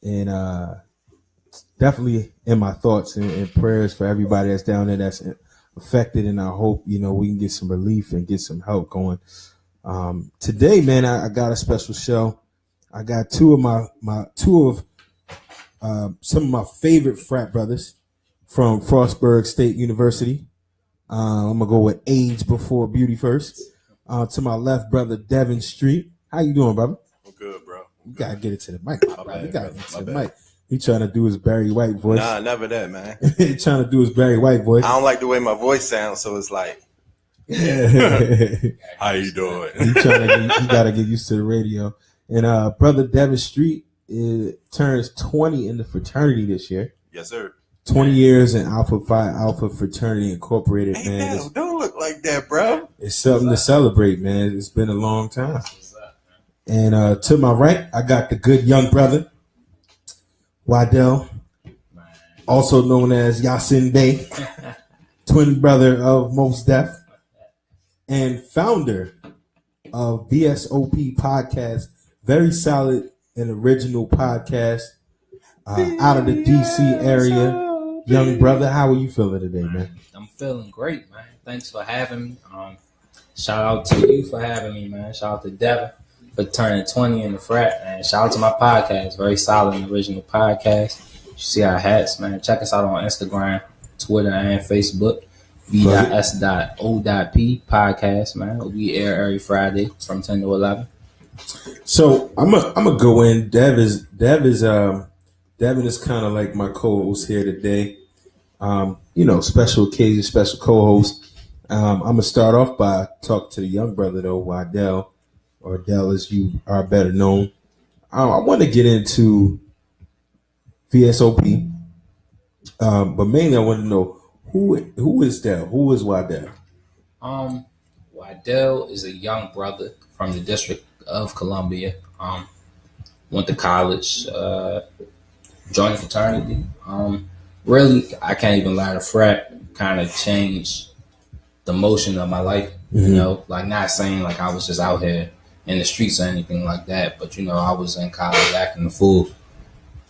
and definitely in my thoughts and prayers for everybody that's down there that's affected. And I hope we can get some relief and get some help going. Today, man, I got a special show. I got two of some of my favorite frat brothers from Frostburg State University. I'm gonna go with age before beauty first. To my left, brother Devin Street. How you doing, brother? I'm good, bro. You gotta get it to the mic, bro. You gotta get it to the mic. He trying to do his Barry White voice. Nah, never that, man. He trying to do his Barry White voice. I don't like the way my voice sounds, so it's like, how you doing? He gotta get used to the radio. And brother Devin Street turns 20 in the fraternity this year. Yes, sir. 20 years in Alpha Phi Alpha Fraternity Incorporated, hey, man. Don't look like that, bro. It's something to celebrate, man. It's been a long time. And to my right, I got the good young brother, Waddell, also known as Yasin Bey, twin brother of Mos Def, and founder of V.S.O.P podcast. Very solid and original podcast out of the D.C. area. Young brother, how are you feeling today, man? I'm feeling great, man. Thanks for having me. Shout out to you for having me, man. Shout out to Devin for turning 20 in the frat, and shout out to my podcast. Very solid and original podcast. You see our hats, man. Check us out on Instagram, Twitter, and Facebook. V.S.O.P podcast, man. We air every Friday from 10 to 11. So I'm gonna go in. Devin is kind of like my co-host here today. Special occasion, special co-host. I'm gonna start off by talking to the young brother though, Waddell, or Dell as you are better known. I want to get into V.S.O.P. But mainly I want to know who is Dell? Who is Waddell? Waddell is a young brother from the District of Columbia. Went to college, joined a fraternity. Really, I can't even lie, the frat kind of changed the motion of my life. Mm-hmm. Like not saying like I was just out here in the streets or anything like that, but I was in college acting a fool,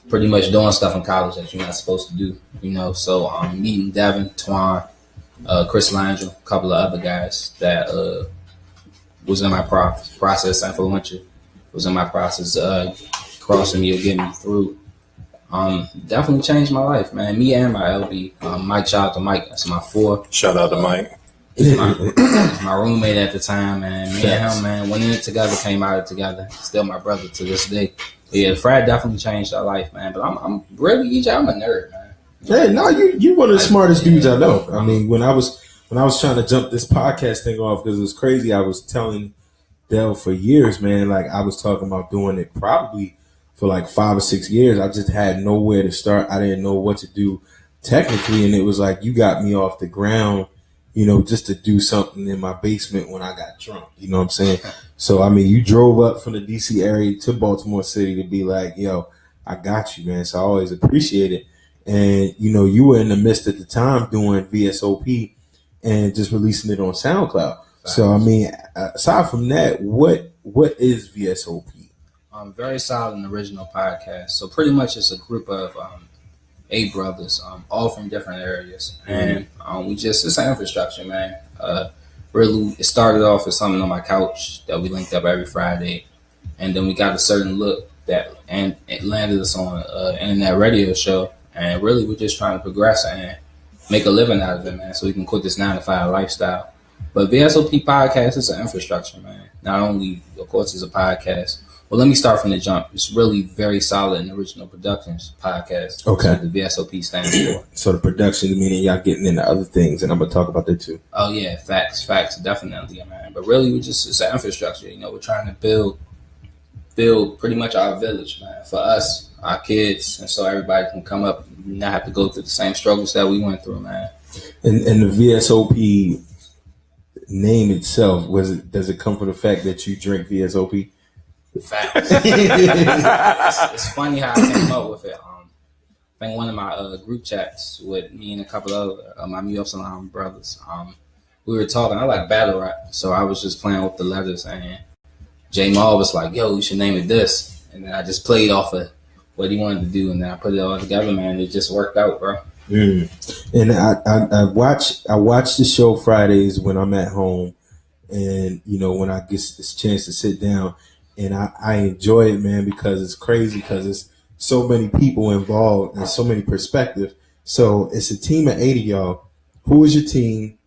pretty much doing stuff in college that you're not supposed to do. So I'm meeting Devin, Twan, Chris Langell, a couple of other guys that was in my process, influential, was in my process crossing me or getting me through. Definitely changed my life, man. Me and my LB, Mike, shout out to Mike. That's my four. Shout out to Mike. My roommate at the time, man. Me and him, man, went in it together, came out it together. Still my brother to this day. But yeah, the frat definitely changed our life, man. But I'm really, EJ, I'm a nerd, man. Hey, no, you one of the smartest dudes I know. I mean, when I was trying to jump this podcast thing off, because it was crazy, I was telling Dell for years, man, like I was talking about doing it probably for like 5 or 6 years. I just had nowhere to start. I didn't know what to do technically. And it was like, you got me off the ground, just to do something in my basement when I got drunk. You know what I'm saying? So, I mean, you drove up from the DC area to Baltimore City to be like, yo, I got you, man. So I always appreciate it. And, you were in the midst at the time doing VSOP and just releasing it on SoundCloud. So, I mean, aside from that, what is VSOP? Very solid and original podcast. So pretty much it's a group of 8 brothers, all from different areas. And it's an infrastructure, man. Really, it started off as something on my couch that we linked up every Friday. And then we got a certain look and it landed us on an internet radio show. And really, we're just trying to progress and make a living out of it, man, so we can quit this 9-to-5 lifestyle. But VSOP podcast is an infrastructure, man. Not only, of course, it's a podcast. Well, let me start from the jump. It's really very solid and original productions podcast. Okay. The VSOP stands for. So the production, meaning y'all getting into other things, and I'm going to talk about that too. Oh, yeah. Facts, definitely, man. But really, it's an infrastructure. We're trying to build pretty much our village, man, for us, our kids, and so everybody can come up and not have to go through the same struggles that we went through, man. And the VSOP name itself, does it come from the fact that you drink VSOP? Facts. It's funny how I came up with it. I think one of my group chats with me and a couple of my Mu Epsilon brothers, we were talking. I like battle rap, so I was just playing with the letters, and J Maul was like, "Yo, you should name it this," and then I just played off of what he wanted to do, and then I put it all together, man. It just worked out, bro. And I watch the show Fridays when I'm at home, and when I get this chance to sit down, and I enjoy it, man, because it's crazy, because it's so many people involved and so many perspectives. So it's a team of 8 of y'all. Who is your team?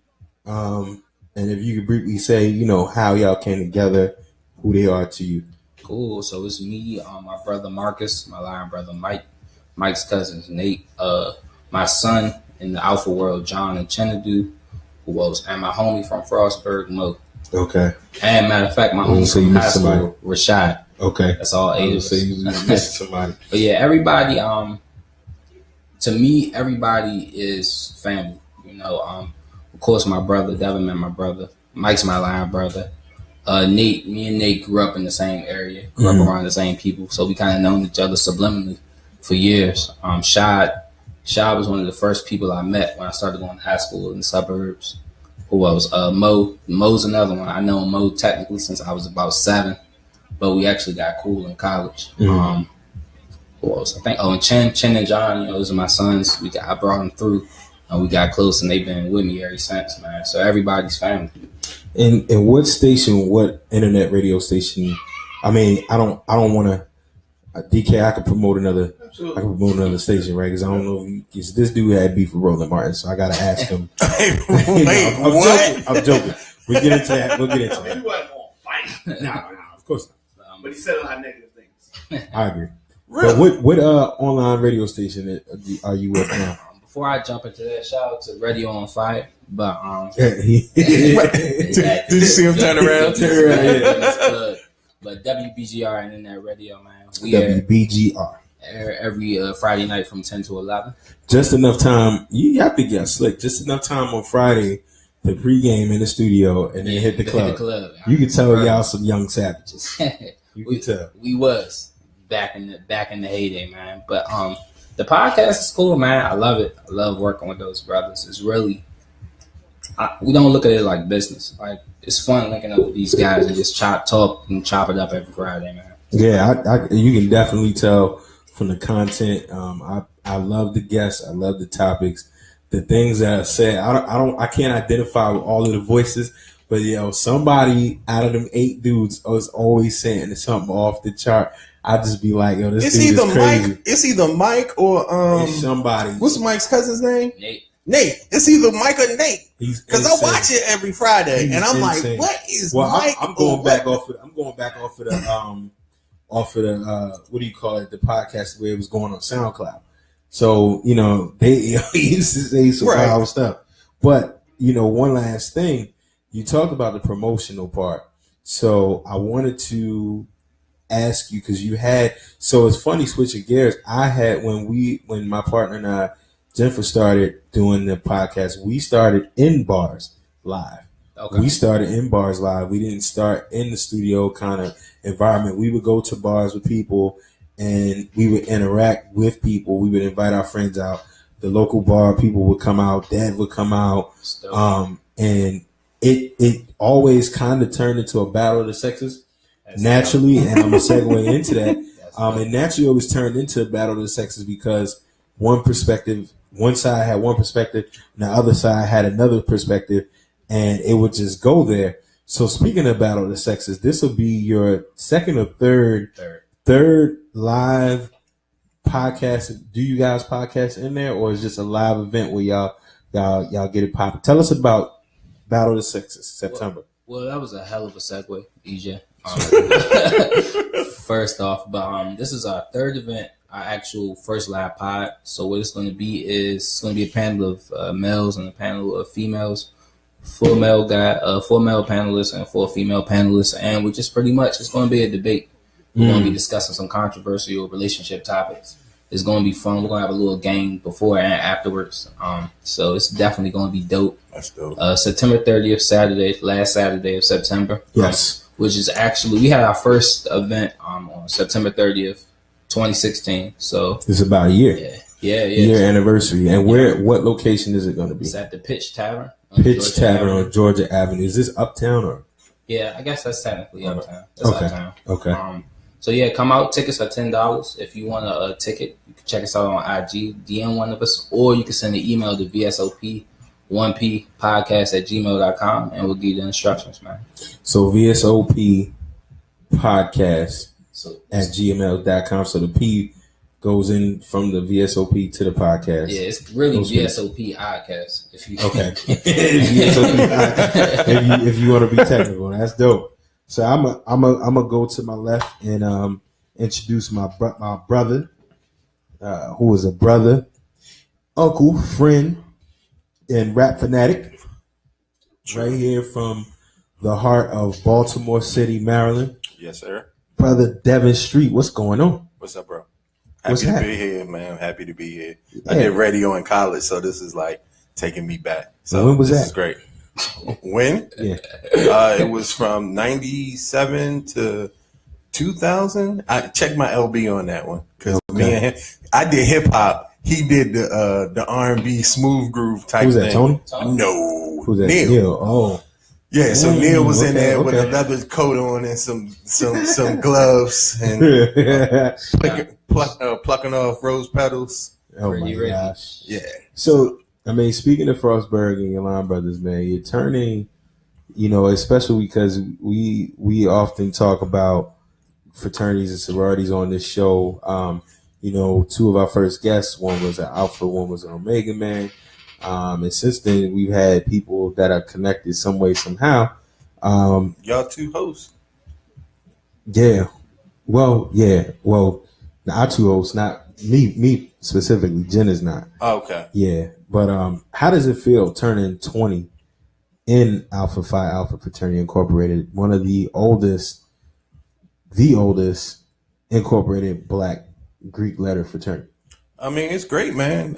And if you could briefly say, how y'all came together, who they are to you. Cool. So it's me, my brother Marcus, my lion brother Mike, Mike's cousins Nate, my son in the Alpha World, John and Chenadu, and my homie from Frostburg, Mo. Okay. And matter of fact, my homie from high school, Rashad. Okay. That's all 8 of us. You missed somebody. But yeah, everybody, to me, everybody is family. Of course, my brother, Devin, my brother. Mike's my lion brother. Me and Nate grew up in the same area, grew up around the same people. So we kind of known each other subliminally for years. Shad was one of the first people I met when I started going to high school in the suburbs. Who else? Mo's another one. I know Mo technically since I was about 7, but we actually got cool in college. Who else? I think, and Chen and John, those are my sons. I brought them through. And we got close, and they've been with me ever since, man. So everybody's family. And what internet radio station? I mean, I don't want to. DK, I could promote another. Absolutely. I can promote another station, right? Because I don't know if this dude had beef with Roland Martin, so I got to ask him. I'm joking. We'll get into that. He wasn't going to fight. No, of course not. But he said a lot of negative things. I agree. Really? But what online radio station are you with now? Before I jump into that, shout out to Radio on Fire. But Did you see him turn around? But WBGR Internet Radio, man. We WBGR. Every Friday night from 10 to 11. Just enough time. You have to get slick. Just enough time on Friday to pregame in the studio and then hit the club. You can tell y'all some young savages. You can tell. We was back in the heyday, man. But the podcast is cool, man. I love it. I love working with those brothers. It's really, we don't look at it like business. Like, it's fun linking up with these guys and just chop it up every Friday, man. Yeah, you can definitely tell from the content. I love the guests. I love the topics, the things that are said. I can't identify with all of the voices, but somebody out of them 8 dudes is always saying something off the chart. I just be like, this dude is crazy. It's either Mike or it's somebody. What's Mike's cousin's name? Nate. It's either Mike or Nate. Because I watch it every Friday, and I'm insane. like, what is Mike? I'm going back off of the what do you call it? The podcast where it was going on SoundCloud. So they used to say some wild stuff. But one last thing, you talked about the promotional part. So I wanted to ask you, because so it's funny switching gears. I had when my partner and I, Jennifer, started doing the podcast, we started in bars live. Okay. We started in bars live. We didn't start in the studio kind of environment. We would go to bars with people and we would interact with people. We would invite our friends out. The local bar people would come out. Dad would come out. And it always kind of turned into a battle of the sexes. Naturally, and I'm going to segue into that. And naturally always turned into a battle of the sexes because one side had one perspective and the other side had another perspective, and it would just go there. So speaking of battle of the sexes, this will be your second or third live podcast. Do you guys podcast in there, or is it just a live event where y'all get it popping? Tell us about Battle of the Sexes, September. Well, that was a hell of a segue, EJ. First off, but this is our third event, our actual first live pod. So what it's going to be is it's going to be a panel of males and a panel of females, 4 male panelists and 4 female panelists, and it's going to be a debate. We're going to be discussing some controversial relationship topics. It's going to be fun. We're going to have a little game before and afterwards. So it's definitely going to be dope. That's dope. September 30th, last Saturday of September. Yes. Which is actually, we had our first event on September 30th, 2016. So it's about a year. Yeah. Year anniversary. And what location is it going to be? It's at the Pitch Tavern. On Georgia Avenue. Is this uptown or? Yeah, I guess that's technically uptown. Okay. So yeah, come out. Tickets are $10. If you want a ticket, you can check us out on IG, DM one of us, or you can send an email to VSOP1P podcast@gmail.com, and we'll give you the instructions, man. So VSOP podcast at gmail.com. So the P goes in from the VSOP to the podcast. Yeah, it's really VSOP podcast. If you okay, if you want to be technical, that's dope. So I'm a go to my left and introduce my brother, who is a brother, uncle, friend, and rap fanatic, right here from the heart of Baltimore City, Maryland. Yes, sir. Brother Devin Street, what's going on? What's up, bro? Happy to be here, man. Happy to be here. Yeah. I did radio in college, so this is like taking me back. So when was this that? is great. When? Yeah. It was from 97 to 2000. I checked my LB on that one because me and him, I did hip hop. He did the R&B smooth groove type Who's that, thing. Tony? No. Who's that? Neil. Oh. Yeah, so Neil was in there with a leather coat on and some gloves and plucking off rose petals. Oh my gosh! Yeah. So I mean, speaking of Frostburg and your line brothers, man, you're turning. Especially because we often talk about fraternities and sororities on this show. Two of our first guests, one was an Alpha, one was an Omega man. And since then, we've had people that are connected some way, somehow. Y'all two hosts. Yeah. Well, yeah. Well, our two hosts, not me specifically. Jen is not. Oh, okay. Yeah. But how does it feel turning 20 in Alpha Phi Alpha Fraternity Incorporated, one of the oldest incorporated Black Greek letter fraternity? I mean, it's great, man.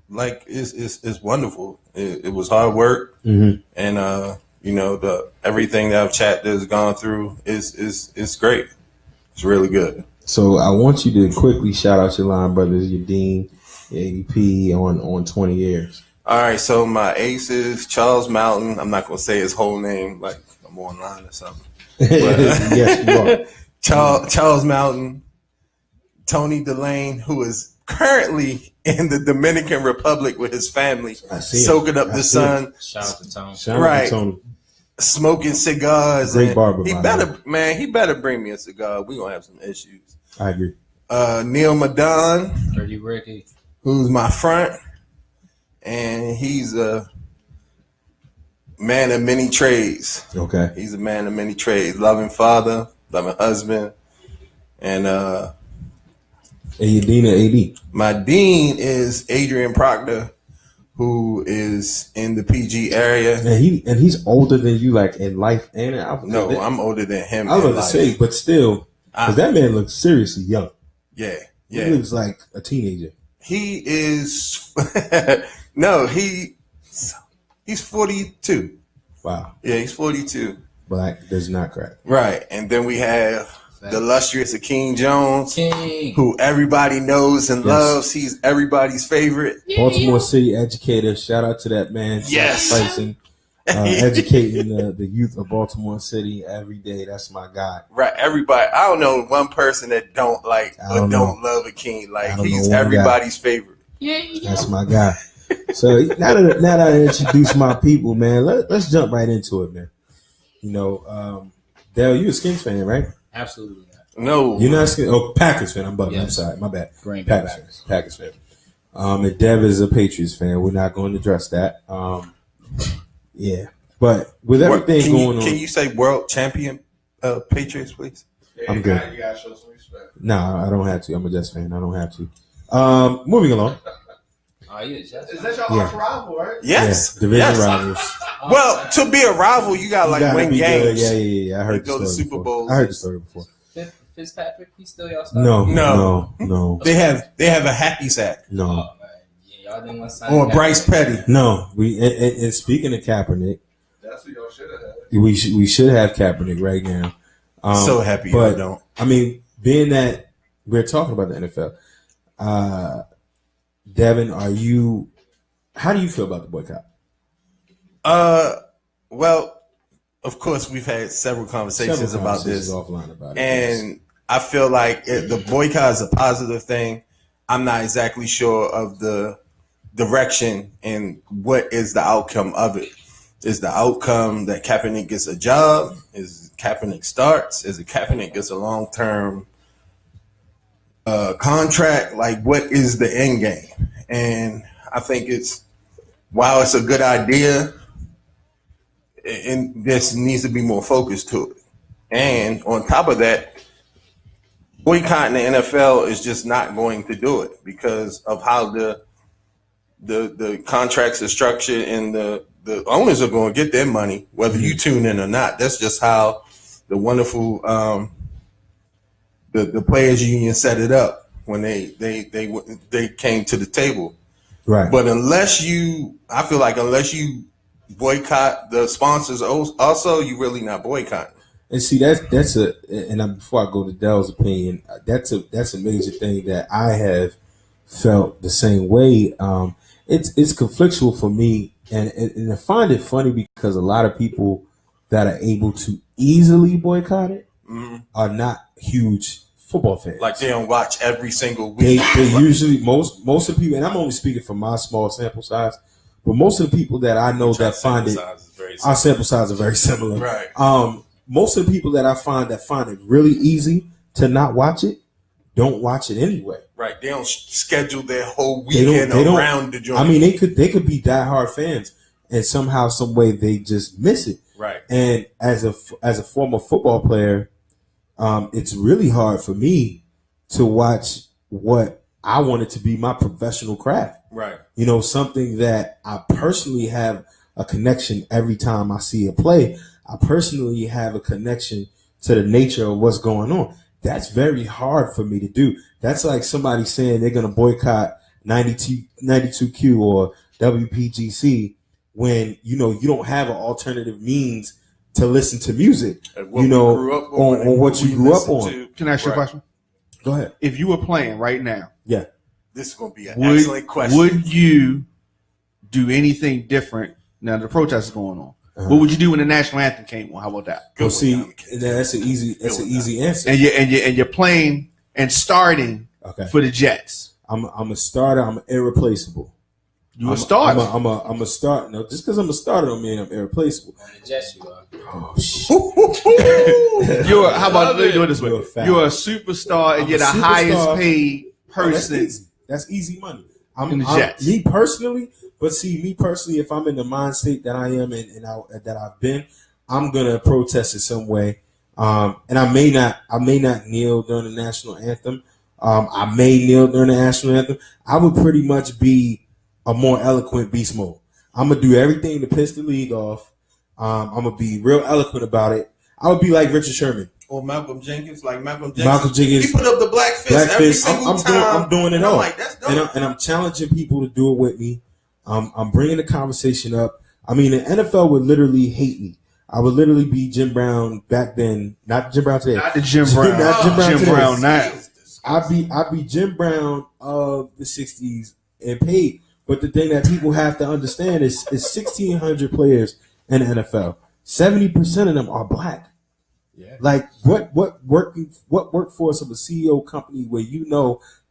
It's wonderful. It was hard work, mm-hmm. and the everything that I've chatted has gone through is great. It's really good. So I want you to quickly shout out your line brothers, your dean, your ADP on 20 years. All right, so my aces, Charles Mountain. I'm not gonna say his whole name like I'm online or something. But, yes, you are. Charles Mountain, Tony Delane, who is currently in the Dominican Republic with his family, soaking up the sun. Shout out to Tony. Right. Smoking cigars. Great barber. He better bring me a cigar. We're gonna have some issues. I agree. Neil Madon, Dirty Ricky, who's my front, and he's a man of many trades. Okay. He's a man of many trades. Loving father, loving husband, and your dean or AD? My dean is Adrian Proctor, who is in the PG area. And he's older than you, like in life and in alpha. No, I'm older than him. I was about to say, but still, because that man looks seriously young. Yeah. He looks like a teenager. He is. No, he's 42. Wow. Yeah, he's 42. Black does not crack. Right, and then we have the illustrious Akeem Jones, who everybody knows and loves. He's everybody's favorite. Baltimore City educator. Shout out to that man. Yes. Sacrificing, educating the youth of Baltimore City every day. That's my guy. Right. Everybody. I don't know one person that don't like or don't love Akeem. Like, he's everybody's favorite. That's my guy. So now that I introduce my people, man, let's jump right into it, man. Dell, you a Skins fan, right? Absolutely not. No. You're not Skins. Oh, Packers fan. I'm bugging. Yes. I'm sorry. My bad. Green Bay Packers fan. And Dev is a Patriots fan. We're not going to address that. Yeah. But with everything going on. Can you say world champion Patriots, please? I'm good. You got to show some respect. Nah, I don't have to. I'm a Jets fan. I don't have to. Moving along. Is that your arch rival, right? Yes. Yeah, division rivals. Well, to be a rival, you got to win games. Yeah. I heard go to Super Bowls. I heard the story before. Fitzpatrick, he's still y'all star? No. They have a hacky sack. No. Oh, man. Yeah, y'all didn't want to sign Or Bryce Petty. No. And speaking of Kaepernick, that's what y'all should have had. We should have Kaepernick right now. So happy I don't. I mean, being that we're talking about the NFL, Devin, how do you feel about the boycott? Well, of course, we've had several conversations about this. Offline about it. And I feel like the boycott is a positive thing. I'm not exactly sure of the direction and what is the outcome of it. Is the outcome that Kaepernick gets a job? Is Kaepernick starts? Is it Kaepernick gets a long-term contract? Like, what is the end game? And I think while it's a good idea, and this needs to be more focused to it. And on top of that, boycotting the NFL is just not going to do it because of how the contracts are structured, and the owners are going to get their money whether you tune in or not. That's just how the wonderful the players union set it up when they came to the table. Right. But unless you boycott the sponsors also, you really not boycotting. And see, before I go to Dell's opinion, that's a major thing that I have felt the same way. It's conflictual for me, and I find it funny because a lot of people that are able to easily boycott it are not huge football fans. Like, they don't watch every single week. They usually most of the people, and I'm only speaking from my small sample size, but most of the people that I know that find it, our sample size are very similar. Right. Most of the people that I find it really easy to not watch it, don't watch it anyway. Right. They don't schedule their whole weekend around the joint. I mean, they could be diehard fans, and somehow, some way, they just miss it. Right. And as a former football player, it's really hard for me to watch what I wanted to be my professional craft. Right. You know, something that I personally have a connection every time I see a play. I personally have a connection to the nature of what's going on. That's very hard for me to do. That's like somebody saying they're going to boycott 92Q or WPGC when, you don't have an alternative means to listen to music, on what you grew up on. Can I ask you a question? Go ahead. If you were playing right now, yeah, this is going to be an excellent question. Would you do anything different now that the protest is going on? What would you do when the national anthem came on? How about that? Well, see, that's an easy answer. And you're playing and starting for the Jets. I'm a starter. I'm irreplaceable. You a starter? I'm a starter. No, just because I'm a starter don't mean I'm irreplaceable. On the Jets, you are. Oh shit! How about let me do it this way? You're a superstar, and you're the highest paid person. That's easy money. In the Jets. Me personally, if I'm in the mind state that I am that I've been, I'm gonna protest in some way. And I may not kneel during the national anthem. I may kneel during the national anthem. I would pretty much be a more eloquent beast mode. I'm gonna do everything to piss the league off. I'm gonna be real eloquent about it. I would be like Richard Sherman. Or Malcolm Jenkins, He put up the black fist every single time. I'm doing it all. Like, that's dope. And I'm challenging people to do it with me. I'm bringing the conversation up. I mean, the NFL would literally hate me. I would literally be Jim Brown back then, not Jim Brown today. Not the Jim Brown. Not Jim Brown Jim today. Brown now. I'd be Jim Brown of the 60s and paid. But the thing that people have to understand is 1,600 players in the NFL. 70% of them are black. Yeah. Like what workforce of a CEO company where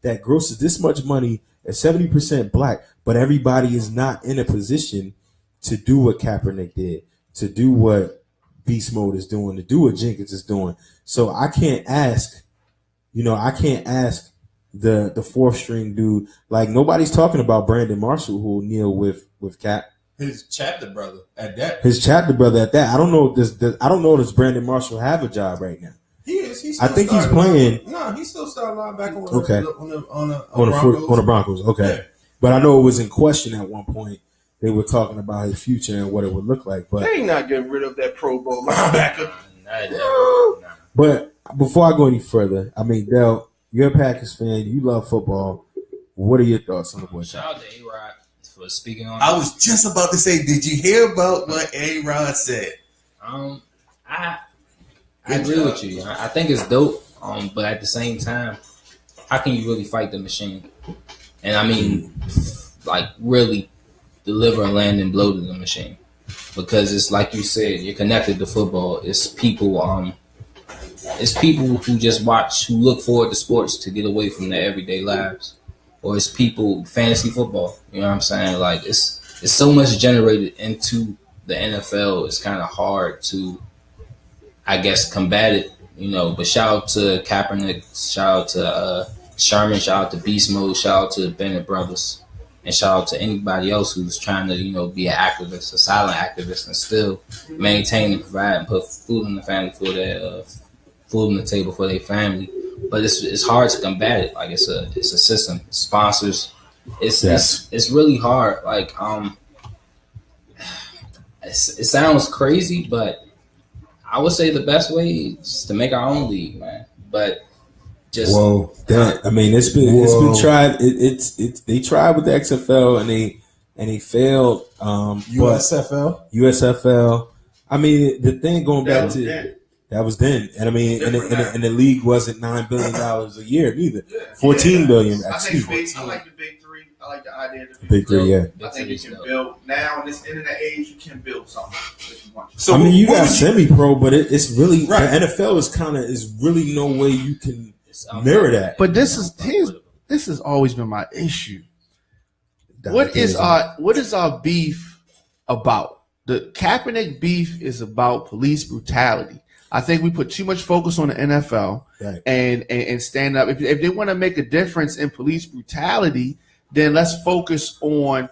that grosses this much money is 70% black, but everybody is not in a position to do what Kaepernick did, to do what Beast Mode is doing, to do what Jenkins is doing. So I can't ask the fourth string dude. Like, nobody's talking about Brandon Marshall, who will kneel with Cap. His chapter brother at that. I don't know. Does Brandon Marshall have a job right now? He is. I think he's playing. No, he's still starting linebacker on the Broncos. Okay, yeah. But I know it was in question at one point. They were talking about his future and what it would look like. But they ain't not getting rid of that Pro Bowl linebacker. But before I go any further, I mean, Dell, you're a Packers fan. You love football. What are your thoughts on the boycott? Shout out to A-Rod for speaking on. I was just about to say, did you hear about what A-Rod said? I agree with you. I think it's dope. But at the same time, how can you really fight the machine? And I mean, like, really deliver and land and blow to the machine, because it's like you said, you're connected to football. It's people it's people who just watch, who look forward to sports to get away from their everyday lives, or it's people fantasy football. You know what I'm saying? Like it's so much generated into the NFL. It's kind of hard to, I guess, combat it. You know, but shout out to Kaepernick, shout out to Sherman, shout out to Beast Mode, shout out to the Bennett brothers, and shout out to anybody else who's trying to, you know, be an activist, a silent activist, and still maintain and provide and put food on the family for their food on the table for their family. But it's hard to combat it. Like it's a system, sponsors. It's really hard. Like it sounds crazy, but I would say the best way is to make our own league, man. But just I mean, it's been tried. They tried with the XFL and they failed. USFL. I mean, the thing going back to that was then, and I mean, and the league wasn't $9 billion a year neither. $14 billion. I like the big three. I like the idea of the big three. Yeah, I think you can build now in this internet age. You can build something if you want. So I mean, you got semi-pro, but it's really the NFL is really no way you can mirror that. But this has always been my issue. What is our beef about? The Kaepernick beef is about police brutality. I think we put too much focus on the NFL and stand up. If they want to make a difference in police brutality, then let's focus on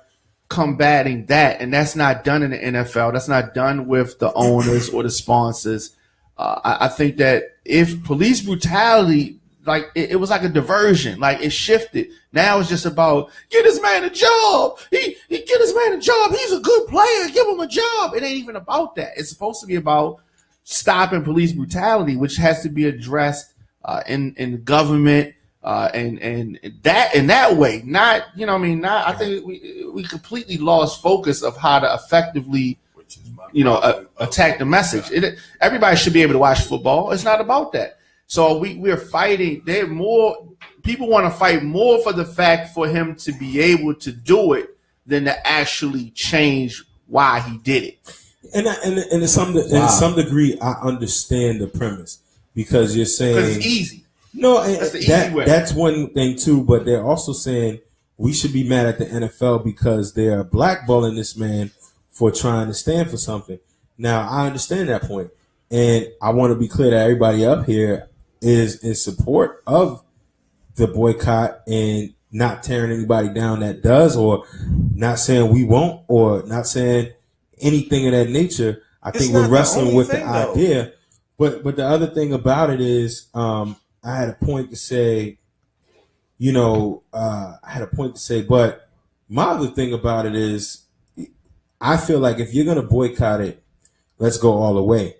combating that. And that's not done in the NFL. That's not done with the owners or the sponsors. I think that if police brutality, like it was like a diversion, like it shifted. Now it's just about get this man a job. He get this man a job. He's a good player. Give him a job. It ain't even about that. It's supposed to be about stopping police brutality, which has to be addressed in government and that in that way. Not, you know what I mean? Not, I think we completely lost focus of how to effectively, attack the message. Everybody should be able to watch football. It's not about that. So we're fighting. People want to fight more for the fact for him to be able to do it than to actually change why he did it. And in some degree, I understand the premise because you're saying because it's easy. No, that's the easy way. That's one thing too. But they're also saying we should be mad at the NFL because they are blackballing this man for trying to stand for something. Now, I understand that point, and I want to be clear that everybody up here is in support of the boycott and not tearing anybody down that does, or not saying we won't, or not saying anything of that nature. I think we're wrestling with the idea. But the other thing about it is, I had a point to say, but my other thing about it is, I feel like if you're going to boycott it, let's go all the way.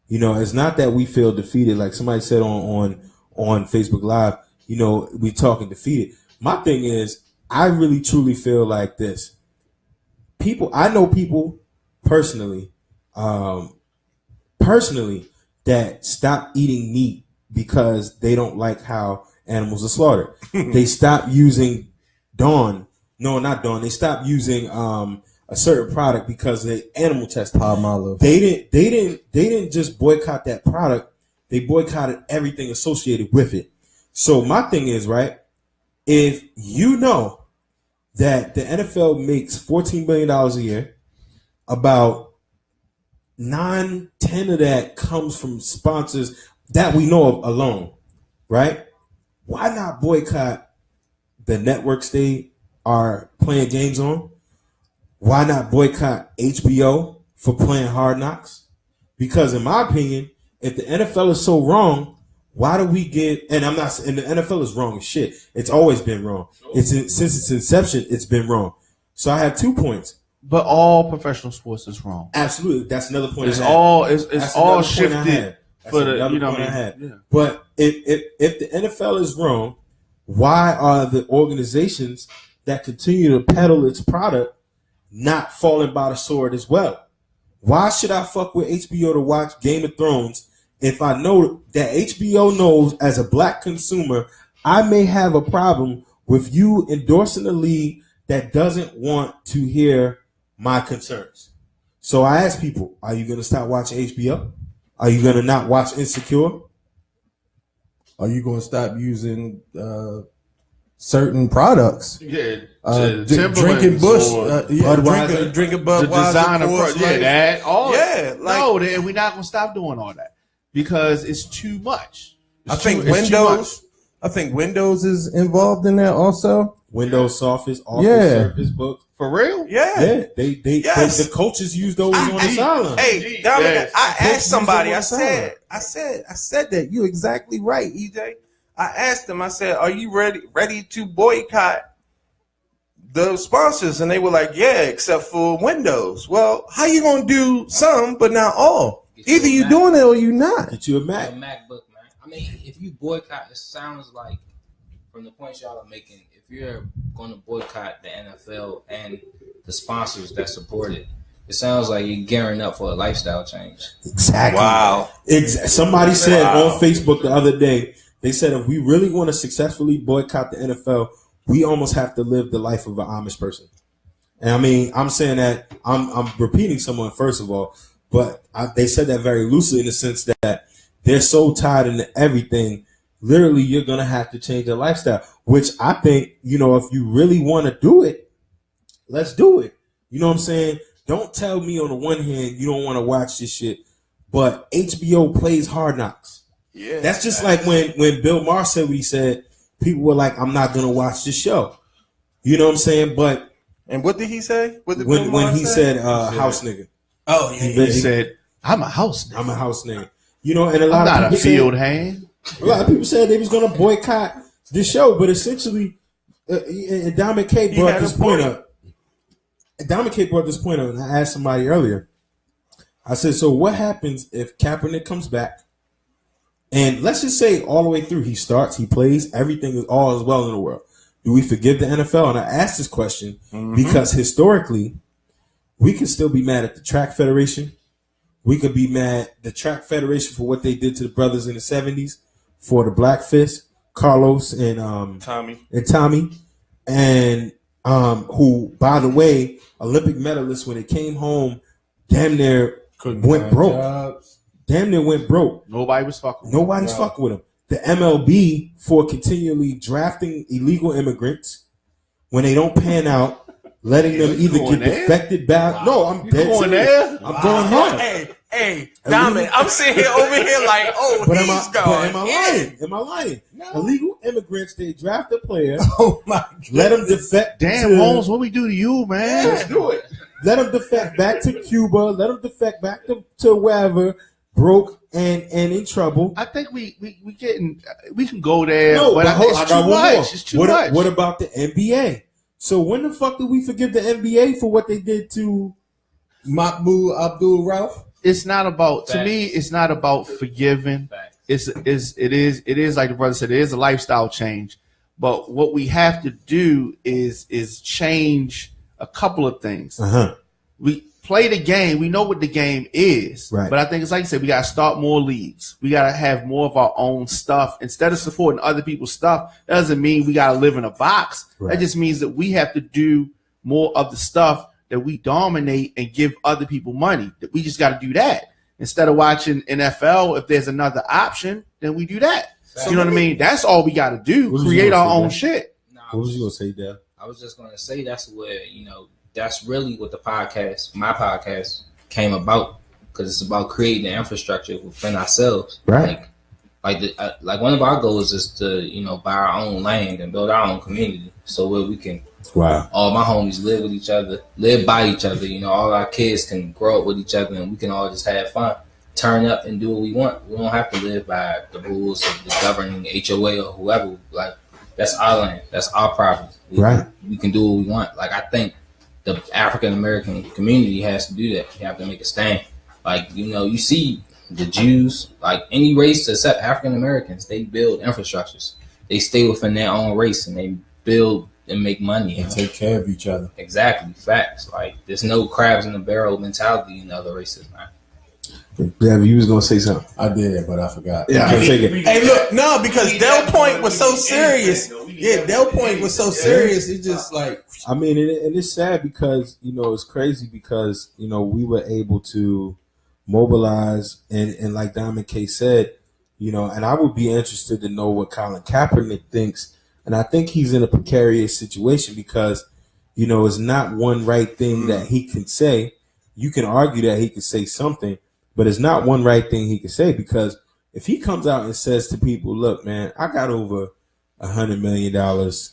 It's not that we feel defeated. Like somebody said on Facebook Live, we talking defeated. My thing is, I really truly feel like this. I know people personally that stop eating meat because they don't like how animals are slaughtered. They stop using They stopped using a certain product because they animal tested. Palmolive. They didn't just boycott that product. They boycotted everything associated with it. So my thing is, right, if you know that the NFL makes $14 billion a year, about 9-10 of that comes from sponsors that we know of alone, right? Why not boycott the networks they are playing games on? Why not boycott HBO for playing Hard Knocks? Because in my opinion, if the NFL is so wrong, why do we get? And the NFL is wrong as shit. It's always been wrong. Since its inception, it's been wrong. So I have 2 points. But all professional sports is wrong. Absolutely, that's another point. It's all shifted for the I had. Yeah. But if the NFL is wrong, why are the organizations that continue to peddle its product not falling by the sword as well? Why should I fuck with HBO to watch Game of Thrones if I know that HBO knows as a black consumer I may have a problem with you endorsing a league that doesn't want to hear my concerns? So I ask people, are you going to stop watching HBO? Are you going to not watch Insecure? are you going to stop using certain products? Yeah, drinking Bush, drinking Budweiser, the designer, like, then we're not gonna stop doing all that because it's too much. I think Windows is involved in that also. Windows Office Surface books. For real? Yeah. They the coaches use those on the sideline. Hey, Dominic, I asked somebody. I said that. You're exactly right, EJ. I asked them. I said, "Are you ready to boycott the sponsors?" And they were like, "Yeah, except for Windows." Well, how you gonna do some but not all? Either you doing it or you not. Get you a Mac. A MacBook, man. I mean, if you boycott, it sounds like from the points y'all are making, if you're going to boycott the NFL and the sponsors that support it, it sounds like you're gearing up for a lifestyle change. Exactly. Wow. Somebody said on Facebook the other day, they said if we really want to successfully boycott the NFL, we almost have to live the life of an Amish person. And I mean, I'm saying that I'm repeating someone first of all, but they said that very loosely in the sense that they're so tied into everything. Literally, you're gonna have to change your lifestyle. Which I think, if you really want to do it, let's do it. You know what I'm saying? Don't tell me on the one hand you don't want to watch this shit, but HBO plays Hard Knocks. Yeah, that's just like when Bill Maher said what he said. People were like, "I'm not gonna watch this show." You know what I'm saying? But and what did he say? When he said house nigga. Oh yeah, he said, "I'm a house nigga." I'm a house nigga. And a lot I'm of not people a field hand. A lot of people said they was gonna boycott this show, but essentially, Dominic K brought this point up. Dominic K brought this point up, and I asked somebody earlier. I said, "So what happens if Kaepernick comes back?" And let's just say all the way through, he starts, he plays, everything is all as well in the world. Do we forgive the NFL? And I asked this question because historically, we could still be mad at the Track Federation. We could be mad at the Track Federation for what they did to the brothers in the 70s, for the Black Fist, Carlos and Tommy, and who, by the way, Olympic medalists when they came home, damn near went broke. Damn near went broke. Nobody was fucking with Nobody's fucking with him. The MLB for continually drafting illegal immigrants when they don't pan out, letting them either get defected back. Wow. No, I'm dead going there. I'm going hard. Hey, Dominic, I'm sitting here over here like, but am I lying? No. Illegal immigrants, they draft a player. Oh my God. Let them defect. Damn, Holmes, what we do to you, man? Let's do it. Let them defect back to Cuba. Let them defect back to wherever. Broke and in trouble. I think we can go there. No, but it's too much. It's too much. What about the NBA? So when the fuck did we forgive the NBA for what they did to Mahmoud Abdul Rauf? It's not about to me. It's not about forgiving. It is like the brother said. It is a lifestyle change. But what we have to do is change a couple of things. We play the game. We know what the game is. Right. But I think it's like you said, we got to start more leagues. We got to have more of our own stuff. Instead of supporting other people's stuff, that doesn't mean we got to live in a box. Right. That just means that we have to do more of the stuff that we dominate and give other people money. That we just got to do that. Instead of watching NFL, if there's another option, then we do that. So, you know what I mean? That's all we got to do. Create our own shit. What was you going to say, Dell? I was just going to say that's where, that's really what my podcast came about, because it's about creating the infrastructure within ourselves. Right. Like one of our goals is to, buy our own land and build our own community. So where we can, all my homies live with each other, live by each other. All our kids can grow up with each other and we can all just have fun, turn up and do what we want. We don't have to live by the rules of the governing HOA or whoever. Like, that's our land. That's our property. We can do what we want. Like, I think the African American community has to do that. You have to make a stand. Like, you see the Jews, like any race except African Americans, they build infrastructures. They stay within their own race and they build and make money and take care of each other. Exactly, facts. Like, there's no crabs in the barrel mentality in other races, man. Devin, you was gonna say something. I did, but I forgot. Yeah, I take it. Hey, look, no, because Dell Point was so serious. Yeah, Dell Point was so serious. It's just like, I mean, and it's sad because it's crazy because we were able to mobilize and like Diamond K said, And I would be interested to know what Colin Kaepernick thinks. And I think he's in a precarious situation because, it's not one right thing that he can say. You can argue that he could say something, but it's not one right thing he can say, because if he comes out and says to people, look, man, I got over $100 million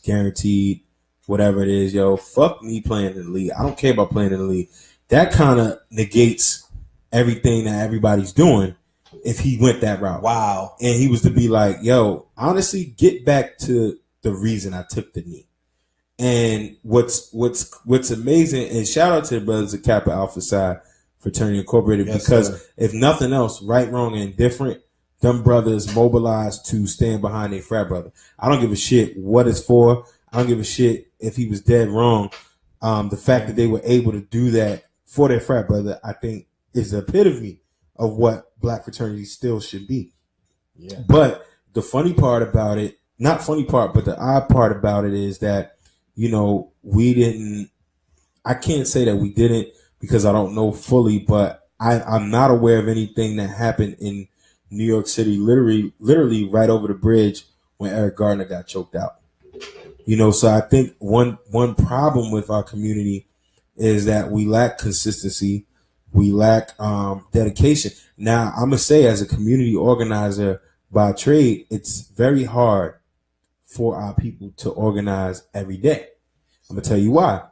guaranteed, whatever it is, fuck me playing in the league. I don't care about playing in the league. That kind of negates everything that everybody's doing if he went that route. Wow. And he was to be like, honestly, get back to the reason I took the knee. And what's amazing, and shout out to the brothers of Kappa Alpha Psi Fraternity Incorporated, because if nothing else, right, wrong, and indifferent, them brothers mobilized to stand behind their frat brother. I don't give a shit what it's for. I don't give a shit if he was dead wrong. The fact that they were able to do that for their frat brother, I think, is the epitome of what black fraternity still should be. Yeah. But the funny part about it, not funny part, but the odd part about it is that, we didn't, I can't say that we didn't because I don't know fully, but I'm not aware of anything that happened in New York City, literally right over the bridge when Eric Gardner got choked out. So I think one problem with our community is that we lack consistency. We lack dedication. Now, I'm going to say, as a community organizer by trade, it's very hard for our people to organize every day. I'm going to tell you why.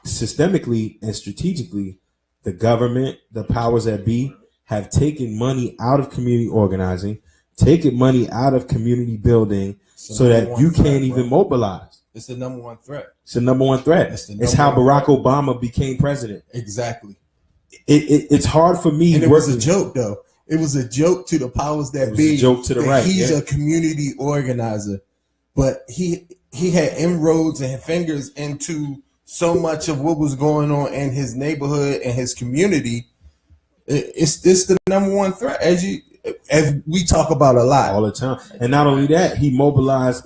Systemically and strategically, the government, the powers that be, have taken money out of community organizing, taken money out of community building, so that you can't even mobilize. It's the number one threat. It's the number one threat. It's how Barack Obama became president. Exactly. It's hard for me. And it was a joke, though. It was a joke to the powers that be. A joke to the right. He's a community organizer, but he had inroads and fingers into so much of what was going on in his neighborhood and his community. It's the number one threat, as we talk about a lot all the time. And not only that, he mobilized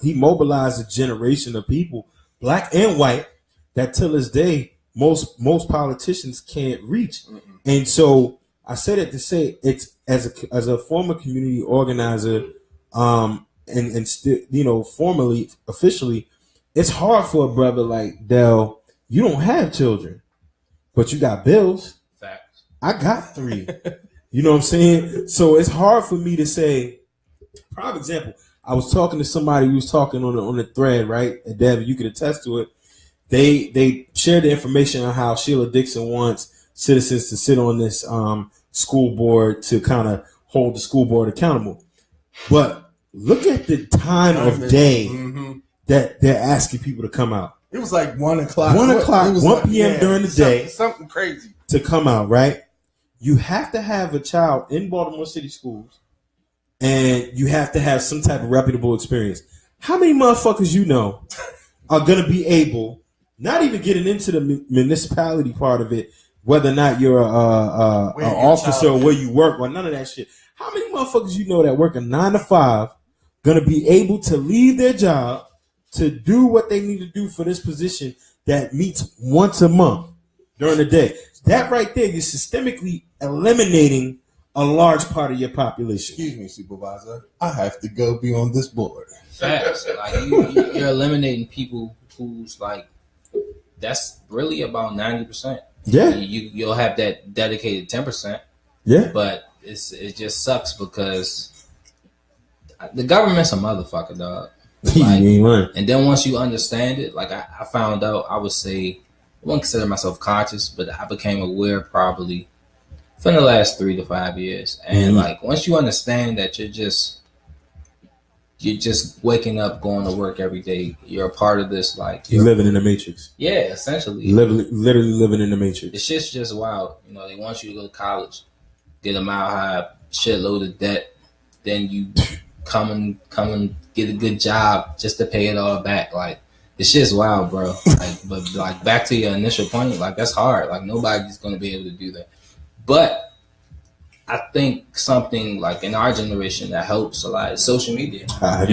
a generation of people, black and white, that till this day most politicians can't reach. And so I say that to say, it's as a former community organizer, and still, formally, officially, it's hard for a brother like Dell. You don't have children, but you got bills. Facts. I got 3. You know what I'm saying? So it's hard for me to say. Prime example, I was talking to somebody who was talking on the thread, right? And Devin, you could attest to it. They shared the information on how Sheila Dixon wants citizens to sit on this school board to kind of hold the school board accountable. But look at the time of day that they're asking people to come out. It was like 1 o'clock. 1 o'clock, 1 p.m. during the day. Something crazy. To come out, right? You have to have a child in Baltimore City schools, and you have to have some type of reputable experience. How many motherfuckers are going to be able, not even getting into the municipality part of it, whether or not you're an officer or where you work or none of that shit. How many motherfuckers that work a 9 to 5 going to be able to leave their job to do what they need to do for this position that meets once a month during the day? That right there, you're systemically eliminating a large part of your population. Excuse me, supervisor. I have to go be on this board. Facts. Like you're eliminating people who's like, that's really about 90%. Yeah. You'll have that dedicated 10%. Yeah. But it just sucks because the government's a motherfucker, dog. Like, and then once you understand it, like I found out, I would say, I wouldn't consider myself conscious, but I became aware probably for the last 3 to 5 years. And like once you understand that you're just waking up, going to work every day, you're a part of this. Like you're living in the matrix. Yeah, essentially. Literally living in the matrix. The shit's just wild. They want you to go to college, get a mile high shitload of debt, then you come and get a good job just to pay it all back. Like the shit's wild, bro. But back to your initial point, like that's hard. Like nobody's gonna be able to do that. But I think something like in our generation that helps a lot is social media. I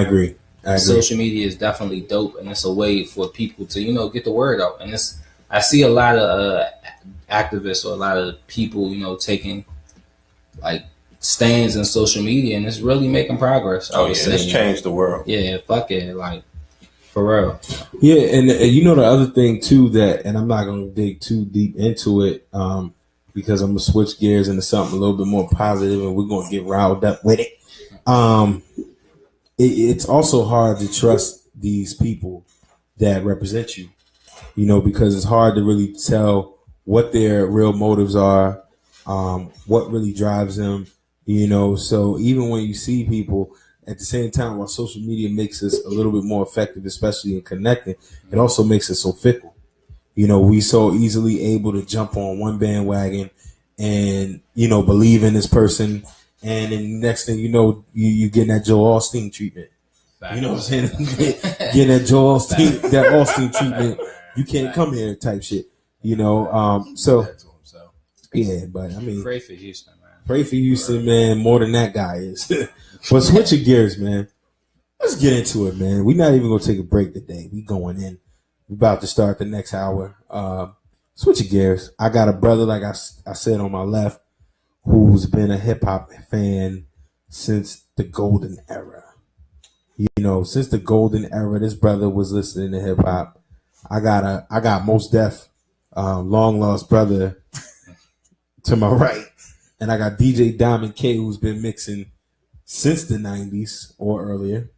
agree. Social media is definitely dope, and it's a way for people to get the word out. And I see a lot of activists or a lot of people taking like stands in social media, and it's really making progress. I would say. It's changed the world. Yeah, fuck it, like for real. Yeah, and you know the other thing too that, and I'm not gonna dig too deep into it, because I'm gonna switch gears into something a little bit more positive, and we're gonna get riled up with it. It's also hard to trust these people that represent you, you know, because it's hard to really tell what their real motives are, what really drives them, you know. So even when you see people at the same time, while social media makes us a little bit more effective, especially in connecting, it also makes us so fickle. You know, we so easily able to jump on one bandwagon and, you know, believe in this person. And then next thing you know, you getting that Joel Osteen treatment. You know what I'm saying? Getting that Joel Osteen treatment. You can't come here type shit. You know, so yeah, but I mean, pray for Houston, man. Pray for Houston, man, more than that guy is. But switching gears, man. Let's get into it, man. We're not even gonna take a break today. We going in. We're about to start the next hour. Switching gears. I got a brother, like I said, on my left, who's been a hip hop fan since the golden era. You know, since the golden era, this brother was listening to hip hop. I got Mos Def, long lost brother to my right, and I got DJ Diamond K, who's been mixing since the 90s or earlier.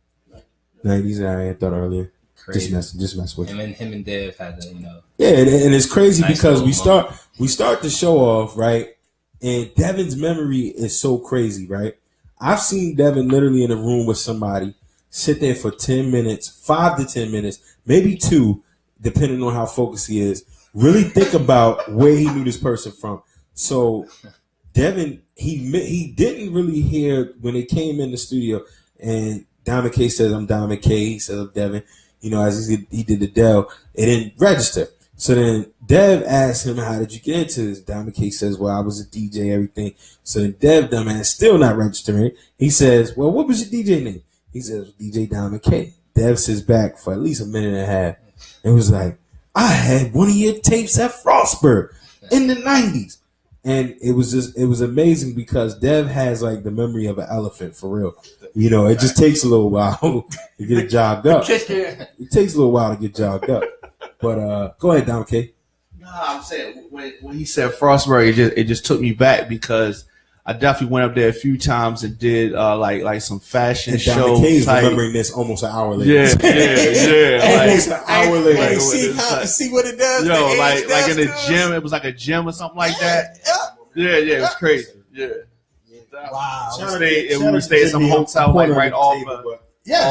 90s, I thought earlier. Crazy. Just mess with him and Dev had the, you know. Yeah, and it's crazy nice because we start the show off, right? And Devin's memory is so crazy, right? I've seen Devin literally in a room with somebody, sit there for 10 minutes, 5 to 10 minutes, maybe 2, depending on how focused he is, really think about where he knew this person from. So Devin, he didn't really hear when they came in the studio and Diamond K says, I'm Diamond K, he says, I'm Devin. You know, as he did the Dell, it didn't register. So then Dev asked him, how did you get into this? Diamond K says, well, I was a DJ, everything. So then Dev, dumbass, still not registering. He says, well, what was your DJ name? He says, DJ Diamond K. Dev sits back for at least a minute and a half and was like, I had one of your tapes at Frostburg in the 90s. And it was amazing because Dev has like the memory of an elephant for real. You know, it just takes a little while to get it jogged up. It takes a little while to get jogged up. But go ahead, Diamond K. No, I'm saying when he said Frostburg, it just took me back because I definitely went up there a few times and did like some fashion and shows. K is remembering this almost an hour later. Yeah. Almost an hour later. See what it does. Yo, like in the gym, it was like a gym or something like that. Yeah, it was crazy. Yeah. Wow. We stayed at some hotel like right off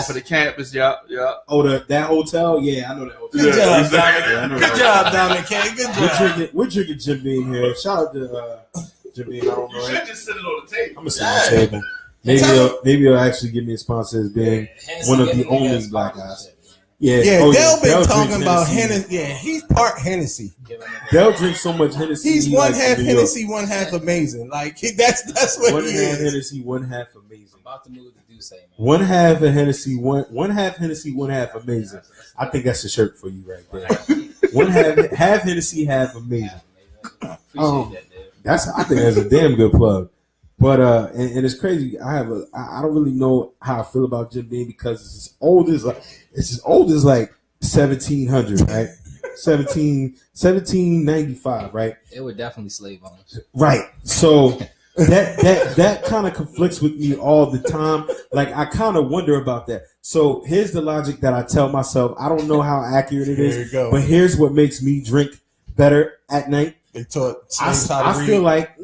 of the campus. Yeah. Oh, that hotel? Yeah, I know that hotel. Good job, Diamond. Good job, Diamond K. Good job. We're drinking Jim Beam here. Shout out to Jim Beam. I don't know. You should just sit it on the table. I'm gonna sit on the table. Maybe he'll actually give me a sponsor as being one of the only black guys. Yeah, Dell been talking about Hennessy. Yeah, he's part Hennessy. Dell drinks so much Hennessy. He's one half Hennessy, one half amazing. Like that's what one he half is. Hennessy, one half amazing. I'm about to move to do say, man. One half of Hennessy, one half Hennessy, one half amazing. I think that's a shirt for you right there. One half Hennessy, half amazing. Appreciate that, dude. I think that's a damn good plug. But and it's crazy. I don't really know how I feel about Jim Beam because it's as old as like 1700, right? 1795, right? It would definitely slave owners. Right. So that kind of conflicts with me all the time. Like I kind of wonder about that. So here's the logic that I tell myself. I don't know how accurate it is, but here's what makes me drink better at night. They taught I feel like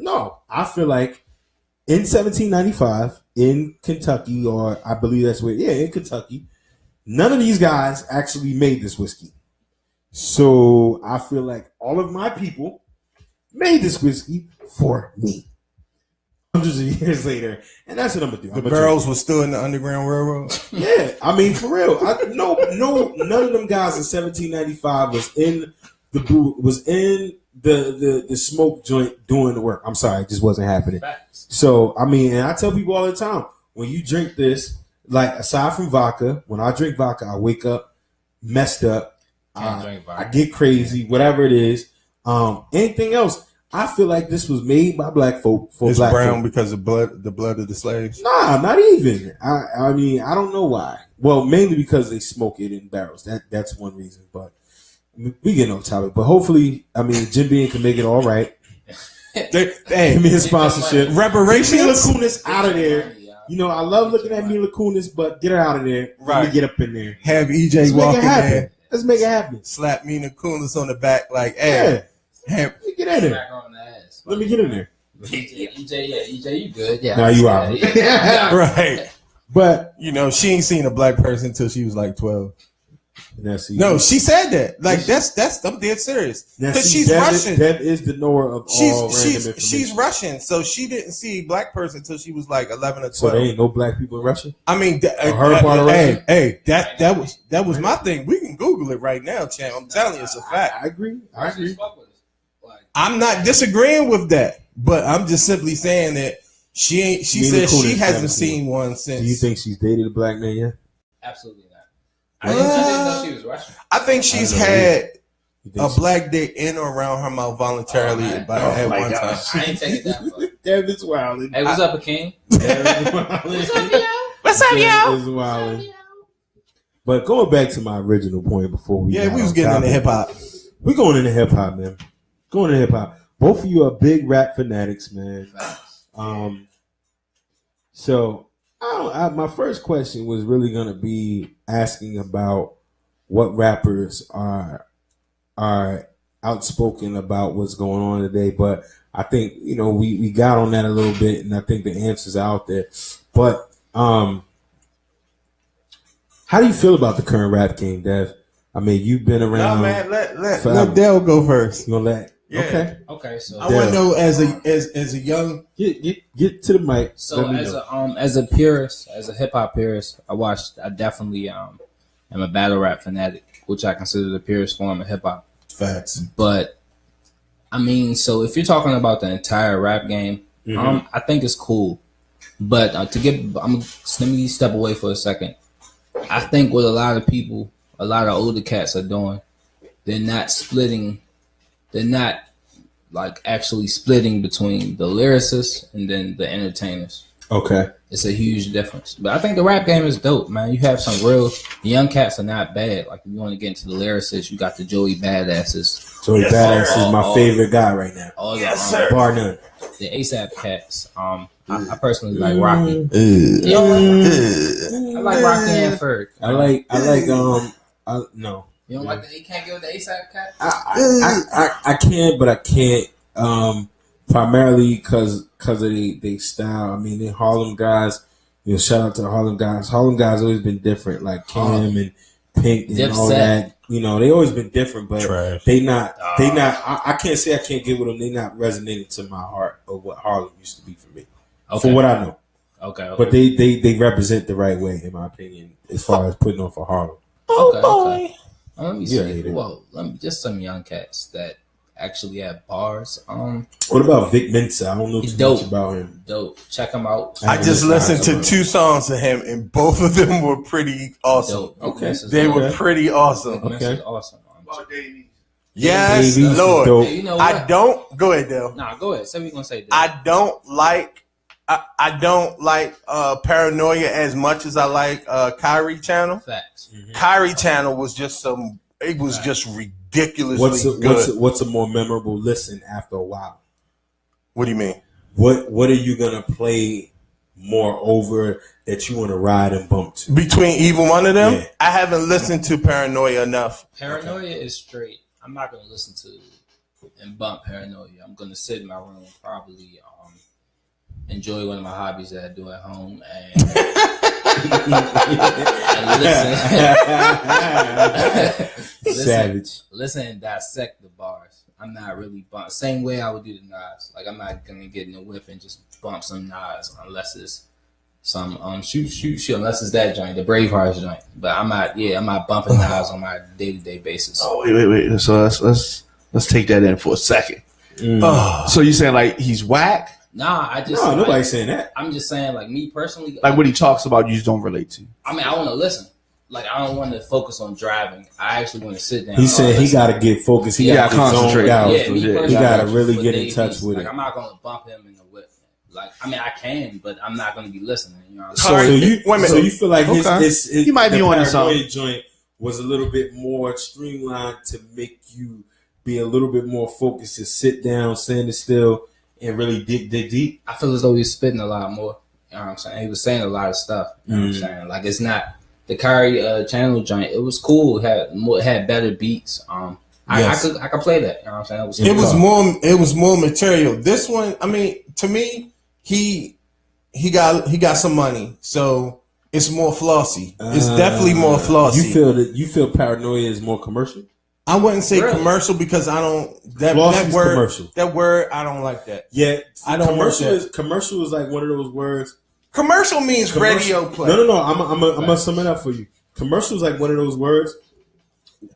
in 1795 in Kentucky, or I believe that's where, in Kentucky, none of these guys actually made this whiskey. So I feel like all of my people made this whiskey for me. Hundreds of years later, and that's what I'm gonna do. The barrels were still in the Underground Railroad. Yeah, I mean for real. No, none of them guys in 1795 was in the smoke joint doing the work. I'm sorry, it just wasn't happening. Facts. So I mean, and I tell people all the time, when you drink this, like aside from vodka, when I drink vodka, I wake up messed up. I get crazy, whatever it is. Anything else, I feel like this was made by black folk for It's black brown folk. because of the blood of the slaves. Nah, not even. I mean, I don't know why. Well, mainly because they smoke it in barrels. That's one reason. But we get on topic. But hopefully, I mean, Jim Beam can make it all right. Hey, Give me a sponsorship. reparations. Mila Kunis out of there. You know, I love looking at Mila Kunis, but get her out of there. Let me get up in there. Have EJ Let's walk make in it happen. there. Let's make it happen. Slap Mila Kunis on the back like, hey. Let me get in there. Let me get in there. EJ, you good? Yeah. Now you out. Right. But you know, she ain't seen a black person until she was like 12. No, she said that. Like that's I'm dead serious. Because she's Russian. Dev is the knower of all random information. She's Russian, so she didn't see a black person until she was like 11 or 12. So there ain't no black people in Russia? I mean, her part of Russia? Hey, that was my thing. We can Google it right now, champ. I'm telling you, it's a fact. I agree. I'm not disagreeing with that, but I'm just simply saying that she said she hasn't seen one since. Do you think she's dated a black man yet? Absolutely not. I didn't know she was Russian. I think she's had a black dick in or around her mouth voluntarily at one time. I ain't taking that far. Devin's wilding. Hey, what's up, Akeem? What's up, y'all? But going back to my original point before we was getting into hip hop. We're going into hip hop, man. Going into hip hop. Both of you are big rap fanatics, man. So my first question was really gonna be asking about what rappers are outspoken about what's going on today, but I think we got on that a little bit, and I think the answers are out there. But how do you feel about the current rap game, Dev? I mean, you've been around. No, man, let Dell go first. You gonna let? Yeah. Okay. So I want to know as a young get to the mic. So as a purist, as a hip hop purist, I definitely am a battle rap fanatic, which I consider the purest form of hip hop. Facts. But I mean, so if you're talking about the entire rap game, I think it's cool. But let me step away for a second. I think what a lot of people, a lot of older cats are doing, they're not like actually splitting between the lyricists and then the entertainers. Okay. It's a huge difference. But I think the rap game is dope, man. You have some the young cats are not bad. Like if you want to get into the lyricists, you got the Joey Badasses. Joey Badass is my favorite guy right now. Bar none. The ASAP cats. I personally like Rocky. I like Rocky and Ferg. I like no. You don't like that? You can't get with the ASAP cat? I can, but I can't. Primarily because of they style. I mean, the Harlem guys. Shout out to the Harlem guys. Harlem guys always been different, like Kim and Pink and all that. They always been different, but they not. I can't say I can't get with them. They not resonating to my heart of what Harlem used to be for me. For what I know. Okay. But they represent the right way, in my opinion, as far as putting on for Harlem. Okay. Let me see. Well, just some young cats that actually have bars. What about Vic Mensa? I don't know too much about him. Dope. Check him out. I just listened to 2 songs of him, and both of them were pretty awesome. Dope. Okay. They were pretty awesome. Okay. Awesome. Yes, Lord. You know what? I don't. Go ahead, Dale. Nah, go ahead. Say what you gonna say. Dale. I don't like Paranoia as much as I like Kyrie Channel. Facts. Kyrie Channel was just just ridiculously good. What's a more memorable listen after a while? What do you mean? What are you gonna play more over that you want to ride and bump to? Between either one of them? Yeah. I haven't listened to Paranoia enough. Paranoia is straight. I'm not gonna listen to and bump Paranoia. I'm gonna sit in my room, probably enjoy one of my hobbies that I do at home and listen and dissect the bars. I'm not really bump. Same way I would do the Nas. Like I'm not gonna get in the whip and just bump some Nas unless it's some shoot unless it's that joint, the Bravehearts joint. But I'm not bumping Nas on my day-to-day basis. Oh wait. So let's take that in for a second. So you saying like he's whack? Nah, nobody's saying that. I'm just saying, like me personally, like what he talks about, you just don't relate to. I mean, I want to listen. like I don't want to focus on driving. I actually want to sit down. He said he got to get focused. He got to concentrate. He got to really get in touch with it. I'm not going to bump him in the whip. Like, I mean, I can, but I'm not going to be listening. You know what I'm saying? So you feel like his he might be on something. Joint was a little bit more streamlined to make you be a little bit more focused, to sit down, stand still, and really dig deep. I feel as though he's spitting a lot more. You know what I'm saying? He was saying a lot of stuff. You know what I'm saying? Like, it's not the Kyrie channel joint. It was cool. It had better beats. I could play that. You know what I'm saying? It was more material. This one, I mean, to me, he got some money, so it's more flossy. It's definitely more flossy. You feel Paranoia is more commercial? I wouldn't say commercial because I don't that word commercial. That word I don't like that. Yeah, I don't. Commercial is like one of those words. Commercial means radio play. No. I'm gonna sum it up for you. Commercial is like one of those words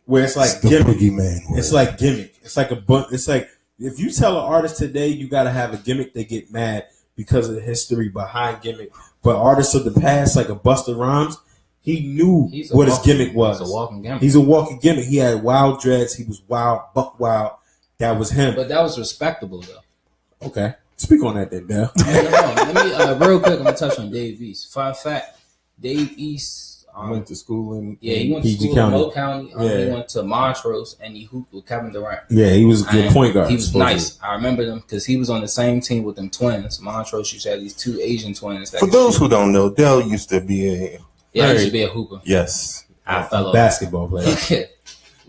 where it's like gimmick. It's like gimmick. It's like it's like if you tell an artist today you got to have a gimmick, they get mad because of the history behind gimmick. But artists of the past, like a Busta Rhymes, he knew what his gimmick was. He's a walking gimmick. He's a walking gimmick. He had wild dreads. He was wild, buck wild. That was him. But that was respectable, though. Okay. Speak on that then, Dell. Let me, real quick, I'm going to touch on Dave East. Fun fact, Dave East... went to school in he went to PG school County. in Mo County. He went to Montrose, and he hooped with Kevin Durant. Yeah, he was a good point guard. He was nice. I remember them because he was on the same team with them twins. Montrose used to have these two Asian twins. For those who don't know, Dell used to be a... he used to be a hooper. Yes. I fell off. Basketball player.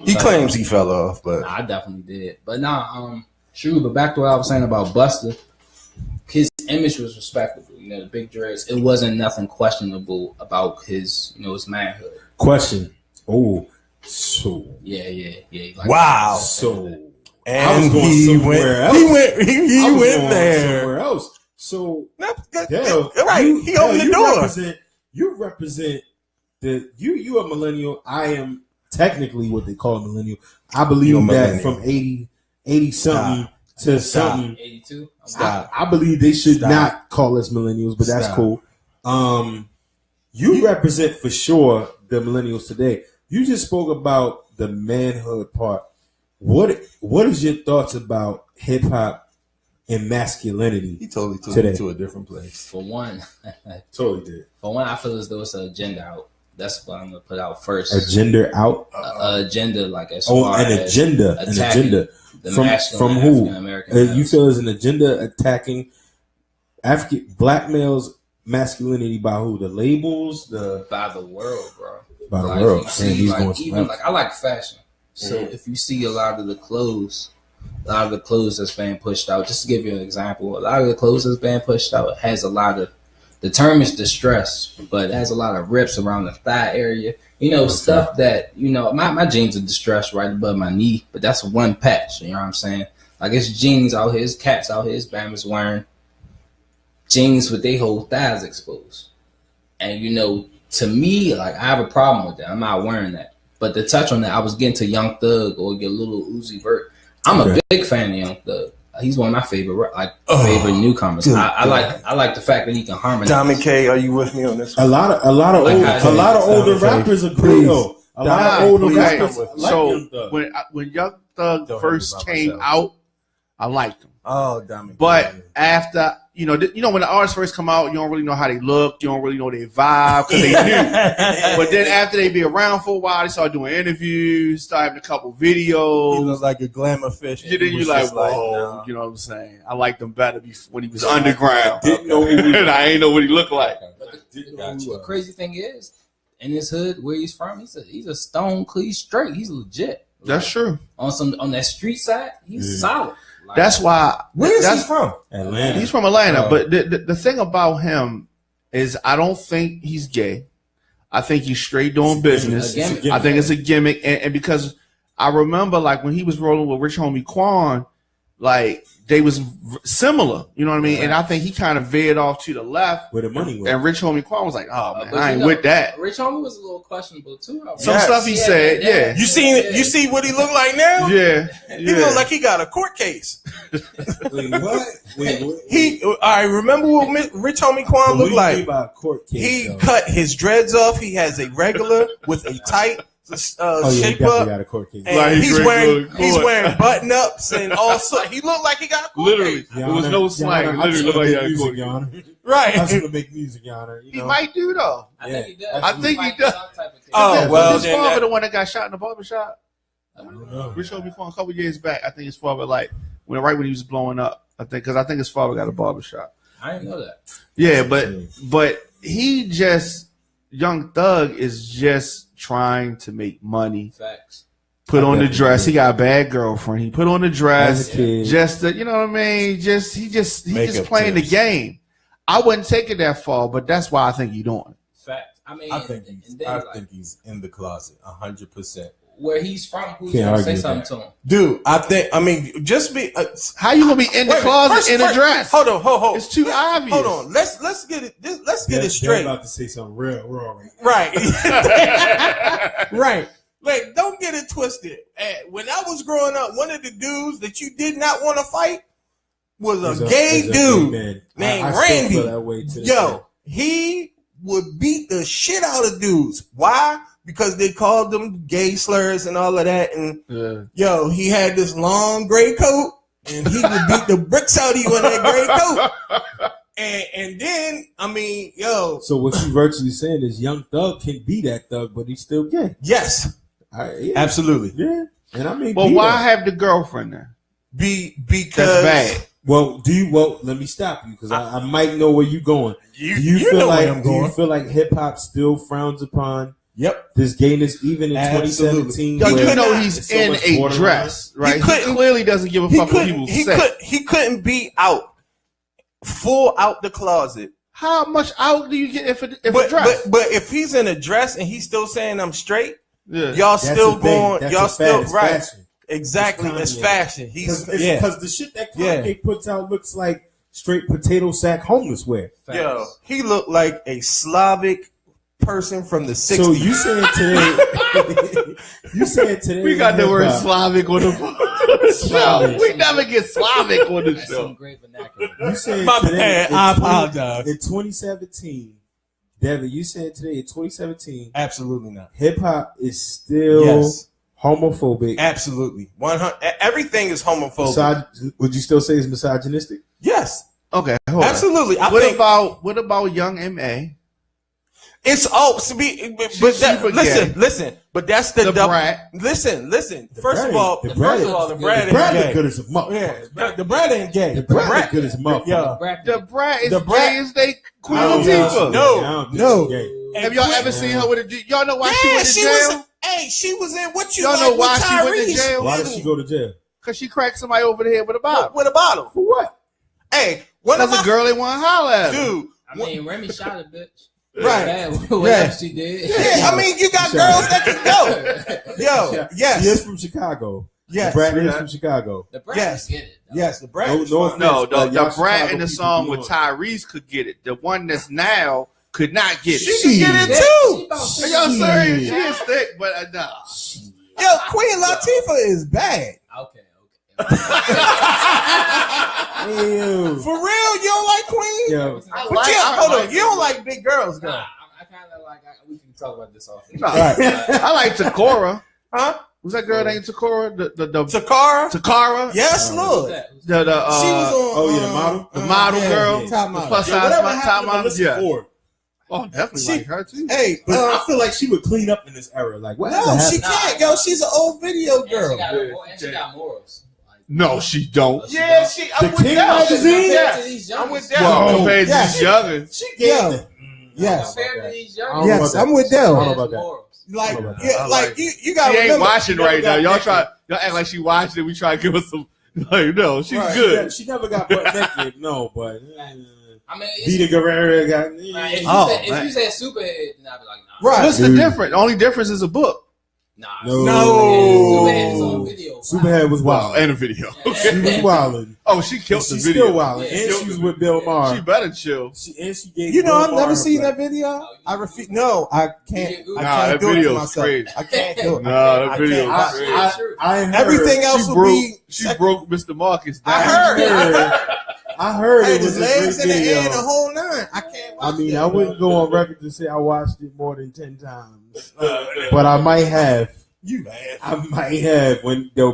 He claims he fell off, but... I definitely did. But true, but back to what I was saying about Busta, his image was respectable. You know, the big dreads. It wasn't nothing questionable about his, his manhood. Question. Oh, so. Yeah. Like, wow. So. And I was going somewhere else. He went there. Somewhere else. So. Dell, right. He opened the door. You represent you a millennial. I am technically what they call a millennial. I believe that from 80 something to something. 82. I believe they should not call us millennials, but that's cool. You represent for sure the millennials today. You just spoke about the manhood part. What is your thoughts about hip hop and masculinity? He totally took it to a different place. For one, totally did. For one, I feel as though it's an agenda out. That's what I'm gonna put out first. Agenda out. Agenda, like as far an as agenda. An agenda. From who? You feel is an agenda attacking black males' masculinity by who? The labels, by the world, bro. By the world. I like fashion. So if you see a lot of the clothes that's being pushed out, just to give you an example, a lot of the clothes that's being pushed out has a lot of, the term is distressed, but it has a lot of rips around the thigh area. Stuff that, my jeans are distressed right above my knee, but that's one patch, you know what I'm saying? Like, it's jeans out here, it's cats out here, it's Bama's wearing jeans with their whole thighs exposed. And, to me, like, I have a problem with that. I'm not wearing that. But to touch on that, I was getting to Young Thug or get Little Uzi Vert. I'm a big fan of Young Thug. He's one of my favorite newcomers. I like the fact that he can harmonize. Diamond K, are you with me on this one? A lot of older rappers agree though. A lot of older rappers when Young Thug first came out, I liked him. Oh, Diamond. But after when the artists first come out, you don't really know how they look, you don't really know their vibe because they new. But then after they be around for a while, they start doing interviews, start having a couple videos. He looks like a glamour fish. Then you're like, whoa, you know what I'm saying? I liked him better when he was underground. Didn't know and I ain't know what he looked like. The crazy thing is, in his hood where he's from, he's a stone clean straight. He's legit. That's true. On that street side, he's solid. That's why. Where is he from? Atlanta. He's from Atlanta. But the thing about him is I don't think he's gay. I think he's straight doing business. I think it's a gimmick. And because I remember like when he was rolling with Rich Homie Quan, like they was similar, you know what I mean? And I think he kind of veered off to the left where the money went. And Rich Homie Quan was like, "Oh man, I ain't with that." Rich Homie was a little questionable too. Some stuff he said, yeah. You see what he look like now? Yeah. He look like he got a court case. Wait, what? Wait. I remember what Rich Homie Quan looked like. Court case, he cut his dreads off. He has a regular with a tight shape up. Got a court case. And he's wearing button ups and all sorts. He looked like he got a court literally. case. There was no slang. Literally looked like he had a court case. Right. I should make music, Your Honor. He might do though. I think he does. Oh well, his father the one that got shot in the barbershop. I don't know. Rich Homie Quan a couple years back. I think his father when he was blowing up. I think his father got a barbershop. I didn't know that. Yeah, but he just Young Thug is just trying to make money. Facts. Put on the dress. He got a bad girlfriend. He put on the dress. Just to, you know what I mean? He just playing the game. I wouldn't take it that far, but that's why I think he's doing it. Fact. I think he's in the closet 100%. Where he's from, who's going to say something to him? Dude, just be. How you gonna be in the closet in a dress? Hold on. It's too obvious. Hold on. Let's get it. Let's get it straight. I'm about to say something real wrong. Right. Right. Like, don't get it twisted. When I was growing up, one of the dudes that you did not want to fight was a gay dude named Randy. Yo, he would beat the shit out of dudes. Why? Because they called them gay slurs and all of that. And yo, he had this long gray coat, and he would beat the bricks out of you in that gray coat. And then, So what you virtually saying is Young Thug can be that thug, but he's still gay. Yes. Absolutely. Yeah. And but why have the girlfriend there? Because that's bad. Well, let me stop you because I might know where you're going. Do you feel like hip hop still frowns upon this gayness even in 2017? Yo, you know he's in a dress, right? He clearly doesn't give a fuck what people say. He couldn't be full out the closet. How much out do you get if a dress? But if he's in a dress and he's still saying I'm straight, y'all still going, y'all still right. Fashion. Exactly, it's fashion. Because the shit that Kanye puts out looks like straight potato sack homeless wear. Yo, he looked like a Slavic person from the 60s. So you saying today? We got the word Slavic on the show. We never get Slavic on the show. Some great vernacular. You saying my bad? I apologize. In 2017, Devin, you said today in 2017, absolutely not. Hip hop is still homophobic. Absolutely, 100. Everything is homophobic. Would you still say it's misogynistic? Yes. Okay. Absolutely. What about Young M.A.? It's listen. But that's the brat. Listen. First of all, the brat ain't good as a muff. Yeah, the brat ain't gay. The brat is good as a muff. The brat is gay as they Queen Latifah. No. Have y'all ever seen her with a? Y'all know why she went to jail? She was in what you. Y'all know why she went to jail? Why did she go to jail? Because she cracked somebody over the head with a bottle. For what? Hey, because a girl they want to holler at. Dude, Remy shot a bitch. Right. Whatever she did. Yeah, you got girls that can go. Yo, yes. She is from Chicago. Yes. The brat is from Chicago. The brat get it. Yes, the brat. The brat in the song with Tyrese could get it. The one that's now could not get it. She can get it too. Are y'all serious? She is thick, but nah. Yo, Queen Latifah is bad. Okay. For real, you don't like Queen? Yo, hold on. You don't like big girls, though. I kind of like. We can talk about this off. I like Takora. Huh? Was that girl named Takora? The Takara? Yes, Lord. She was on. the model girl. Top model. Plus size top model. Yeah. Oh, definitely like her too. Hey, but I feel like she would clean up in this era. Like, what? No, she can't. Yo, she's an old video girl. And she got morals. No, she don't. Yeah, I'm with Yes. I'm with Dell. Well, compared to these youngins. She gave it. Yes. Yes, I'm with Dell. I don't know about that. Like you got. She ain't watching right now. Y'all act like she watching it. We try to give us some. Like, no, she's good. She never got butt naked. No, but. Vita Guerrero got. If you said superhead, then I'd be like, nah. Right. What's the difference? The only difference is a book. Superhead is on video. Superhead was wild. And a video. She was wilding. Oh, she killed the She's video. still wilding. And she was with Bill Maher. She better chill. She gave You know, Bill I've never Maher seen black. that video. I refuse. No, I can't. I Nah, can't that do it to video's myself. crazy. I can't do it. Nah, that video's can't. crazy. I heard, Everything else She will broke. be. She broke Mr. Marcus down. I heard Hey, it was his a great legs in the air and the video. whole nine. I can't. I Watch mean, it. I wouldn't go on record to say I watched it more than 10 times, but I might have. You man. I might have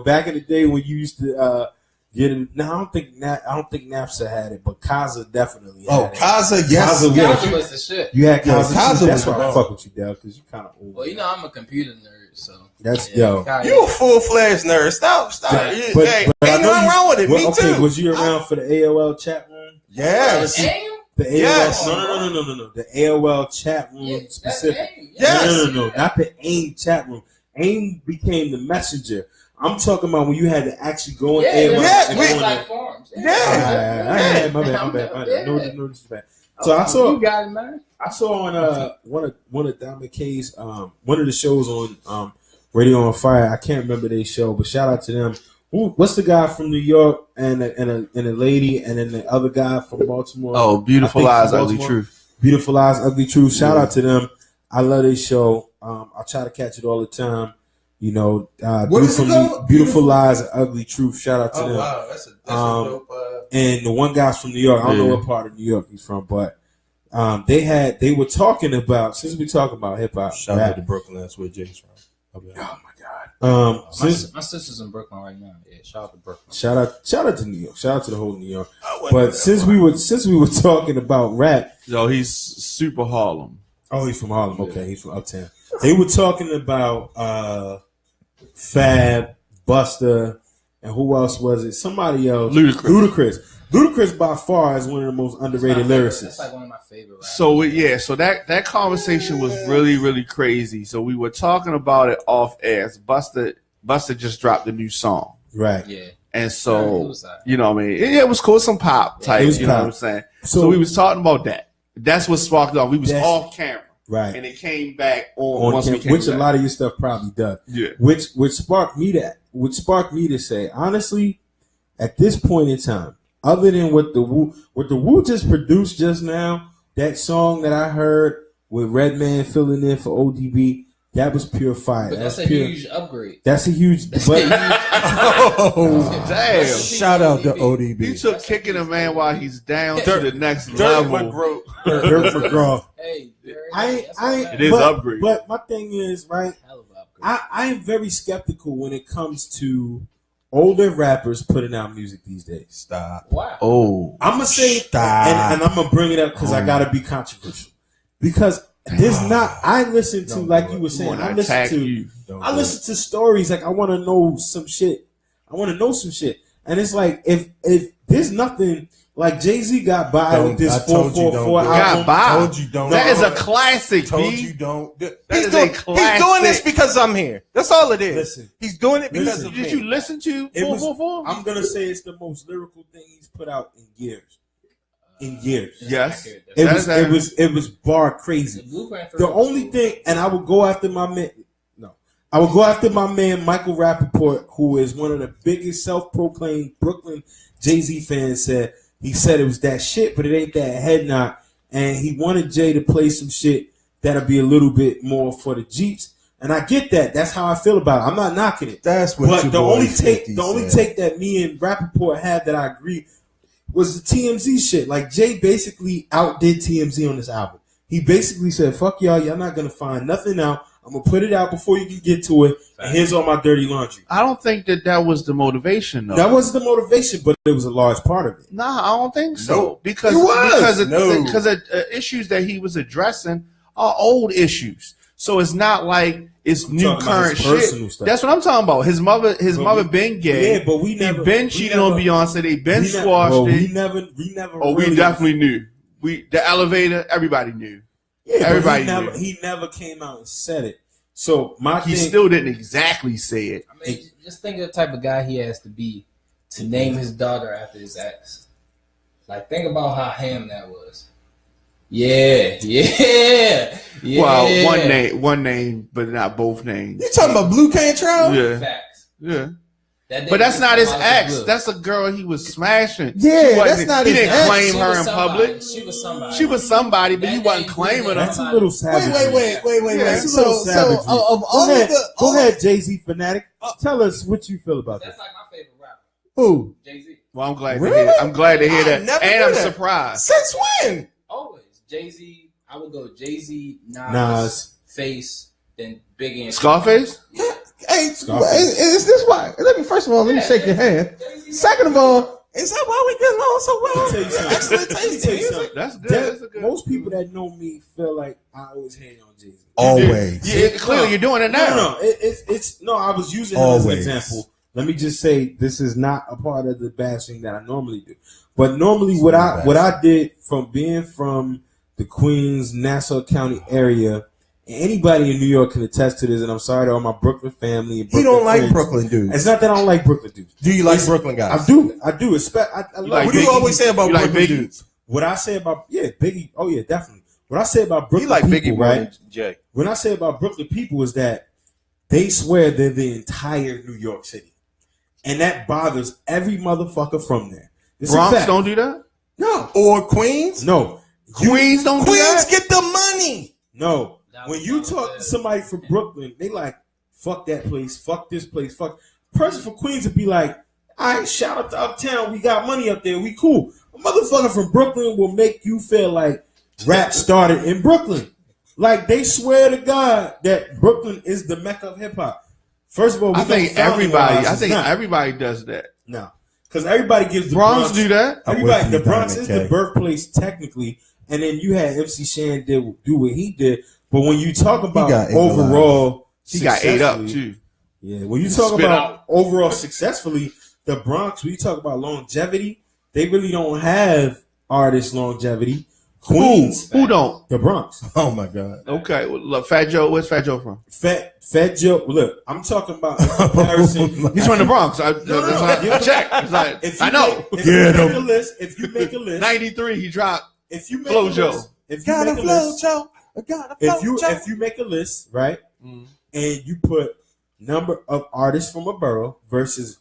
back in the day when you used to get it. No, I don't think Napster had it, but Kaza definitely had it. Kaza, yes. Kaza was the shit. You had Kaza. Kaza That's was why I the fuck with you, Dell, because you kind of old. Well, you know I'm a computer nerd, so That's yo. You a full-fledged nerd. Stop. But Hey, I ain't know nothing wrong with it. Me okay, too. was you around for the AOL chat room? Yes. The AOL. Yes. No. The AOL chat room specific. Yes. No. Not the AIM chat room. AIM became the messenger. I'm talking about when you had to actually go in AOL. Like forums. My bad. No disrespect. So I saw. You got it, man. I saw on one of Diamond K's one of the shows on Radio on Fire. I can't remember their show, but shout out to them. What's the guy from New York and a lady, and then the other guy from Baltimore? Oh, Beautiful Lies, Ugly Truth. Beautiful Lies, Ugly Truth. Shout out to them. I love their show. I try to catch it all the time. You know, Beautiful Lies, Ugly Truth. Shout out to them. Wow, that's a dope. And the one guy's from New York. I don't know what part of New York he's from, but they were talking about, since we talk about hip hop. Shout out to Brooklyn. That's where Jake's from. Oh my God. My sister's in Brooklyn right now. Yeah, shout out to Brooklyn. Shout out to New York. Shout out to the whole New York. But since we were talking about rap, Yo, he's super Harlem. oh, he's from Harlem. Okay, he's from Uptown. They were talking about Fab, Busta, and who else was it? Somebody else. Ludacris by far is one of the most underrated lyricists. That's like one of my favorite rappers. So that conversation was really, really crazy. So we were talking about it off air. Busta just dropped a new song. Right. Yeah. And so, you know what I mean? It was cool, some pop type, you know what I'm saying? So we was talking about that. That's what sparked it off. We was off camera. Right. And it came back on once camera, we came which back. a lot of your stuff probably does. Yeah. Which sparked me to say, honestly, at this point in time, other than what the Wu just produced just now, that song that I heard with Redman filling in for ODB, that was pure fire. But that's a huge upgrade. That's a huge. Damn! Shout out to ODB. He took kicking a man while he's down to the next level. Dirk McGraw. Hey, it is upgrade. But my thing is, right? I am very skeptical when it comes to older rappers putting out music these days. Stop. Wow. Oh, I'm gonna say, and I'm gonna bring it up because I gotta be controversial. Because there's not. I listen to, like you were saying. I listen to stories. Like I want to know some shit. And it's like if there's nothing. Like Jay-Z got by with this 444 album. Got by. Told you don't. That is a classic. Told you don't. He's doing this because I'm here. That's all it is. Listen, he's doing it because of me. Did you listen to 444? I'm gonna say it's the most lyrical thing he's put out in years. Yes. It was bar crazy. The only thing, and I would go after my man. I would go after my man Michael Rappaport, who is one of the biggest self-proclaimed Brooklyn Jay-Z fans. He said it was that shit, but it ain't that head knock. And he wanted Jay to play some shit that'll be a little bit more for the Jeeps. And I get that. That's how I feel about it. I'm not knocking it. That's what. But the only take that me and Rappaport had that I agree was the TMZ shit. Like Jay basically outdid TMZ on this album. He basically said, "Fuck y'all not gonna find nothing out. I'm gonna put it out before you can get to it. And here's all my dirty laundry." I don't think that was the motivation, though. That wasn't the motivation, but it was a large part of it. Nah, I don't think so. No. Because issues that he was addressing are old issues. So it's not like it's new current shit. Stuff. That's what I'm talking about. His mother been gay. Yeah, but he been cheating on Beyonce. They been squashed it. We never. Oh, we definitely knew. The elevator. Everybody knew. Yeah, everybody knew. He never came out and said it. So he still didn't exactly say it. I mean, just think of the type of guy he has to be to name his daughter after his ex. Like, think about how ham that was. Yeah. Well, one name, but not both names. You talking about Blue Cantrell? Yeah. Facts. Yeah. But that's not his ex. That's a girl he was smashing. Yeah, that's not his ex. He didn't claim She her was in somebody. public. She was somebody. But he wasn't claiming her. That's a little savage. Wait. That's a little savage. Go ahead, Jay-Z fanatic. Tell us what you feel about That's that. like my favorite rapper. Who? Jay-Z. Well, I'm glad Really? to hear. I'm glad to hear I that, never and knew I'm that. surprised. Since when? Always. Jay-Z. I would go Jay-Z, Nas. Face, then Biggie and Scarface. Hey, Scarface. is this why? Let me shake your hand. Second of all, is that why we get along so well? Let me tell you something. Excellent Let me taste tell in you music. something. That's good. That- That's a good. Most people that know me feel like I always hate on Jay-Z. Always. Yeah, clearly you're doing it now. No. It's no. I was using him as an Always. example. Let me just say this is not a part of the bashing that I normally do. But normally, what I did from being from the Queens, Nassau County area, and anybody in New York can attest to this. And I'm sorry to all my Brooklyn family. And He Brooklyn don't like friends. Brooklyn dudes. It's not that I don't like Brooklyn dudes. Do you like Brooklyn guys? I do. I love What do you always say about You like Brooklyn Biggie? dudes? What I say about Biggie. Oh yeah, definitely. What I say about Brooklyn You like people, Biggie more right? than Jay. When I say about Brooklyn people is that they swear they're the entire New York City, and that bothers every motherfucker from there. It's a Bronx fact. don't do that. No, Or Queens? no, Queens don't do Queens that. get the money. no. That When was you what I talk said. to somebody from Brooklyn, they like fuck that place, fuck this place, fuck. Person from Queens would be like, all right, shout out to Uptown, we got money up there, we cool. A motherfucker from Brooklyn will make you feel like rap started in Brooklyn. Like they swear to God that Brooklyn is the mecca of hip hop. First of all, I think everybody does that. no, because everybody gives the Bronx do that. Everybody, I'm with the you, Bronx Diamond is K. the birthplace technically, and then you had MC Shan do what he did. But when you talk about got ate overall, He got ate up successfully- too. Yeah, when you talk Spit about out. overall successfully, the Bronx. When you talk about longevity, they really don't have artist longevity. Queens, Who don't? the Bronx. Oh my God. Okay, well, look, Fat Joe. Where's Fat Joe from? Fat Joe. Look, I'm talking about in comparison. He's from the Bronx. I no. check. It's like, If you I know. If you make a list, if you make a list, 93, he dropped. if you make Flow a Joe. list, if you Gotta make a flow, list, Joe. Gotta flow, Joe. if you make a list, right, Mm. and you put number of artists from a borough versus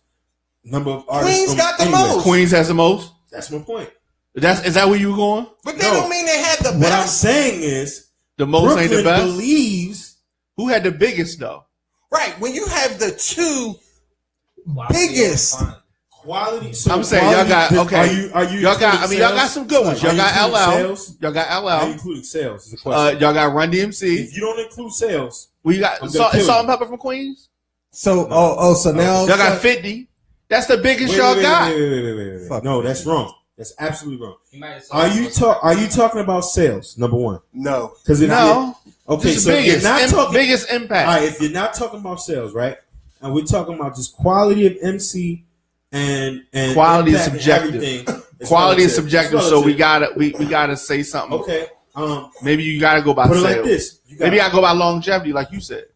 number of artists Queens from got the anywhere. most. Queens has the most. That's my point. Is that where you were going? But that don't mean they had the What I'm best. saying is The most Brooklyn ain't the best. believes Who had the biggest though? Right. When you have the two Quality biggest. over quantity. quality. So I'm saying quality, y'all got okay. Are you y'all got. I including mean, y'all got sales? some good ones. Are Y'all you got including LL. sales? Y'all got Are you LL. including sales? Is the question. Y'all got Run DMC. If you don't include sales, We got I'm gonna Salt kill and you. Pepper from Queens. So so now Y'all got 50. That's the biggest wait, y'all wait, got. wait. Fuck. No, that's wrong. That's absolutely wrong. He might have said Are it you was- talking about sales? Number one, No. because if No. you're, okay, This so is if you're not talking. biggest impact. All right, if you're not talking about sales, right, and we're talking about just quality of MC and Quality is impact and subjective. everything, it's Quality is relative. subjective, It's so we relative. gotta say something. Okay, Maybe you gotta go by put it sales. like this. Maybe I go by longevity, like you said.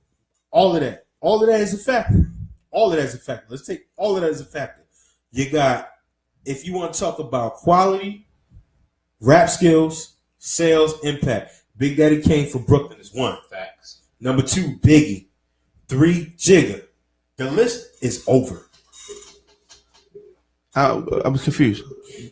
all of that. All of that is a factor. All of that is a factor. Let's take all of that as a factor. You got, if you want to talk about quality, rap skills, sales, impact. Big Daddy Kane from Brooklyn is one. Facts. Number two, Biggie. 3, Jigga. The list is over. I was confused.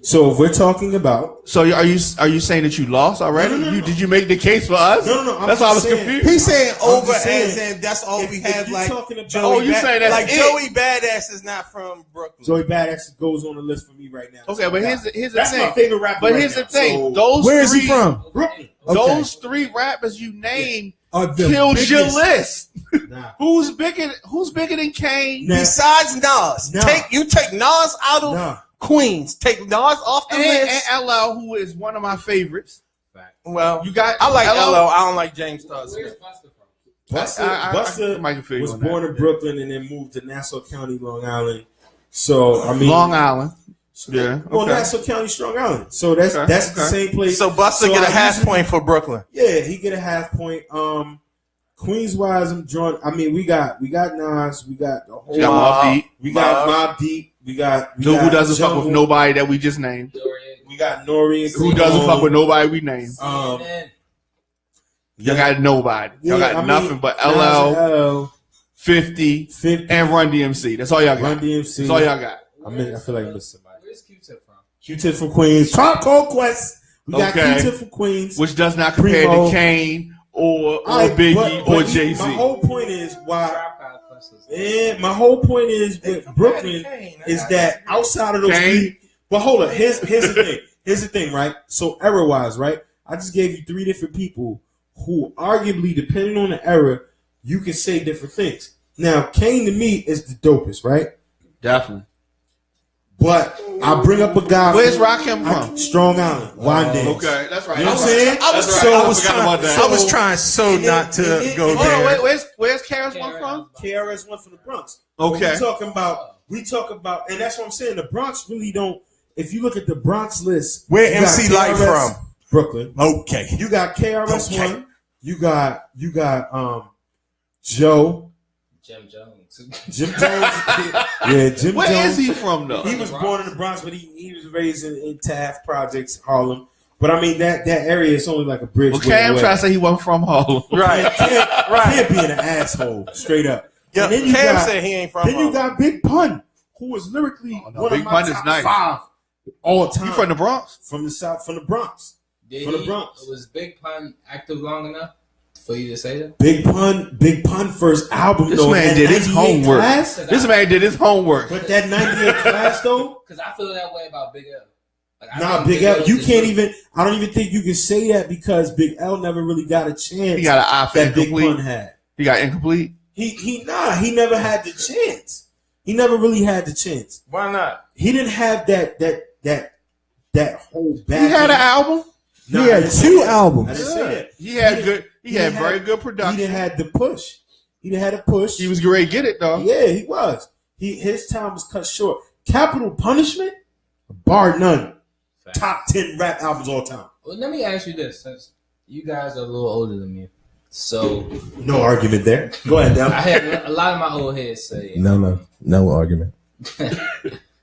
So if we're talking about, So are you saying that you lost already? No. Did you make the case for us? No. That's why I was just saying- confused. He's saying I'm over just saying, as in that's all we if have. you Like talking about- Joey Oh, you saying that's like it? Joey Badass is not from Brooklyn. Joey Badass goes on the list for me right now. Okay, but here's the that's thing. my favorite rapper. But right here's now. the thing. So, Those Where is three, he from? Brooklyn. Those three rappers you named Are the kills your biggest- list. Nah. Who's bigger than Kane? Nah. Besides Nas, Nah. take Nas out of Nah. Queens. Take Nas off the list. And LL, who is one of my favorites. Well, You got I like LL. LL. I don't like James Todd Where's Smith. Buster from? Busta I might figure was on that. born in Brooklyn and then moved to Nassau County, Long Island. So I mean, Long Island. Yeah. Well, Okay. Nassau County, Strong Island. So that's Okay, the okay. same place. So Buster get a half point for Brooklyn. Yeah, he get a half point. Queens wise, I'm drawn. I mean, we got Nas, we got the whole, You got Mobb Deep. we got Mobb Deep, we got Who doesn't fuck Jungle. with nobody that we just named? We got Nori and Who doesn't fuck with nobody we name? Y'all got nobody. Y'all got nothing but LL, 50, and Run DMC. That's all y'all got. Run DMC. That's all y'all got. I feel like I missed somebody. Where's Q-Tip from? Q-Tip from Queens. Tribe Called Quest. We got Q-Tip from Queens. Which does not compare to Kane or Biggie or Jay-Z. My whole point is with Brooklyn is that outside of those three. But hold up. Here's the thing. Here's the thing, right? So era-wise, right? I just gave you 3 different people who arguably, depending on the era, you can say different things. Now, Kane to me is the dopest, right? Definitely. But I bring up a guy. Where's Rakim from? Strong Island. Wandale. Okay, that's right. You know what I'm saying? I was trying not to go there. Where's KRS-One from? KRS-One from the Bronx. Okay. We talk about, and that's what I'm saying. The Bronx really don't. If you look at the Bronx list, where MC Light from? Brooklyn. Okay. You got KRS-One. Okay. You got Joe. Jim Jones. Jim Jones. Yeah, Jim Jones. Where is he from, though? He was born in the Bronx, but he was raised in Taft Projects, Harlem. But I mean, that area is only like a bridge. Okay, I'm trying to say he wasn't from Harlem. Right. Can't be an asshole, straight up. Yeah, Cam said he ain't from Harlem. Then you got Big Pun, who is lyrically one of my top 5 all time. You from the Bronx? From the South, from the Bronx. The Bronx. Was Big Pun active long enough for you to say that? Big Pun first album. This man did his homework. But that 98 class though, because I feel that way about Big L. Big L. You can't even. I don't even think you can say that because Big L never really got a chance. He got an eye for Big Pun had. He got incomplete. He never had the chance. He never really had the chance. Why not? He didn't have that whole back. He had an album. No, he had 2 albums. I didn't say that. He had very good production. He didn't have the push. He didn't have a push. He was great to get it though. Yeah, he was. His time was cut short. Capital Punishment, bar none. Fact. Top 10 rap albums all time. Well, let me ask you this, since you guys are a little older than me. So no argument there. Go ahead, Dell. I had a lot of my old heads say no argument.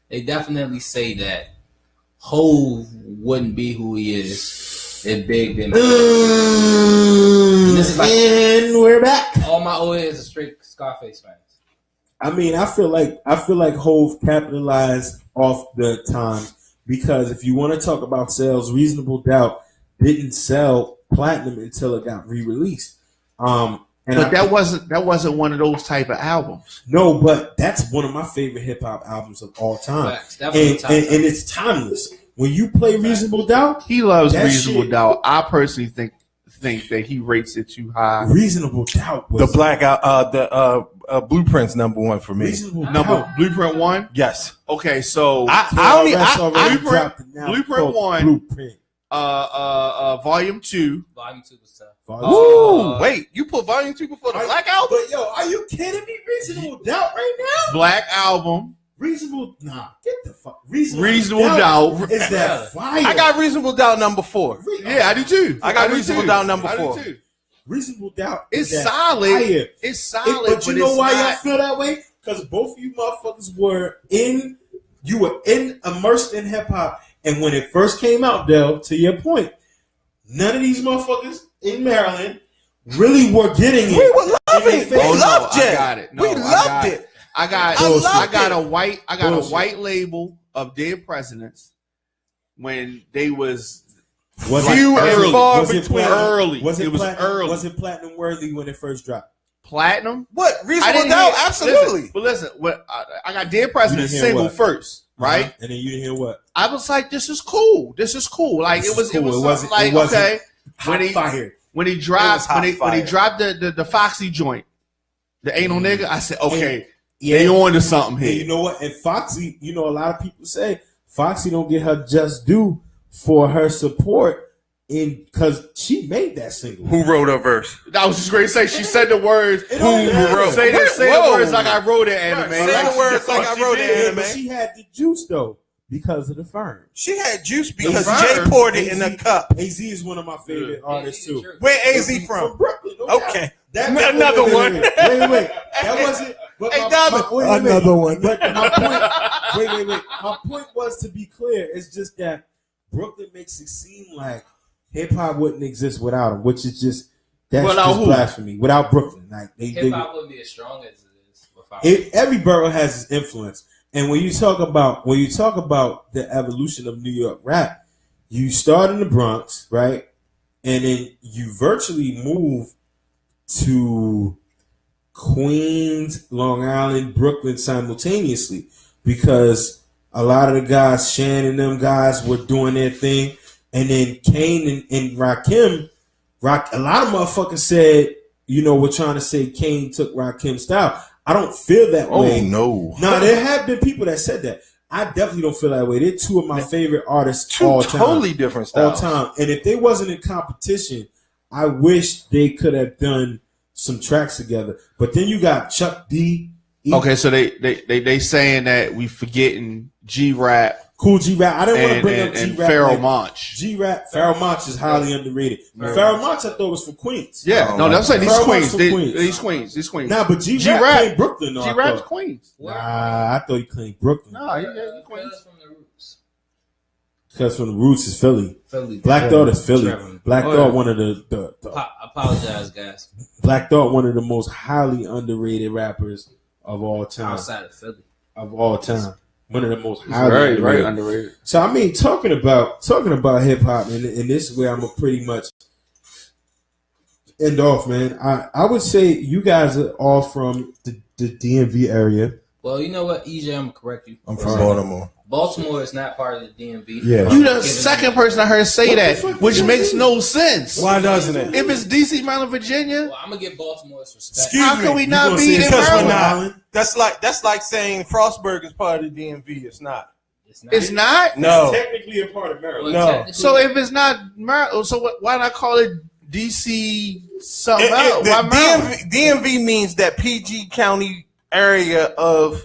They definitely say that Hov wouldn't be who he is if Big didn't. And we're back. All my old heads are straight Scarface fans. I mean, I feel like Hov capitalized off the times because if you want to talk about sales, Reasonable Doubt didn't sell platinum until it got re-released. That wasn't one of those type of albums. No, but that's one of my favorite hip hop albums of all time. And it's timeless. When you play Reasonable Doubt, he loves Reasonable Doubt. I personally think that he rates it too high. Reasonable Doubt was Blueprint's number 1 for me. Blueprint 1? Yes. Okay, so Blueprint 1. Volume 2. Volume 2 was tough. Wait, you put Volume 2 before the Black Album? But yo, are you kidding me? Reasonable Doubt right now? Black Album. Get the fuck. Reasonable Doubt. Is that fire? I got Reasonable Doubt number 4. Yeah, I do too. I got Reasonable Doubt number 4. Reasonable Doubt. It's solid. Fire. It's solid. But you know why y'all feel that way? Because both of you motherfuckers were immersed in hip hop. And when it first came out, Dell, to your point, none of these motherfuckers in Maryland really were getting it. We were loving it. We loved it. I got it. We loved it. I got a white label of Dead Presidents when they was few and far between. Early. Was it early. Was it platinum worthy when it first dropped? Platinum? What? Reasonable Doubt? Absolutely. Listen, I got Dead Presidents single first. Right, and then you didn't hear what I was like. This is cool. Like it was like okay. When he dropped the Foxy joint, the Ain't No Nigga. I said okay, they on to something here. And you know what? And Foxy, a lot of people say Foxy don't get her just due for her support because she made that single. Who wrote her verse? I was just going to say she said the words. Who wrote? Say the words like I wrote it, anime. Say the words like I wrote it, anime. But she had the juice though because of the Firm. She had juice because Jay poured it in a cup. AZ is one of my favorite artists too. Where AZ from? Brooklyn. Okay, another one. Wait. That wasn't. Another one. But my point. Wait. My point was to be clear. It's just that Brooklyn makes it seem like hip hop wouldn't exist without them, which is just that's Without just who? blasphemy. Without Brooklyn, like hip hop wouldn't be as strong as it is without. Every borough has its influence, and when you talk about the evolution of New York rap, you start in the Bronx, right, and then you virtually move to Queens, Long Island, Brooklyn simultaneously, because a lot of the guys, Shan and them guys, were doing their thing, and then Kane and Rakim, a lot of motherfuckers said, we're trying to say Kane took Rakim's style. I don't feel that way. Oh, no. No, there have been people that said that. I definitely don't feel that way. They're two of my favorite artists all time. Totally different styles. All time. And if they wasn't in competition, I wish they could have done some tracks together. But then you got Chuck D. Okay, so they saying that we forgetting G-Rap. Cool G-Rap. I didn't want to bring up and G-Rap. Pharoah Monch. G-Rap. Pharoah Monch is highly underrated. Pharoah Monch I thought was from Queens. Yeah, no, that's like these Pharoah Queens. Monch from Queens. These Queens. Nah, but G-Rap claimed Brooklyn. Though, G-Rap's Queens. Nah, I thought he claimed Brooklyn. Nah, he Queens. From the Roots. Because from the Roots is Philly. Philly. Black Thought is Philly. Trevor. Black Thought, one of the Apologize, guys. Black Thought, one of the most highly underrated rappers of all time. Outside of Philly. Of all time. One of the most highly Very underrated. So I mean, talking about hip hop, and this is where I'm gonna pretty much end off, man. I would say you guys are all from the DMV area. Well, you know what, EJ, I'm gonna correct you. I'm from Baltimore. Baltimore is not part of the DMV. Yeah. You the second person I heard say that, which makes no sense. Why doesn't it? If it's DC, Maryland, Virginia, Well, I'm gonna give Baltimore's respect. Excuse how me. can we not gonna be say in because we're Maryland? not- That's like saying Frostburg is part of the DMV. It's not. It's not. No. Technically a part of Maryland. No. So if it's not Maryland, so why not call it DC something else? Why Maryland? DMV means that PG County area of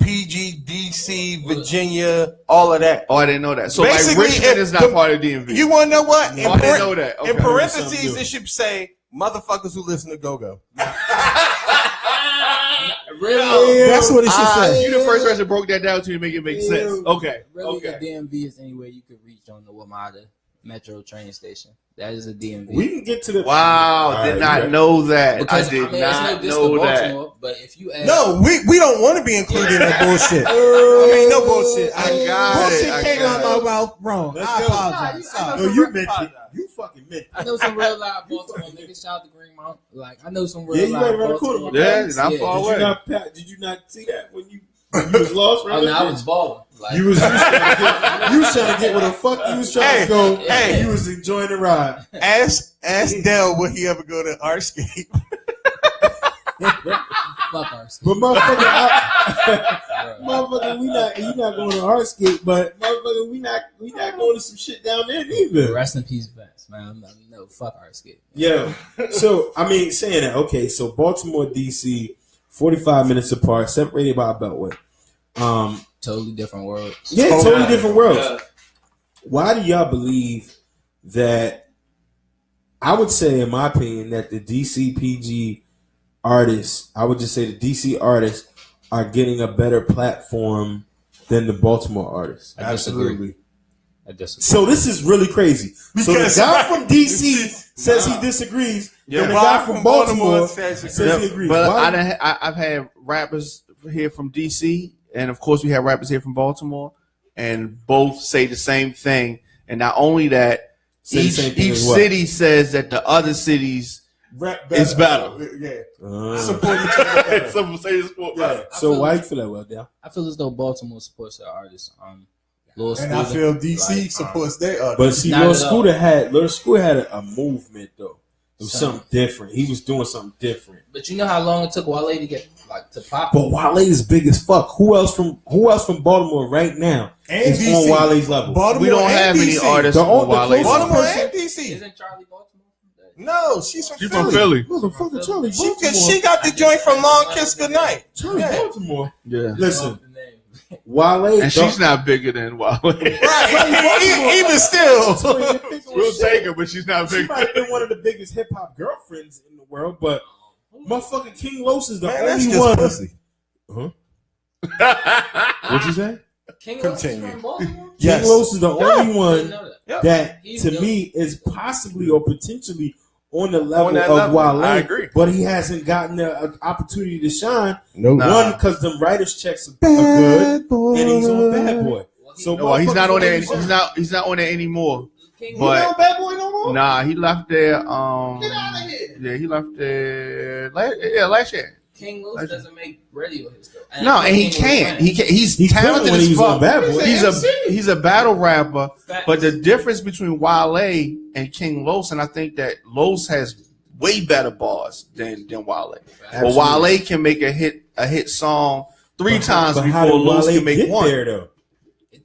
PG, DC, Virginia, all of that. Oh, I didn't know that. So Basically, like Richmond if is not the- part of DMV. You want to know what? I didn't know that. Okay. In parentheses, it should say motherfuckers who listen to go-go. Really? That's what it should say. You the first person that broke that down to make it make sense. Okay. Really, Okay. the DMV is anywhere you could reach on the WMATA Metro train station. That is a DMV. We can get to the Wow, did not know that. Because, I did it's no not diss know to that. Baltimore, but if you ask, No, we don't want to be included in that bullshit. I mean, no bullshit. I got it. I came got out it. my mouth wrong. Let's I go. apologize. Nah, No, you meant it. You fucking meant it. I know some real live Baltimore niggas. Shout out to Greenmount. Like I know some real Yeah, you live right around the corner. Baltimore Yeah, niggas. not far away. Did you not see that when you was lost? Oh no, I was balling. Like, You was trying to get where the fuck you was trying to go. Hey. You was enjoying the ride. Ask Dell, will he ever go to Artscape? fuck ours. But motherfucker, motherfucker, you not going to Artscape, but motherfucker, we not going to some shit down there neither. Rest in peace, Vince. Man, no, fuck Artscape. Yeah. So I mean, saying that, okay, so Baltimore, DC, 45 minutes apart, separated by a beltway. Totally different worlds. Yeah, totally different worlds. Yeah. Why do y'all believe that? I would say, in my opinion, that the DC PG artists, I would just say the DC artists are getting a better platform than the Baltimore artists. I disagree. I disagree. So this is really crazy. So the guy from DC says he disagrees, and the guy from Baltimore says he agrees. But Why? I've had rappers here from DC, and of course we have rappers here from Baltimore, and both say the same thing. And not only that, Say the same thing each as what? city says that the other cities is better. Yeah. Support each other better. Some say it's more better. So why you feel that, well, Dale? I feel as though Baltimore supports their artists. Lil And I Scooter, feel DC like, supports their artists. But see, Not Lil at all. Scooter had a movement though. It was something different. He was doing something different. But you know how long it took Wale to get to pop? But Wale is big as fuck. Who else from Baltimore right now And is DC. on Wale's level? Baltimore We don't and have any DC. artists The on closest Wale's Baltimore person- and DC. Isn't Charlie Baltimore from that? No, she's from She's Philly. from Philly. Motherfucker, Charlie She Baltimore. got the joint from Long Kiss Goodnight. Charlie Yeah. Baltimore. Yeah. Listen, The name. Wale. And she's not bigger than Wale. Right. Even still. We'll take her, but she's not She bigger. might have been one of the biggest hip hop girlfriends in the world, but motherfucking King Los is the Man, that's only just one. pussy. What'd you say? King Continue. Los is from Baltimore? King Los is the only one that He's to me is possibly or potentially on the level of Wale. I agree. But he hasn't gotten the opportunity to shine. Nope. One, because them writers' checks are good, and he's on Bad Boy. So he's not on there. He's not on there anymore. But Bad Boy no more? nah, he left there. Get out of here. Yeah, he left there. Last year. King Los doesn't make radio hits though. No, and he can't. He's talented when as he was fuck. on Bad Boy. He's a battle rapper. But the difference between Wale and King Los, and I think that Los has way better bars than Wale. But Wale can make a hit song three times before Los can make one. There,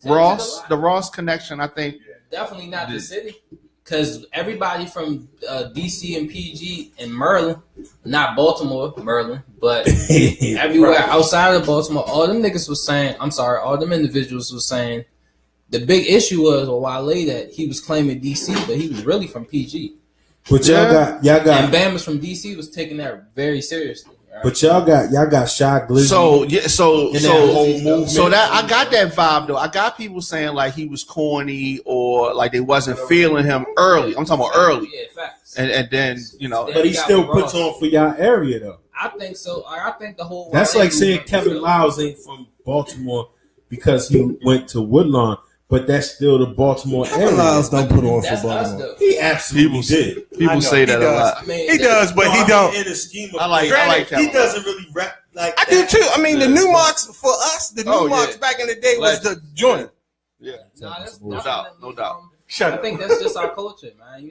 the Ross connection, I think. Definitely not the city. Because everybody from DC and PG and Maryland, not Baltimore, Maryland, but everywhere outside of Baltimore, all them niggas was saying, all them individuals was saying, the big issue was with Wale that he was claiming DC, but he was really from PG. But y'all got, and Bama's from DC was taking that very seriously. Right? But y'all got Shy Glizzy. So that I got that vibe though. I got people saying like he was corny or like they wasn't feeling him early. I'm talking about early. Yeah, facts. And then but he still puts on for y'all area though. I think so. I think the whole. That's like saying Kevin Lyles ain't from Baltimore because he went to Woodlawn. But that's still the Baltimore area. Lyles don't put on for Baltimore. He absolutely did. People say that a lot. I mean, he does, but he don't. In the scheme of I like he doesn't really rap like I do too. I mean, the new marks for us, the new marks back in the day was the joint. Yeah, no doubt. I think that's just our culture, man.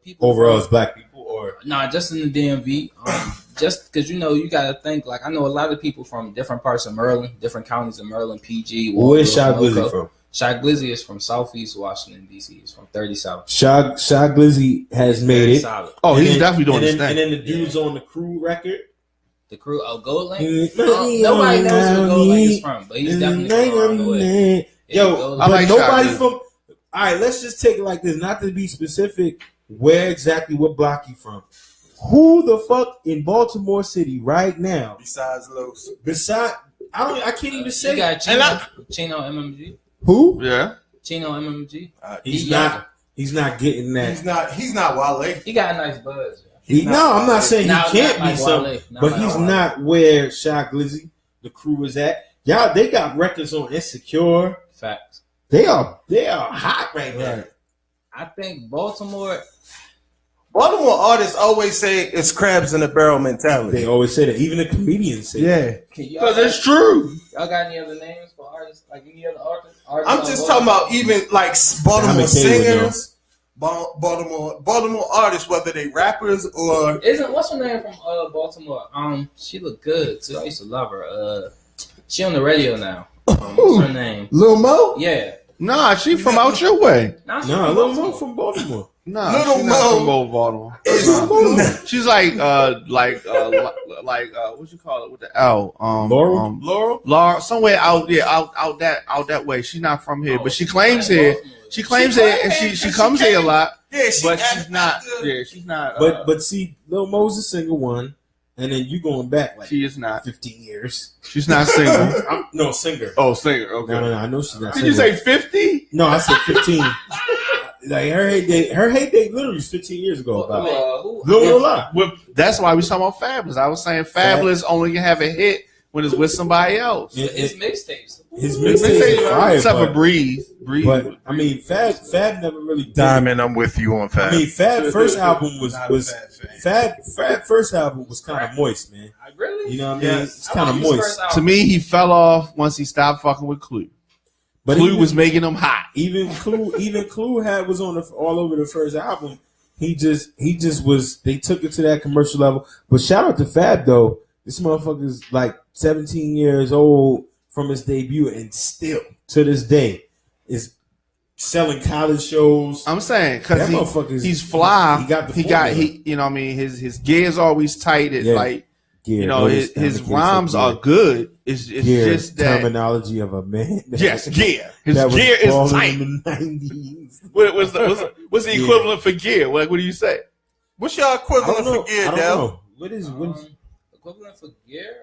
People overall as black people, or just in the DMV. Just because you got to think like I know a lot of people from different parts of Maryland, different counties of Maryland, PG. Where's Shy Glizzy from? Shy Glizzy is from Southeast Washington, D.C. He's from 30 South. Shy Glizzy has made it. Solid. Oh, he's definitely doing his thing. And then the dudes on the Crew record. The Crew, Gold Link? Nobody knows where Gold Link is from, but he's definitely from around the way. Yo, I like nobody from... All right, let's just take it like this. Not to be specific, what block you from. Who the fuck in Baltimore City right now? Besides Los. I can't even say. You got Chino MMG. Who? Yeah. Chino MMG. He's not getting that. He's not Wale. He got a nice buzz. I'm not saying he can't be like something, but he's Wale. not where Shy Glizzy, the Crew, is at. Y'all, they got records on Insecure. Facts. They are hot right now. I think Baltimore artists always say it's crabs in a barrel mentality. They always say that. Even the comedians say that. Because it's true. Y'all got any other names for artists? Like any other artists? I'm just talking about even like Baltimore singers, Baltimore artists, whether they rappers or what's her name from Baltimore? She looked good too. I used to love her. She on the radio now. What's her name? Lil Mo? Yeah. Nah, she from out your way. Lil Mo from Baltimore. Nah, Little she's Mo not from Baltimore. She's like what you call it with the L? Laurel, somewhere out that way. She's not from here, but she claims here. She claims it, and she comes here a lot. Yeah, but she's not. Yeah, she's not. But see, Lil Mo's a single one, and then you going back like she is not 15 years. She's not single. No, singer. Oh, singer. Okay. No. I know she's not. Did you say 50? No, I said 15. Like her heyday literally is 15 years ago. That's why we talking about Fabulous. I was saying Fabulous only can have a hit when it's with somebody else. His mixtapes. His mixtapes are fire. Except for Breathe. But I mean, Fab never really did. Diamond, I'm with you on Fab. I mean, Fab first album was Fab first album was kind of moist, man. Really? You know what I mean? It's kind of moist. To me, he fell off once he stopped fucking with Clue. But Clue was making him hot. Even Clue was on all over the first album. He just was. They took it to that commercial level. But shout out to Fab though. This motherfucker's like 17 years old from his debut, and still to this day is selling college shows. I'm saying because he's fly. He you know what I mean. His gear's always tight. It's like. Gear, you know, his rhymes are good. It's just that terminology of a man. Yes, gear. His gear is tight. In the 90s. What's the equivalent for gear? What do you say? What's your equivalent for gear, Dell? What is equivalent for gear?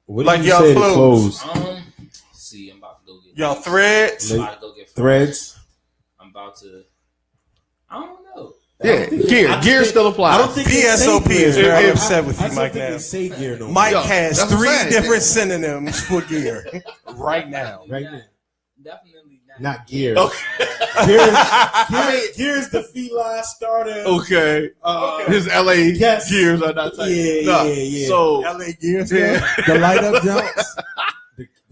What like y'all clothes? See, I'm about to go get Y'all threads. I'm about to go get Threads. I'm about to. I don't know. Yeah, gear still applies. I don't think V.S.O.P. is very upset with you, Mike. Now, Mike Yo, has that's what I'm 3 saying. different synonyms for gear right now. Right now. Definitely Not gear. Okay. Gear is the feline starter. Okay. His LA Yes. gears are not tight. Yeah. So LA gears, yeah. The light up jumps.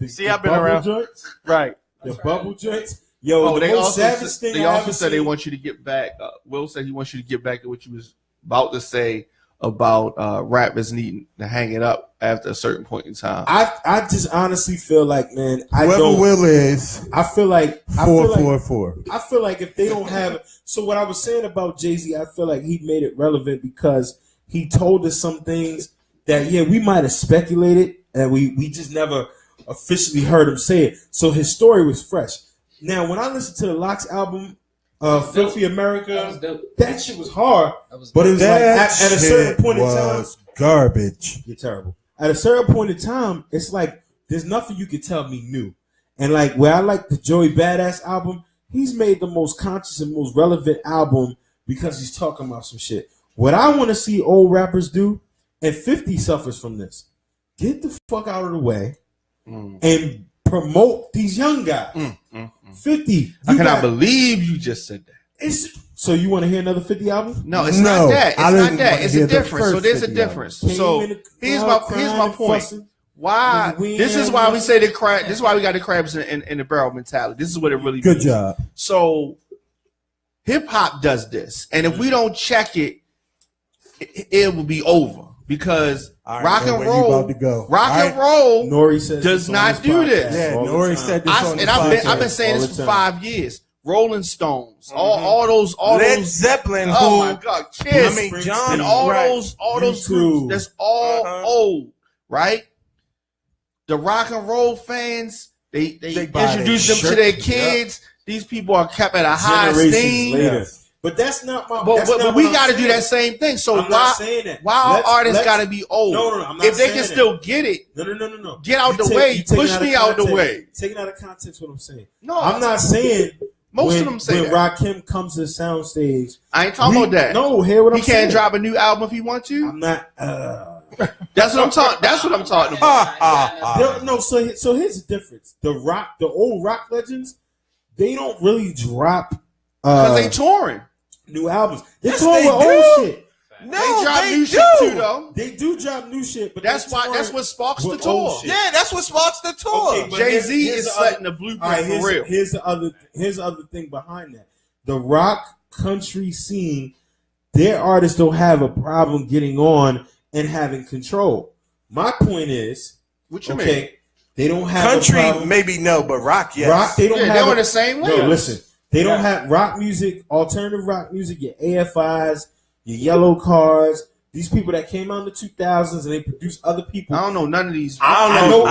See, I've been bubble around. Joints, Right. the bubble joints. Yo, the they most also savage thing they I also ever said they seen- want you to get back. Will said he wants you to get back to what you was about to say about rappers needing to hang it up after a certain point in time. I just honestly feel like, man, Whoever Will is I feel like 444. I feel like if they don't have so what I was saying about Jay-Z, I feel like he made it relevant because he told us some things that we might have speculated and we just never officially heard him say it. So his story was fresh. Now when I listened to the Lox album, Filthy America, that shit was hard. But it was like at a certain point in time, garbage. you're terrible. At a certain point in time, it's like there's nothing you can tell me new. And like where I like the Joey Badass album, he's made the most conscious and most relevant album because he's talking about some shit. What I want to see old rappers do, and 50 suffers from this, get the fuck out of the way and promote these young guys. 50. I cannot believe you just said that. So you want to hear another 50 album? No, it's not that. It's I not didn't that. want to It's hear a the difference. So first there's a 50 difference. albums. So Came in the here's crowd my crying, point. fussing. Why? We This is ain't why we having say the crab. This is why we got the crabs in the barrel mentality. This is what it really Good means. job. So hip hop does this, and if we don't check it, it will be over because All right, rock man, and where you roll, about to go? rock All and roll Nori says does this on not his do podcast this. Yeah, all the Nori time. said this on the and I've podcast. been saying All this the for time. 5 years. Rolling Stones, all those, Led Zeppelin, Oh who- my God, Kiss, I mean, John, and all right. those YouTube. groups. That's all Uh-huh. old, right? The rock and roll fans, they buy introduce their them to their shirts, kids. These people are kept at a high Generations esteem. later. But that's not my. But we got to do that same thing. So I'm not saying that. why our artists Let's- got to be old? No, I'm not if they saying can that. still get it, No. get out You the take- way. you taking Push out me of out the context. way. Taking out of context what I'm saying. No, I'm not saying most when, of them say when that. Rakim comes to the soundstage. I ain't talking about that. No, hear what I'm He saying. can't drop a new album if he wants to. I'm not. That's what I'm talking. That's what I'm talking about. No, so here's the difference. The old rock legends, they don't really drop Because they touring. new albums. They Yes, tour they with old do. shit. No, They drop they new do. shit too, though. They do drop new shit, but That's they why. tour That's what sparks the with old tour. shit. Yeah, that's what sparks the tour. Okay, but Jay-Z here's is the setting other- the blueprint All right, for real. Here's the other thing behind that. The rock country scene, their artists don't have a problem getting on and having control. My point is, What you mean? they don't have Country, a problem. maybe no, but rock, yes. Rock, they don't Yeah, have. they're a- on the same No, level. listen, they don't have rock music, alternative rock music. Your AFIs, your Yellow Cards. These people that came out in the 2000s and they produced other people. I don't know none of these. I don't know.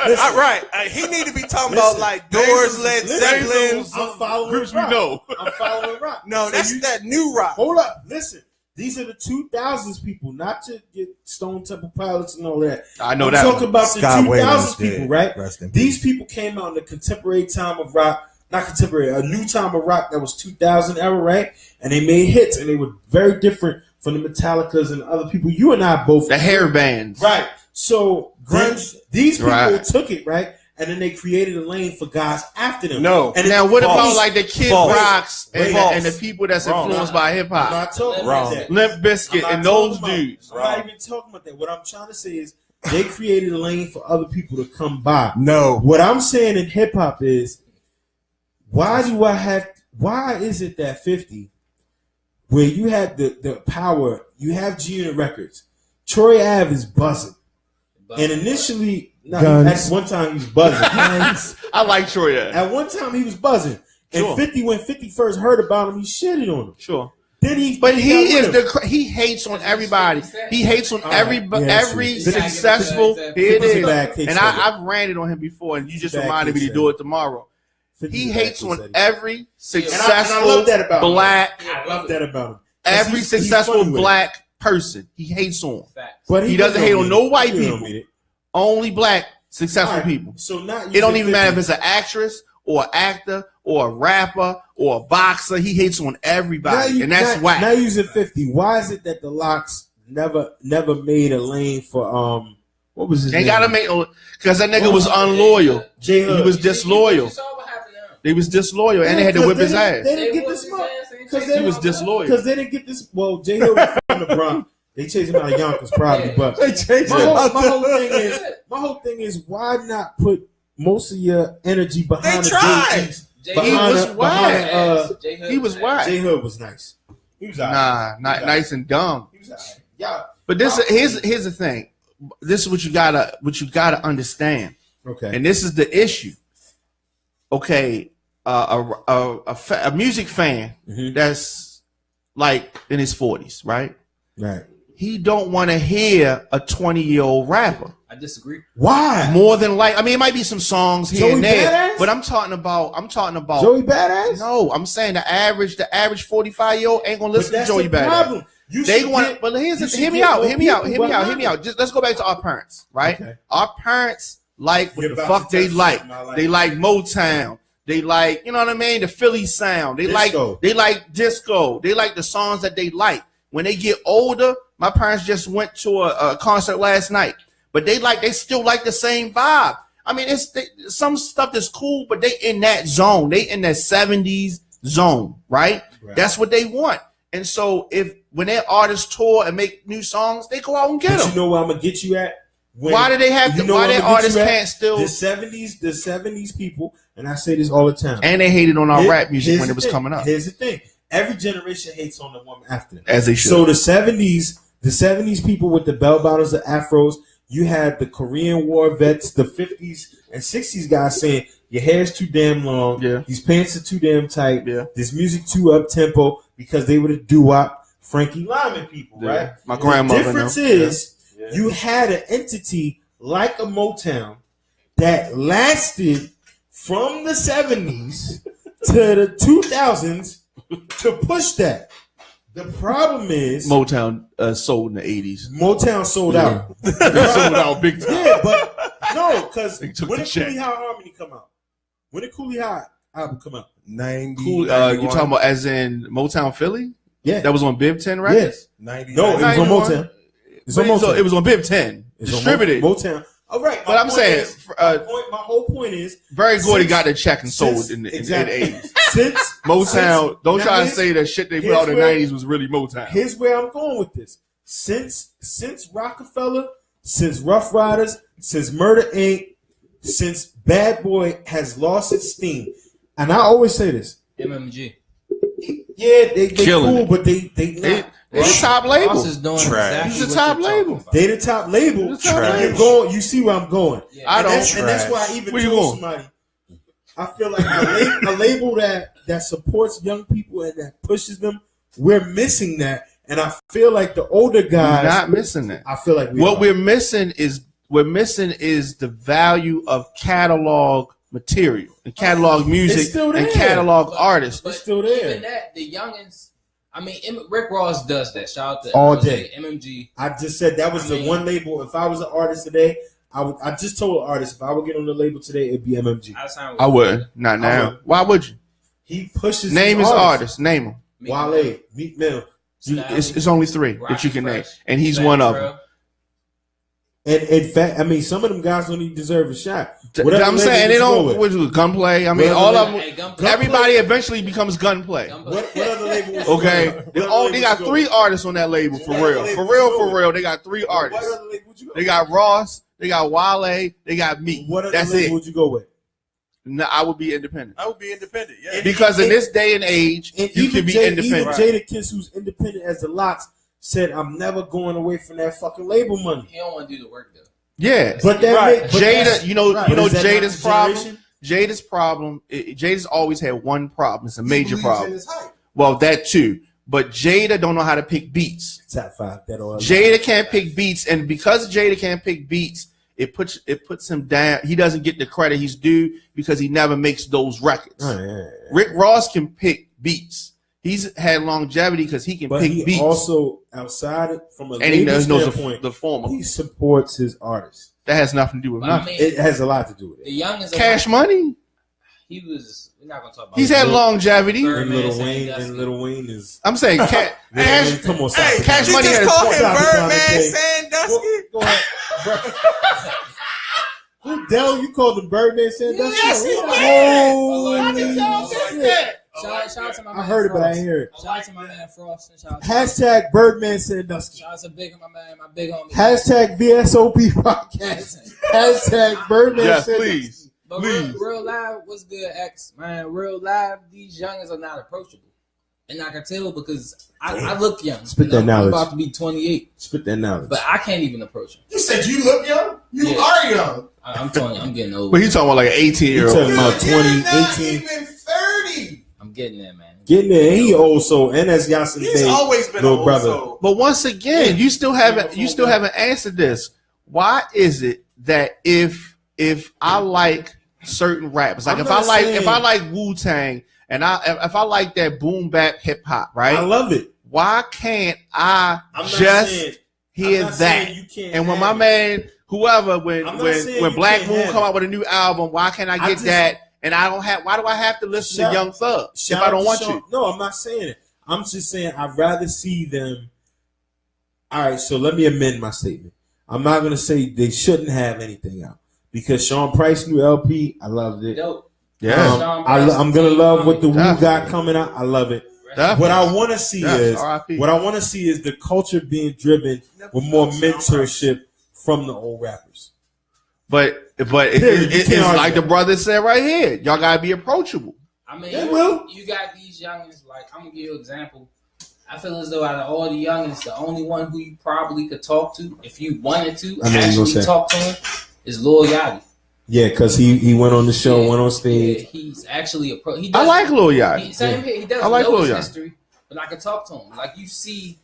Listen. Right. He need to be talking about like Doors, Listen, Led listen, Zeppelin. I'm following Groups we rock. know. I'm following rock. No, So that's you- that new rock. Hold up, listen. These are the 2000s people, not your Stone Temple Pilots and all that. I know I'm that. talking about the Scott 2000s Weiland's people, dead. right? Rest in These peace. people came out in the contemporary time of rock, not contemporary, a new time of rock that was 2000 era, right? And they made hits, and they were very different from the Metallicas and other people. You and I both. The hair bands. Right. So Grunge. these people Right. took it, right? And then they created a lane for guys after them. No. And Now, what False. about like the Kid False. Rocks and, False. and the people that's Wrong. influenced by hip I'm hop? not talking Wrong. about that. Limp I'm Bizkit not and those talking about- dudes. I'm not even talking about that. What I'm trying to say is they created a lane for other people to come by. No. What I'm saying in hip hop is, why is it that 50, where you have the power, you have G Unit Records, Troy Ave is buzzing, and initially, Guns. at one time he was buzzing. I like Troy. At one time he was buzzing, and Sure. 50, when 50 first heard about him, he shitted on him. Sure. Then he But he got is with him. he hates on everybody. He hates on every yeah, every true. successful. Here it 50's a is. bad case And study. I've ranted on him before, and you just Bad reminded me case to do it tomorrow. 50's He a bad hates case on study. every And I successful love that about him. black, I love that about him. every He's successful funny with it. black person. He hates on. But He doesn't hate on no white He don't people. mean it. Only black Successful people. So not it don't even matter if it's an actress or an actor or a rapper or a boxer. He hates on everybody, and that's whack. Now using 50. Why is it that the Locks never made a lane for what was his name? They gotta make because that nigga was unloyal. He was disloyal. They was disloyal, and they had to whip his ass. They didn't get this smoke because he was disloyal. Because they didn't get this. Well, J Hill was from the Bronx. They chased him out of Yonkers, probably. But my whole thing is, why not put most of your energy behind the He was whack. J Hill was nice. He was not nice and dumb. He was yeah. But here's the thing. This is what you gotta understand. Okay. And this is the issue. Okay, a music fan that's like in his 40s, right? Right. He don't want to hear a 20-year-old rapper. I disagree. Why? More than like, I mean, it might be some songs here Joey and there, Badass? but I'm talking about Joey Badass. No, I'm saying the average 45-year-old ain't gonna listen to Joey Badass. They want, but hear me out. Just let's go back to our parents, right? Okay. Our parents like what the fuck they like. They like Motown. They like, you know what I mean, the Philly sound. They like disco. They like the songs that they like. When they get older, my parents just went to a concert last night, but they still like the same vibe. I mean, some stuff that's cool, but they in that zone. They in that 70s zone, right? That's what they want. And so when their artists tour and make new songs, they go out and get them. You know where I'm gonna get you at? Why do they have to? Why their artists can't still? The 70s people, and I say this all the time. And they hated on our rap music when it was coming up. Here's the thing: every generation hates on the woman after them, as they should. So the 70s people with the bell bottoms, the afros. You had the Korean War vets, the 50s and 60s guys saying your hair's too damn long, these pants are too damn tight, this music too up tempo, because they were the doo-wop Frankie Lyman people, right? My grandmother. The difference is you had an entity like a Motown that lasted from the 70s to the 2000s to push that. The problem is Motown sold in the 80s. Motown sold out. Sold out big time. Yeah, but no, because when did Cooley High Harmony come out? When did Cooley High album come out? 90. You talking about as in Motown Philly? Yeah. That was on Bib 10 Records? Yes. 90. No, it was on Motown. It was on Bib 10. Distributed. Motown. All right. But I'm saying, my whole point is, Barry Gordy got the check and sold in the 80s. Since Motown, don't try to say that shit they put out in the 90s was really Motown. Here's where I'm going with this. Since Rockefeller, since Rough Riders, since Murder Inc., since Bad Boy has lost its steam, and I always say this. MMG. Yeah, they cool, but they not. They're the top label. Ross is doing exactly He's the top label. They the top label. You see where I'm going. Yeah. I don't. And that's why I even told somebody, I feel like a label that supports young people and that pushes them, we're missing that. And I feel like the older guys we're not missing that. I feel like we're missing is the value of catalog material and catalog music and catalog artists. But it's still there. Even that, the youngins. I mean, Rick Ross does that. Shout out to all day. MMG. I just said that was the one label. If I was an artist today, I just told an artist if I would get on the label today, it'd be MMG. I wouldn't. Not now. Why would you? He pushes. Name his artists. Name them. Wale, Meek Mill. It's only 3 that you can name, and he's one of them. And in fact, I mean, some of them guys don't even deserve a shot. I'm saying they don't. Which was Gunplay. I mean, all of them. Everybody eventually becomes Gunplay. What other label? Okay, they got 3 artists on that label for real. For real. They got 3 artists. What other label would you go they got Ross. They got Wale. They got Meek. What other That's label it. would you go with? No, I would be independent. Yeah. Because in this day and age, you can be independent. Even Jadakiss, who's independent as the Locks, said, "I'm never going away from that fucking label money." He don't want to do the work though. Yeah, but that Jada, you know Jada's problem. Generation? Jada's always had one problem. It's a major problem. Well, that too. But Jada don't know how to pick beats. Top 5. Jada can't pick beats, and because Jada can't pick beats, it puts him down. He doesn't get the credit he's due because he never makes those records. Oh, yeah. Rick Ross can pick beats. He's had longevity because he can but pick he beats. Also, outside from a and he knows standpoint, the former. He supports his artists. That has nothing to do with nothing. I mean, it has a lot to do with it. The youngest Cash Money. He was. We're not gonna talk about. He's had longevity. And Lil Wayne is. I'm saying, Cash. Come on, hey, Cash Money just had call him Birdman Sandusky. Go ahead, bro. Who Dell? You called him Birdman Sandusky? Yes, Shout out to my man. I heard it, but I didn't hear it. Shout out to my man Frost. And shout out to Hashtag Birdman Sandusky. Shout out to my big homie. Hashtag V.S.O.P. podcast. Hashtag Birdman Yes, Sandusky. please. But real live, what's good, X? Man, real live, these youngins are not approachable. And I can tell because I look young. Spit that knowledge. I'm about to be 28. Spit that knowledge. But I can't even approach them. You said you look young? You are young. I'm telling you, I'm getting old. But he's talking about like an 18-year-old. He's talking about 20, You're not 18. even 30. I'm getting there, man. Getting there. He old soul. And that's Yasin He's Bey, always been little an brother. old soul. But once again, you still haven't answered this. Why is it that if I like certain rappers, like if I like Wu-Tang and if I like that boom bap hip hop, right? I love it. Why can't I just hear that? And when my man, whoever, when Black Moon come out with a new album, why can't I get that? And I don't have. Why do I have to listen to Young Thug if I don't want you? No, I'm not saying it. I'm just saying I'd rather see them. All right, so let me amend my statement. I'm not gonna say they shouldn't have anything out because Sean Price new LP, I loved it. Dope. Yeah, I'm gonna love what the Wu got coming out. I love it. Definitely. What I want to see is the culture being driven with more mentorship from the old rappers. But it's like the brother said right here. Y'all gotta be approachable. I mean, will. You got these youngins. Like I'm gonna give you an example. I feel as though out of all the youngins, the only one who you probably could talk to if you wanted to actually talk to him is Lil Yachty. Yeah, because he went on the show, went on stage. Yeah, he's actually I like Lil Yachty. He does. I like know Lil his Yachty. history, but I can talk to him. Like you see,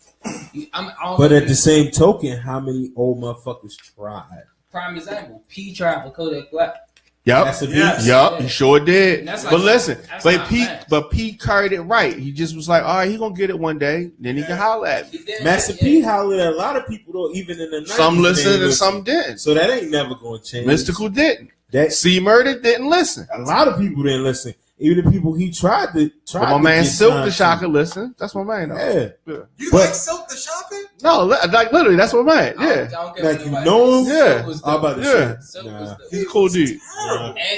but at the same token, how many old motherfuckers tried? Prime example: P tried with Kodak Black. That's a beat. He sure did. Like, but listen, but Pete carried it right. He just was like, all right, he gonna get it one day. Then he can holler at me. Master P hollered at a lot of people though, even in the 90s. Some listened and some didn't. So that ain't never gonna change. Mystical didn't. That C Murder didn't listen. A lot of people didn't listen. Even the people he tried to. But my man Silk the Shocker listened. That's my man. Yeah. You like Silk the Shocker? No, like literally, that's my man. Yeah. Like you know him? Yeah. I'm about to say. Nah. He's a cool dude.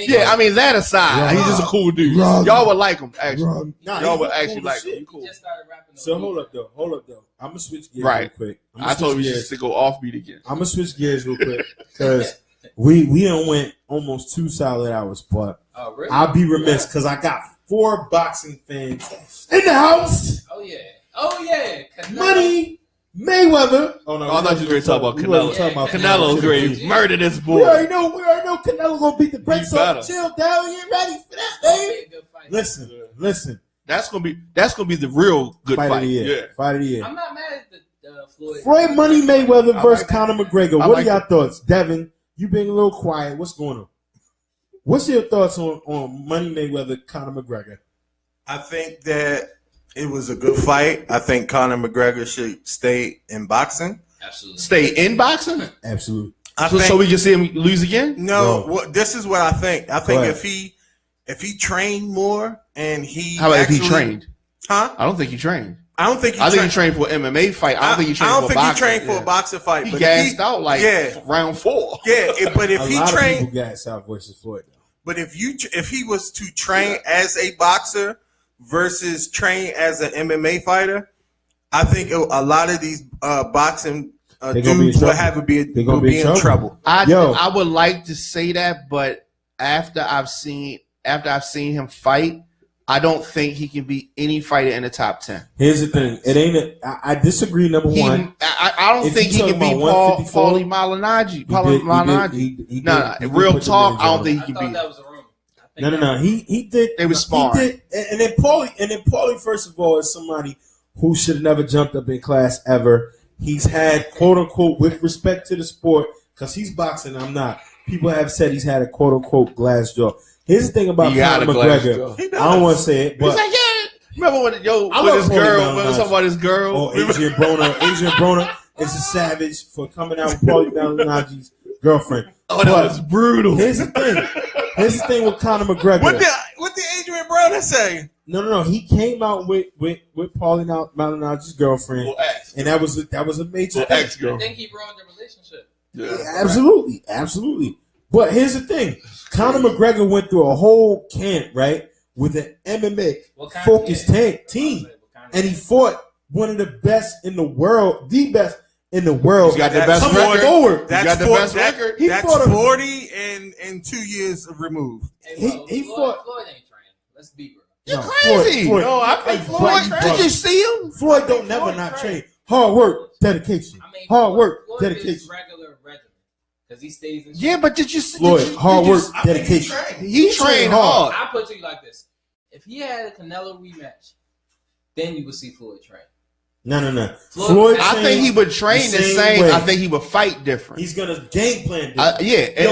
Yeah, I mean that aside, he's just a cool dude. Y'all would like him actually. Y'all would actually like him. Cool. So hold up though. I'm gonna switch gears real quick. I told you just to go offbeat again. I'm gonna switch gears real quick because we done went almost 2 solid hours, but really? I'll be remiss because I got 4 boxing fans in the house. Oh yeah. Money Mayweather. Oh no! I thought you were talking about Canelo. Canelo's ready to murder this boy. We already know Canelo gonna beat the brakes off. Chill down, get ready for that, baby. Listen. That's gonna be the real good fight. Of the year. Yeah. Fight of the year. I'm not mad at the Floyd Money Mayweather versus Conor McGregor. What are y'all thoughts, Devin? You being a little quiet. What's going on? What's your thoughts on Money Mayweather, Conor McGregor? I think that it was a good fight. I think Conor McGregor should stay in boxing. Absolutely. Stay in boxing? Absolutely. So we can see him lose again? No. Well, this is what I think. I think if he trained more and he how about if he trained? Huh? I don't think he trained. I think he trained for an MMA fight. I don't think he trained for a boxing fight. He gassed out round 4. Yeah, but if he trained, people gassed out versus Floyd. But if he was to train as a boxer versus train as an MMA fighter, I think a lot of these boxing dudes will be in trouble. I would like to say that, but after I've seen him fight, I don't think he can beat any fighter in the top 10. Here's the thing. It ain't I disagree, number one. I don't think he can beat Paulie Malignaggi. No, real talk, I don't think he can beat him. No. He did. They were sparring. And then Paulie, first of all, is somebody who should have never jumped up in class ever. He's had, quote unquote, with respect to the sport, because he's boxing, I'm not. People have said he's had a quote unquote glass jaw. Here's the thing about Conor McGregor. I don't want to say it, but Remember when with his girl? When talking about his girl? Oh, Adrian Broner is a savage for coming out with Paulie Malignaggi's girlfriend. Oh, that was brutal. Here's the thing with Conor McGregor. What did Adrian Broner say? No. He came out with Paulie Malignaggi's girlfriend, and that was a major ex-girl. I think he ruined the relationship. Yeah, absolutely. But here's the thing: Conor McGregor went through a whole camp, right, with an MMA focused team, and he fought one of the best in the world, the best in the world. He's got the best record. That's 40 and 2 years removed. He fought. Floyd ain't trained. Let's be real. You're crazy. Floyd. No, I think Floyd. Did you see him? Floyd don't never not train. Hard work, dedication. Hard work, dedication. Regular regimen because he stays in. Yeah, but did you see Floyd? Hard work, dedication. He trained hard. I put it to you like this: if he had a Canelo rematch, then you would see Floyd train. No. Floyd, I think he would train the same. I think he would fight different. He's gonna game plan different.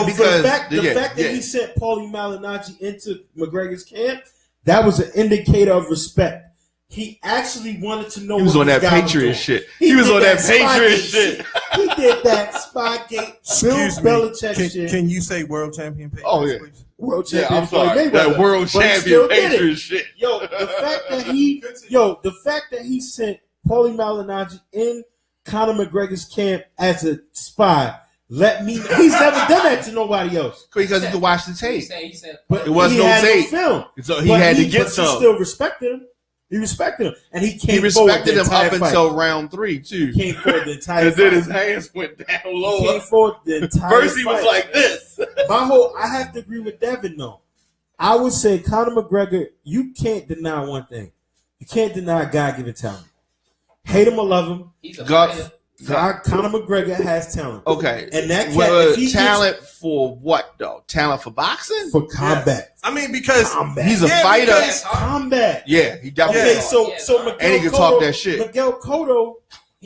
because the fact that he sent Paulie Malignaggi into McGregor's camp, that was an indicator of respect. He actually wanted to know. He was on that Patriot shit. He was on that Patriot shit. He did that Spygate, Bill Belichick shit. Can you say world champion Patriot? Oh yeah, please? World champion. I'm sorry. That world champion Patriot shit. Yo, the fact that he sent Paulie Malignaggi in Conor McGregor's camp as a spy. Let me. He's never done that to nobody else because he could watch the tape. He said, but it was no tape. Film. So he had to get some. He still respected him. He respected him, and he came. He respected him up fight. until round 3 too. He came forward the entire. And then his hands went down low. He came forward the entire. First he was like this. I have to agree with Devin though. I would say Conor McGregor. You can't deny one thing. You can't deny God-given talent. Hate him or love him. He's a Conor McGregor has talent. Okay, and that talent for what though? Talent for boxing? For combat. Yes. I mean, because he's a fighter. Combat. Yeah, he definitely. Okay, so Miguel and he can talk that shit. Miguel Cotto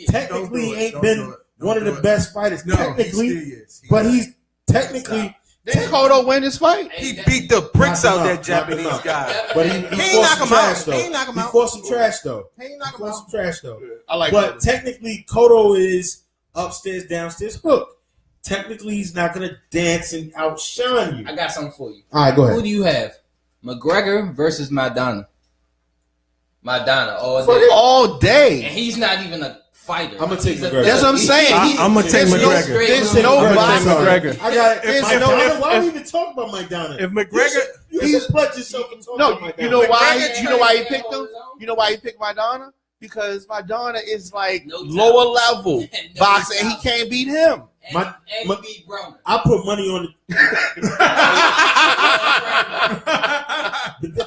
technically ain't been one of the best fighters. Technically, but he's technically. Didn't Cotto win this fight? He beat the bricks out that Japanese guy. But he fought some trash though. He fought some trash though. I like but technically Cotto is upstairs, downstairs hook. Technically he's not gonna dance and outshine you. I got something for you. All right, go ahead. Who do you have? McGregor versus Maidana. Maidana all day. And he's not even a fighter. I'm gonna take McGregor. That's what I'm saying. I'm gonna take McGregor. There's nobody. McGregor. I got it. Why are we even talking about Maidana? If McGregor, you should pledge yourself and talk about Maidana. You know why? You know why he picked him? You know why he picked Maidana? Because Maidana is like lower level boxer, and he can't beat him. And he beat Broner. I put money on it.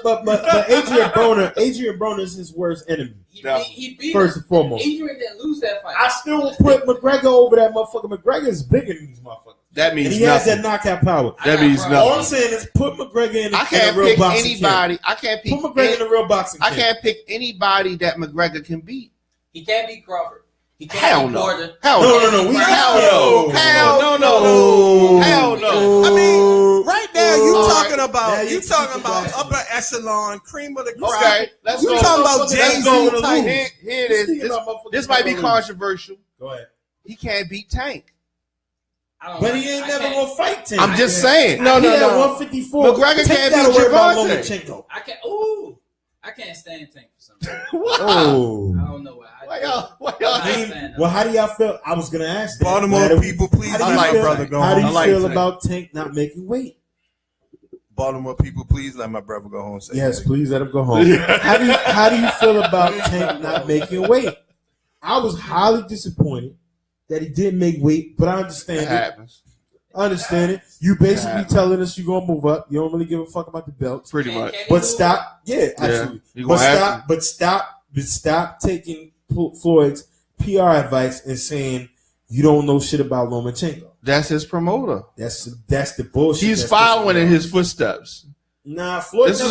but Adrian Broner is his worst enemy. He beat first and foremost. Adrian didn't lose that fight. I still will put McGregor over that motherfucker. McGregor is bigger than these motherfuckers. That means and he has that knockout power. That means nothing. All I'm saying is put McGregor in a real boxing camp. I can't pick put McGregor in a real boxing camp. I can't pick anybody that McGregor can beat. He can't beat Crawford. He can't beat Porter. Hell no. Hell no. I mean, right now you talking about upper echelon, cream of the crop. Okay, let's go. You talking about Jay-Z type. Here it is. This might be controversial. Go ahead. He can't beat Tank. But he ain't never gonna fight Tank. I'm just saying. No. 154. McGregor can't beat Gervonta. I can't stand Tank for some reason. Oh. I don't know why. Why y'all well, how do y'all feel? I was gonna ask that. Brother, people, please let my brother go home. How do you feel about Tank not making weight? Baltimore people, please let my brother go home. Yes, please let him go home. How do you feel about Tank not making weight? I was highly disappointed that he didn't make weight, but I understand it. Happens. I understand it. You basically telling us you're gonna move up. You don't really give a fuck about the belt. Pretty much. But stop. Yeah, absolutely. But stop taking Floyd's PR advice and saying you don't know shit about Lomachenko. That's his promoter. That's the bullshit. He's following in his footsteps. Nah, Floyd. This is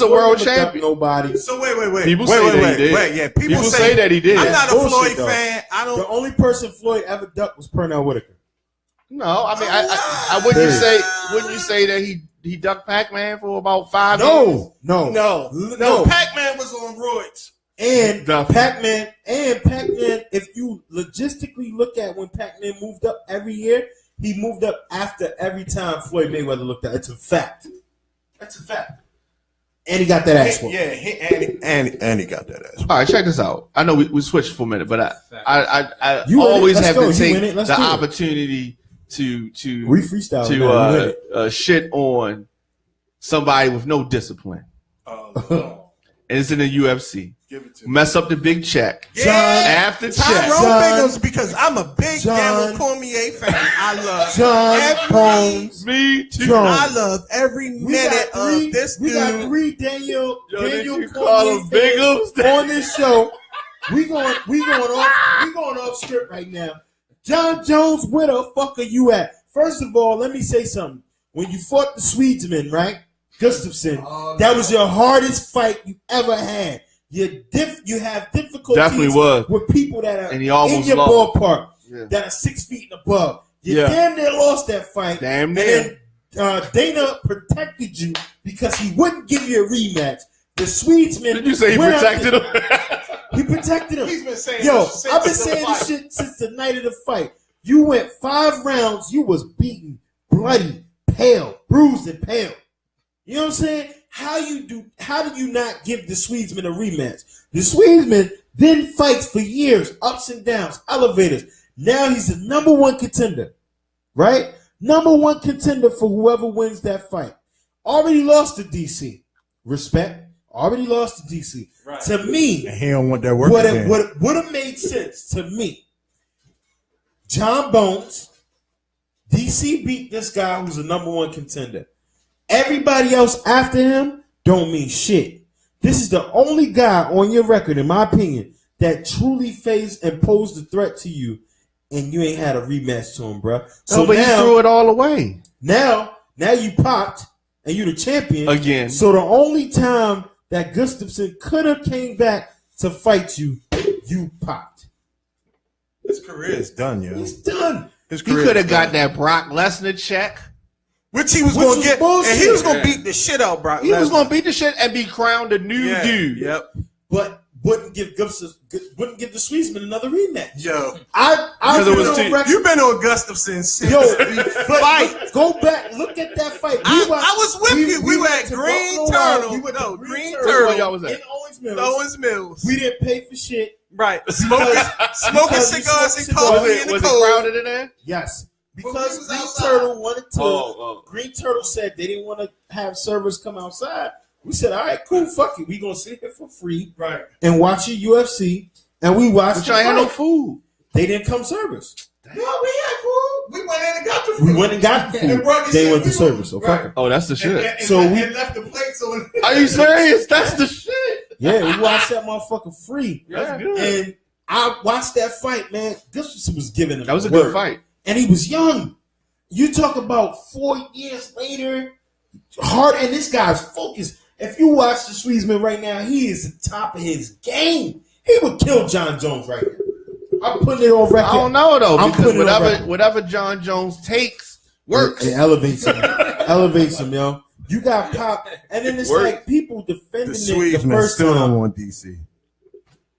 a world champion. Nobody. So wait. People say that he did. Yeah, people say that he did. I'm not a Floyd fan. The only person Floyd ever ducked was Pernell Whitaker. No, I mean, I wouldn't you say that he ducked Pac-Man for about 5 years? No. Pac-Man was on roids. And Pac-Man, if you logistically look at when Pac-Man moved up every year, he moved up after every time Floyd Mayweather looked at. It's a fact. That's a fact. And he got that ass whooped. And he got that ass. All right, check this out. I know we switched for a minute, but I always have to take the opportunity to shit on somebody with no discipline. And it's in the UFC. Give it to mess up the big check. After check. Tyrone Biggums, because I'm a big Daniel Cormier fan. I love John Bones. Me too. John. I love every minute of this dude. We got 3 Daniel call him Biggums on this show. We going off script right now. John Jones, where the fuck are you at? First of all, let me say something. When you fought the Swedesman, right? Gustafsson, that was your hardest fight you ever had. You have difficulties with people that are in your ballpark that are 6 feet and above. You damn near lost that fight. Damn near. And then Dana protected you because he wouldn't give you a rematch. The Swedesman. Did you say he protected him? He protected him. He's been saying I've been saying this shit since the night of the fight. You went 5 rounds. You was beaten, bloody, pale, bruised, and pale. You know what I'm saying? How did you not give the Swedesman a rematch? The Swedesman then fights for years, ups and downs, elevators. Now he's the number 1 contender, right? Number 1 contender for whoever wins that fight. Already lost to DC. Respect. Already lost to DC. Right. To me, and he don't want that work. What would have made sense to me? John Bones, DC beat this guy who's the number 1 contender. Everybody else after him don't mean shit. This is the only guy on your record, in my opinion, that truly faced and posed a threat to you, and you ain't had a rematch to him, bro. So but now, he threw it all away. Now you popped, and you the champion again. So the only time that Gustafsson could have came back to fight you, you popped. His career is done, yo. He's done. He could have got that Brock Lesnar check. Which he was going to get, bullshit. And he was going to beat the shit out of Brock Lesnar. He was going to beat the shit and be crowned a new dude. Yep. But wouldn't give the Swedesman another rematch. Yo, you've been on Gustafsson since the fight. Go back, look at that fight. I was with you. We were at Green Turtle. Green Turtle. Y'all was at? In Owens Mills. We didn't pay for shit. Right. Smoking cigars and coffee in the cold. Was it crowded in there? Yes. Because Green Turtle wanted to. Green Turtle said they didn't want to have servers come outside. We said, all right, cool, fuck it. We gonna sit here for free, right, and watch your UFC. And we watched. But y'all had no food. They didn't come serve us. No, we had food. We went in and got the food. We went and got the food. They went to service. So fuck it. Oh, that's the shit. And we left the plates on. Are you serious? That's the shit. Yeah, we watched that motherfucker free. That's good. And I watched that fight, man. Gustafsson was giving him. That was a good fight. And he was young. You talk about 4 years later, hard, and this guy's focused. If you watch the Swedesman right now, he is the top of his game. He would kill John Jones right now. I'm putting it on record. I don't know though, because whatever John Jones takes works. It elevates him. Elevates him, yo. You got pop, and then it's like people defending it the first still time. don't want DC.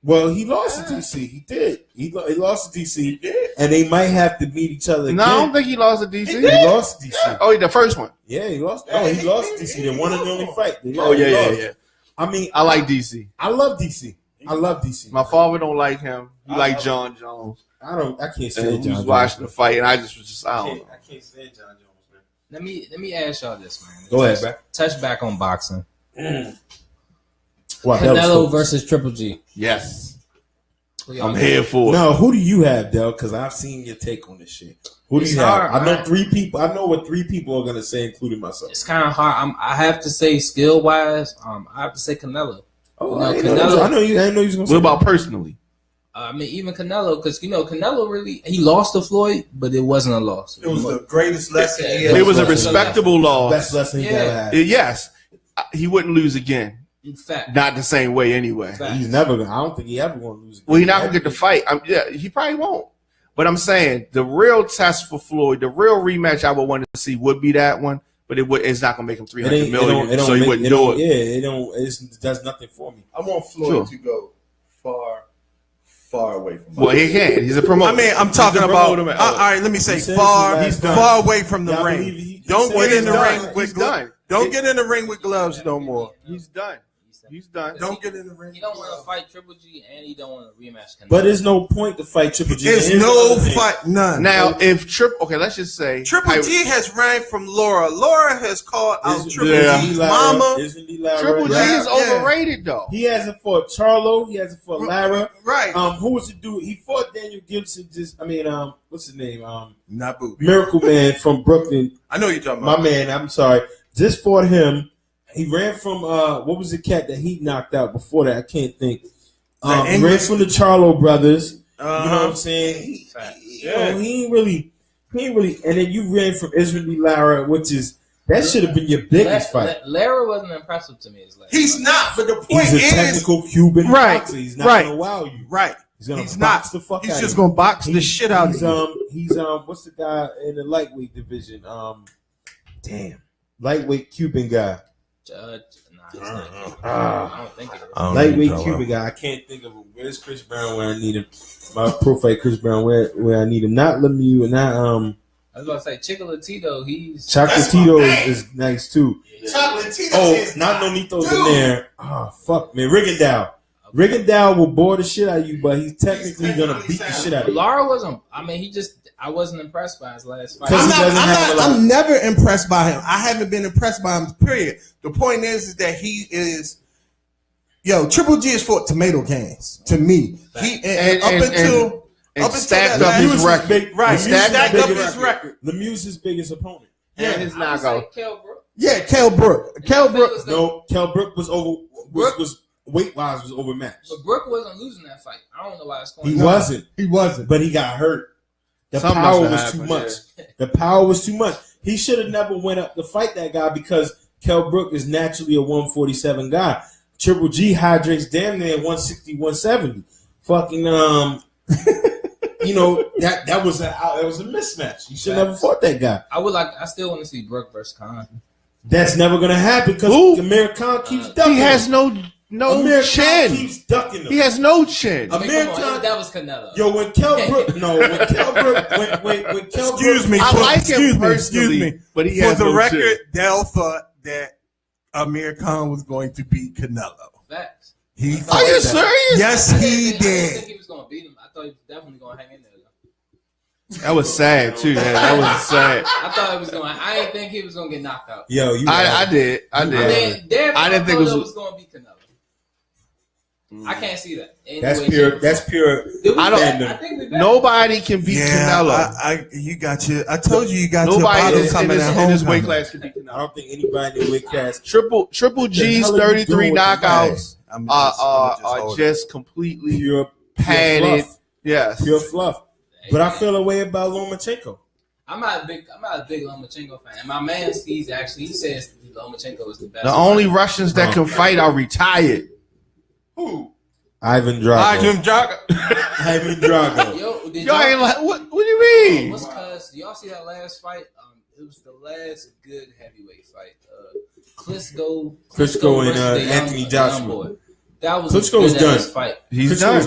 Well, he lost to DC. He did. He lost to DC, and they might have to meet each other again. No, I don't think he lost to DC. He lost to DC. Oh, the first one. Yeah, he lost. Oh, he lost to DC. The one and only fight. Yeah. I mean, I like DC. I love DC. I love DC. My father don't like him. He like John Jones. I can't stand John Jones. Watching the fight, and I just was just I don't know. I can't stand John Jones, man. Let me ask y'all this, man. Go ahead, man. Touch back on boxing. What, Canelo versus Triple G. Yes. I'm here for it. No, who do you have, Dell? Because I've seen your take on this shit. Who do you have? I know 3 people. I know what 3 people are gonna say, including myself. It's kind of hard. I have to say, skill wise, I have to say Canelo. Oh, I know you. I know you was gonna say. What about personally? I mean, even Canelo, because Canelo he lost to Floyd, but it wasn't a loss. It was the greatest lesson. It was a respectable loss. Best lesson he ever had. Yes, he wouldn't lose again. In fact, not the same way anyway. He's never gonna. I don't think he ever gonna lose again. Well, he's not gonna get the fight. He probably won't. But I'm saying the real test for Floyd, the real rematch I would want to see would be that one. but it's not gonna make him 300 million. So he wouldn't do it. Yeah, it does nothing for me. I want Floyd to go far away from. Well, he can. He's a promoter. I mean, I'm talking about. All right, let me say far away from the ring. Don't get in the ring with gloves. Don't get in the ring with gloves no more. He's done. He's done. Don't get in the ring. He don't want to fight Triple G, and he don't want to rematch Canelo. But there's no point to fight Triple G. There's no fight, none. Now, if let's just say Triple G has ran from Laura. Laura has called out Triple G's mama. Triple G is overrated, though. He hasn't fought Charlo. He hasn't fought Lara. Right. Who was the dude? He fought Daniel Gibson. What's his name? Nabu. Miracle Man from Brooklyn. I know you're talking about. My man. I'm sorry. Just fought him. He ran from what was the cat that he knocked out before that? I can't think. He ran from the Charlo brothers. You know what I'm saying? He ain't really. And then you ran from Israel Lara, which is that should have been your biggest fight. Lara wasn't impressive to me. He's not, but the point he's a technical Cuban boxer. He's not gonna wow you. Right. He's gonna box the fuck out of you. He's just gonna box the shit out of you. He's what's the guy in the lightweight division? Lightweight Cuban guy. I don't think it is. Lightweight Cuban guy. I can't think of him. Where's Chris Brown where I need him? My pro fight Chris Brown where I need him. Not Lemieux, not I was about to say Chocolatito. Chocolatito is nice too. Chocolatito is not Nonito's in there. Oh fuck, man. Rigondeaux will bore the shit out of you, but he's technically gonna beat the shit out of you. Lara wasn't. I mean, I wasn't impressed by his last fight. I'm never impressed by him. I haven't been impressed by him. Period. The point is that he is. Triple G has fought tomato cans to me. Up until stacked up his record. Right, stacked up his record. Lemieux's his biggest opponent. And his knockout. Kell Brook. Yeah, Kell Brook. Kell Brook was over. Was weight wise was overmatched. But Brook wasn't losing that fight. I don't know why it's going. He wasn't. But he got hurt. The power was too much. The power was too much. He should have never went up to fight that guy because Kell Brook is naturally a 147 guy. Triple G hydrates damn near 160, 170. Fucking that was a mismatch. You should never fought that guy. I still want to see Brook versus Khan. That's never gonna happen because Amir Khan keeps ducking. He has no Amir chin. Khan keeps ducking him. He has no chin. Amir Khan, that was Canelo. When Kell Brook, excuse me, I like him personally, but he has for the no record, chin. Dell thought that Amir Khan was going to beat Canelo. Facts. Are you serious? Yes, he I didn't did. think he was going to beat him. I thought he was definitely going to hang in there. That was sad too, man. That was sad. I thought it was going. I didn't think he was going to get knocked out. I did. I didn't think it was going to be Canelo. I can't see that. That's pure. I think nobody can beat Canelo. You got you. I told you got nobody your bottle in this weight class can beat Canelo. I don't think anybody in the weight class. Triple G's 33 knockouts are just completely pure padded. Fluff. Yes, pure fluff. But I feel a way about Lomachenko. I'm not a big Lomachenko fan. And my man he says Lomachenko is the best. The only Russians that can fight are retired. Who? Ivan Drago. Y'all ain't like what do you mean? What's cause y'all see that last fight? It was the last good heavyweight fight. Klitschko and Anthony Joshua. That was Klitschko's done. Fight. He's done.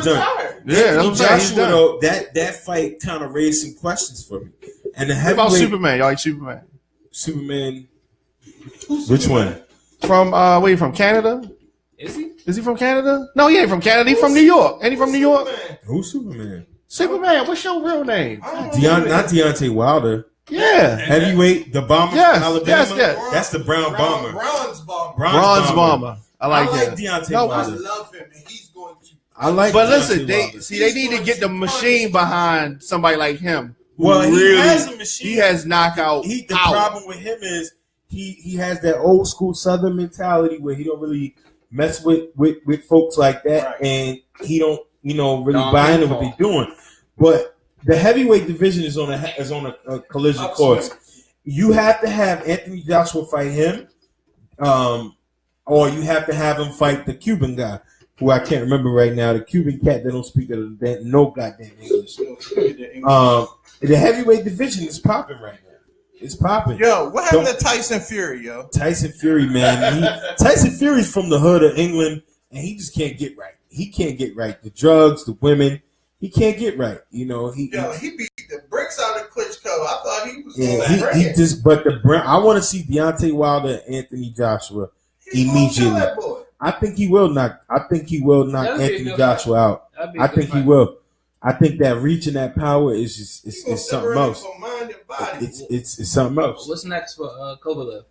Yeah, Anthony Joshua though, that fight kind of raised some questions for me. And the heavyweight. What about Superman? Y'all like Superman? Superman. Which one? From where you from? Canada? Is he? Is he from Canada? No, he ain't from Canada. He's from New York. Ain't he from New York? Who's Superman? Superman. What's your real name? Not Deontay Wilder. Yeah. Heavyweight, the bomber from Alabama. Yes. That's the Brown Bomber. Bronze Bomber. I like Deontay Wilder. I love him, and he's going to. But listen, they need to get the machine behind somebody like him. Well, he has a machine. He has knockout. The problem with him is he has that old school Southern mentality where he don't really mess with folks like that, and he don't really buy into what they're doing. But the heavyweight division is on a collision course. You have to have Anthony Joshua fight him, or you have to have him fight the Cuban guy, who I can't remember right now. The Cuban cat that don't speak no goddamn English. The heavyweight division is popping right now. It's popping. Yo, what happened to Tyson Fury, yo? Tyson Fury, man. Tyson Fury's from the hood of England, and he just can't get right. He can't get right. The drugs, the women, he can't get right. You know, he beat the bricks out of Klitschko. I thought he was he just. But I want to see Deontay Wilder and Anthony Joshua immediately. I think he will knock. Anthony Joshua out. I think he will. I think that reach and that power is just it's something else. It's something else. What's next for Kovalev?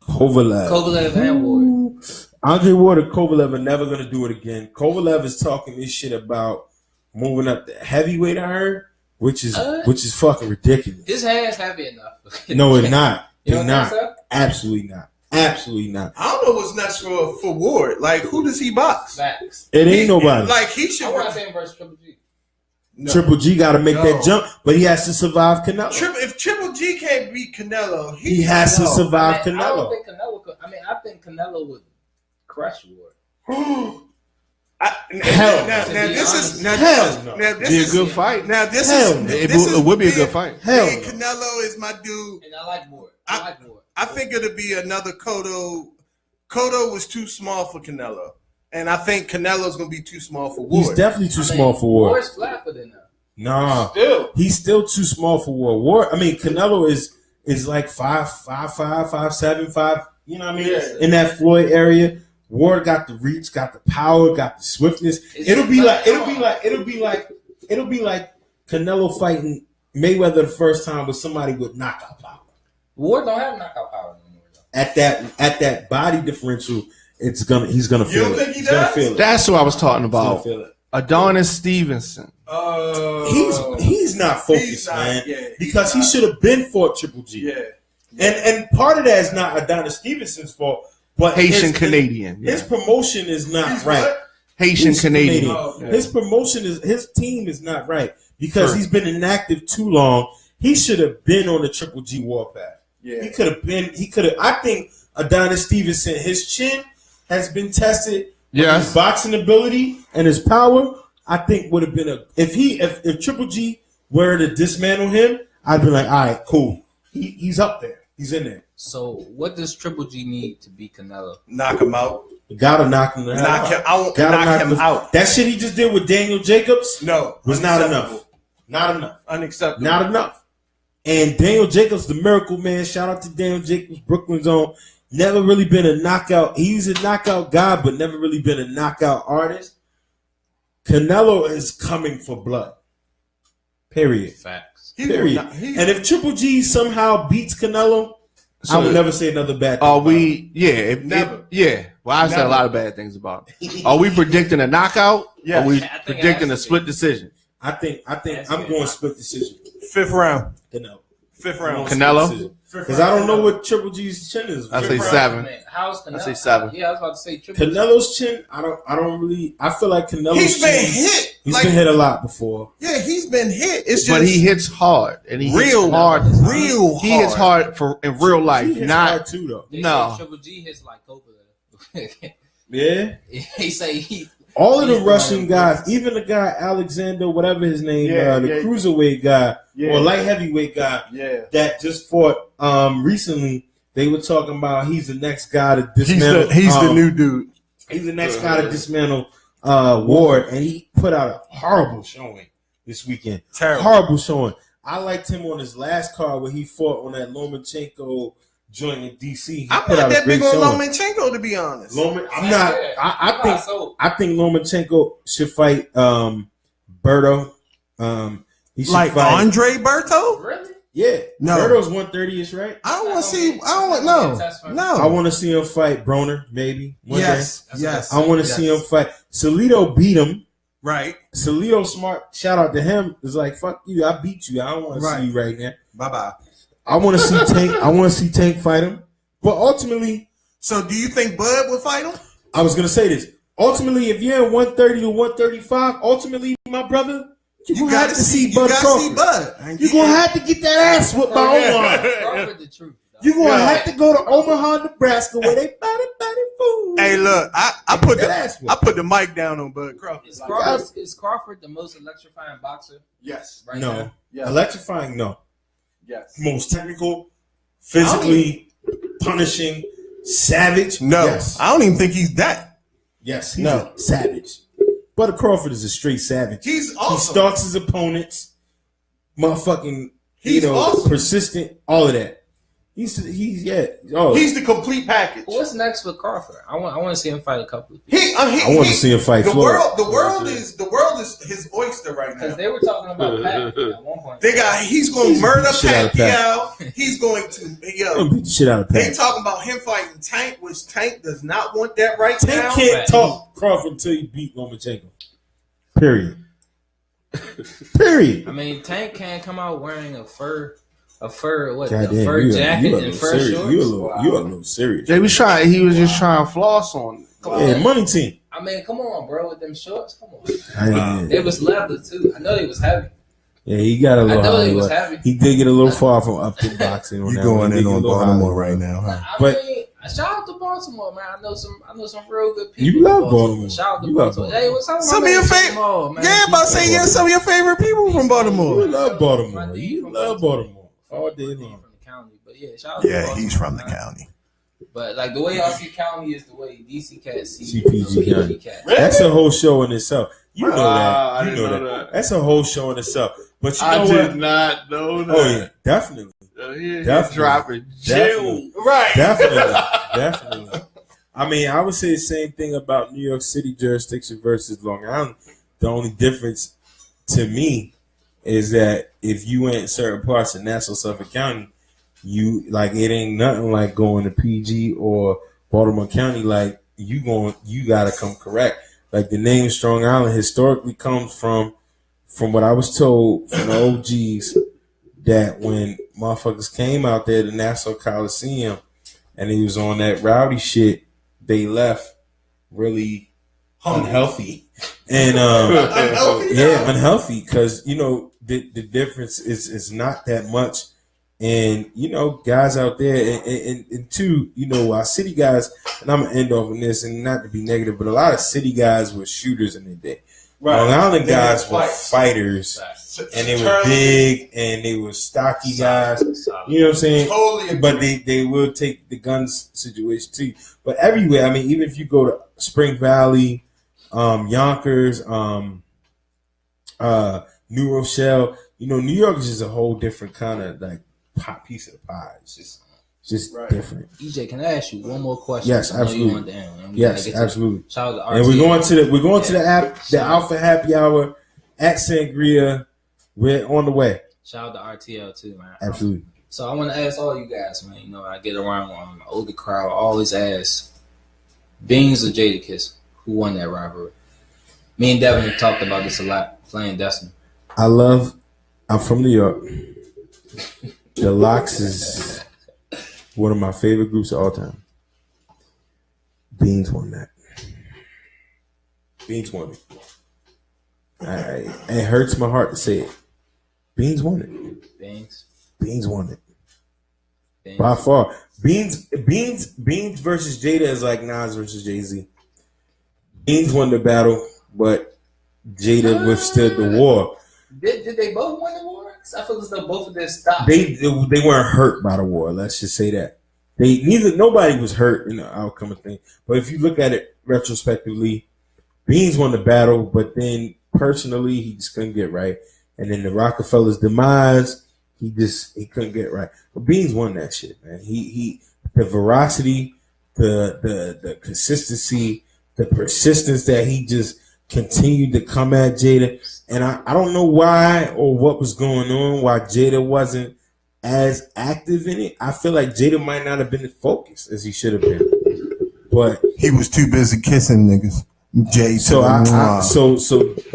Kovalev and Ward. Andre Ward and Kovalev are never gonna do it again. Kovalev is talking this shit about moving up the heavyweight, I heard, which is fucking ridiculous. His hand's heavy enough. No, it's not. It's not. So? Absolutely not. Absolutely not. I don't know what's next for Ward. Like, who does he box? Facts. It ain't nobody. Like, he should. I want to say him versus Triple G. No. Triple G got to make that jump, but he has to survive Canelo. If Triple G can't beat Canelo, he has to survive Canelo. I don't think Canelo could. I think Canelo would crush Ward. Be a good fight. Now this it would be a good fight. Hell, Canelo is my dude, and I like Ward. I think it'll be another Cotto. Cotto was too small for Canelo, and I think Canelo's gonna be too small for Ward. He's definitely too small for Ward. Ward's flat than that. Nah, he's still too small for Ward. Canelo is like 5'5", 5'7", 5. You know what I mean? Yeah. In that Floyd area, Ward got the reach, got the power, got the swiftness. It'll be like Canelo fighting Mayweather the first time with somebody with knockout power. Ward don't have knockout power no more though. At that body differential, he's gonna feel it. You don't think he does? That's what I was talking about. Adonis Stevenson. He's not focused, man. Yeah, because he should have been fought Triple G. Yeah. And part of that is not Adonis Stevenson's fault, but Haitian Canadian. His promotion is not right. What? Haitian Canadian. His promotion his team is not right because he's been inactive too long. He should have been on the Triple G warpath. Yeah. He could have. I think Adonis Stevenson, his chin has been tested. His boxing ability and his power, I think would have been if Triple G were to dismantle him, I'd be like, all right, cool. He's up there. He's in there. So what does Triple G need to beat Canelo? Knock him out. You gotta knock him out. Knock him out. That shit he just did with Daniel Jacobs was not enough. Not enough. Unacceptable. Not enough. And Daniel Jacobs, the miracle man, shout out to Daniel Jacobs, Brooklyn's own. Never really been a knockout. He's a knockout guy, but never really been a knockout artist. Canelo is coming for blood. Period. Facts. Period. And if Triple G somehow beats Canelo, I would never say another bad thing. Are we? Well, I said a lot of bad things about him. Are we predicting a knockout? Yeah. Are we predicting a split decision? I think I'm going split decision. 5th round. Canelo. 5th round. Canelo? Because I don't know what Triple G's chin is. I say 7. How's Canelo? I say 7. Yeah, I was about to say Triple Canelo's chin. I don't really. I feel like Canelo's He's been hit. He's been hit a lot before. Yeah, he's been hit. It's just, but he hits hard, and he hits hard. He hits hard in real life. He hits not hard too though. They say Triple G hits like Kovalev. Yeah. They say all of the Russian guys, even the guy Alexander, whatever his name, the cruiserweight guy or light heavyweight guy that just fought recently. They were talking about he's the next guy to dismantle. He's the new dude. He's the next guy to dismantle Ward, and he put out a horrible showing this weekend. Terrible. Horrible showing. I liked him on his last card where he fought on that Lomachenko joint in DC. I'm not that big on Lomachenko, to be honest. I think Lomachenko should fight Berto. He should fight Andre Berto? Really? Yeah. No. Berto's 130-ish, right? I don't want to see. No. I want to see him fight Broner, maybe. Yes. I want to see him fight. Salido beat him. Right. Salido smart. Shout out to him. It's like, fuck you. I beat you. I don't want to see you right now. Bye-bye. I want to see Tank. I want to see Tank fight him. But ultimately, so do you think Bud will fight him? I was gonna say this. Ultimately, if you're in 130 to 135, ultimately, my brother, you got to see Bud Crawford. You're gonna have to get that ass whooped by Omaha. Crawford the truth. You're gonna have to go to Omaha, Nebraska, where they body food. Hey, look, I put the mic down on Bud Crawford. Is Crawford the most electrifying boxer? Yes. Right now? Electrifying, no. Yes. Most technical, physically punishing, savage. No, Yes. I don't even think he's that. Yes, he's a savage. Butter Crawford is a straight savage. He's awesome. He stalks his opponents. Motherfucking, He's awesome. persistent. All of that. He's He's the complete package. What's next for Crawford? I want to see him fight a couple of I people. want to see him fight the Floyd. world is his oyster right now. Because they were talking about Pacquiao at one point. He's going to murder Shit out of Pacquiao. He's going to Beat the shit out of They Pac. talking about him fighting Tank, which Tank does not want that right Tank now. can't talk Crawford until you beat Lomachenko. Period. Period. I mean, Tank can't come out wearing a fur Goddamn, fur jacket and fur serious. shorts. You a little serious. He was just trying to floss on it. Yeah, money team. I mean, come on, bro, with them shorts. Come on. Yeah, It was leather too. I know they was heavy. he got a little. I know he Hollywood. was heavy. He did get a little far from up to boxing. On You that going one. He in did on get a little Baltimore Hollywood. right now, huh? But- I mean, shout out to Baltimore, man. I know some real good people. You in love Baltimore. Shout out to You love Baltimore. Baltimore. Hey, what's up? Some of your favorite. Yeah, I'm about to say some of your favorite people from You Baltimore. love Baltimore. You love Baltimore all day long. From the county, but yeah, shout out to Yeah, Baltimore, he's from the man. county. But like the way y'all see county is the way DC cats see CPG County. cats. That's a whole show in itself. You know I that. You didn't know know that. that. That's a whole show in itself. But you know I what? did not know that. Oh yeah, definitely. He Definitely. dropping Definitely. jail. Right. Definitely. I mean, I would say the same thing about New York City jurisdiction versus Long Island. The only difference to me is that if you went certain parts of Nassau, Suffolk County, you like it ain't nothing like going to PG or Baltimore County. Like you gotta come correct. Like the name Strong Island historically comes from what I was told from the OGs that when motherfuckers came out there to Nassau Coliseum and he was on that rowdy shit, they left really unhealthy. And unhealthy because the difference is not that much. And guys out there and two, our city guys, and I'm gonna end off on this and not to be negative, but a lot of city guys were shooters in the day. Right. Long Island guys were fighters. And they were big and they were stocky guys. You know what I'm saying? Totally. But they will take the guns situation too. But everywhere, I mean, even if you go to Spring Valley, Yonkers, New Rochelle, New York is just a whole different kind of like piece of the pie. It's just right. Different. EJ, can I ask you one more question? Yes, absolutely. Yes, absolutely. And we're going to the Alpha Happy Hour at Sangria. We're on the way. Shout out to RTL too, man. Absolutely. So I want to ask all you guys, man. I get around the older crowd. I always ask, Beans or Jadakiss, who won that rivalry? Me and Devin have talked about this a lot, playing Destiny. I'm from New York. The Lox is one of my favorite groups of all time. Beans won that. Beans won it. It hurts my heart to say it. Beans won it. Beans won it. Beans. By far. Beans versus Jada is like Nas versus Jay-Z. Beans won the battle, but Jada withstood the war. Did they both win the war? I feel as though both of them stopped. They weren't hurt by the war. Let's just say that. Nobody was hurt in the outcome of things. But if you look at it retrospectively, Beans won the battle, but then personally he just couldn't get right. And then the Rockefellers' demise, he couldn't get right. But Beans won that shit, man. He the veracity, the consistency, the persistence that he just continued to come at Jada. And I don't know why or what was going on, why Jada wasn't as active in it. I feel like Jada might not have been as focused as he should have been. But he was too busy kissing niggas. Jay. So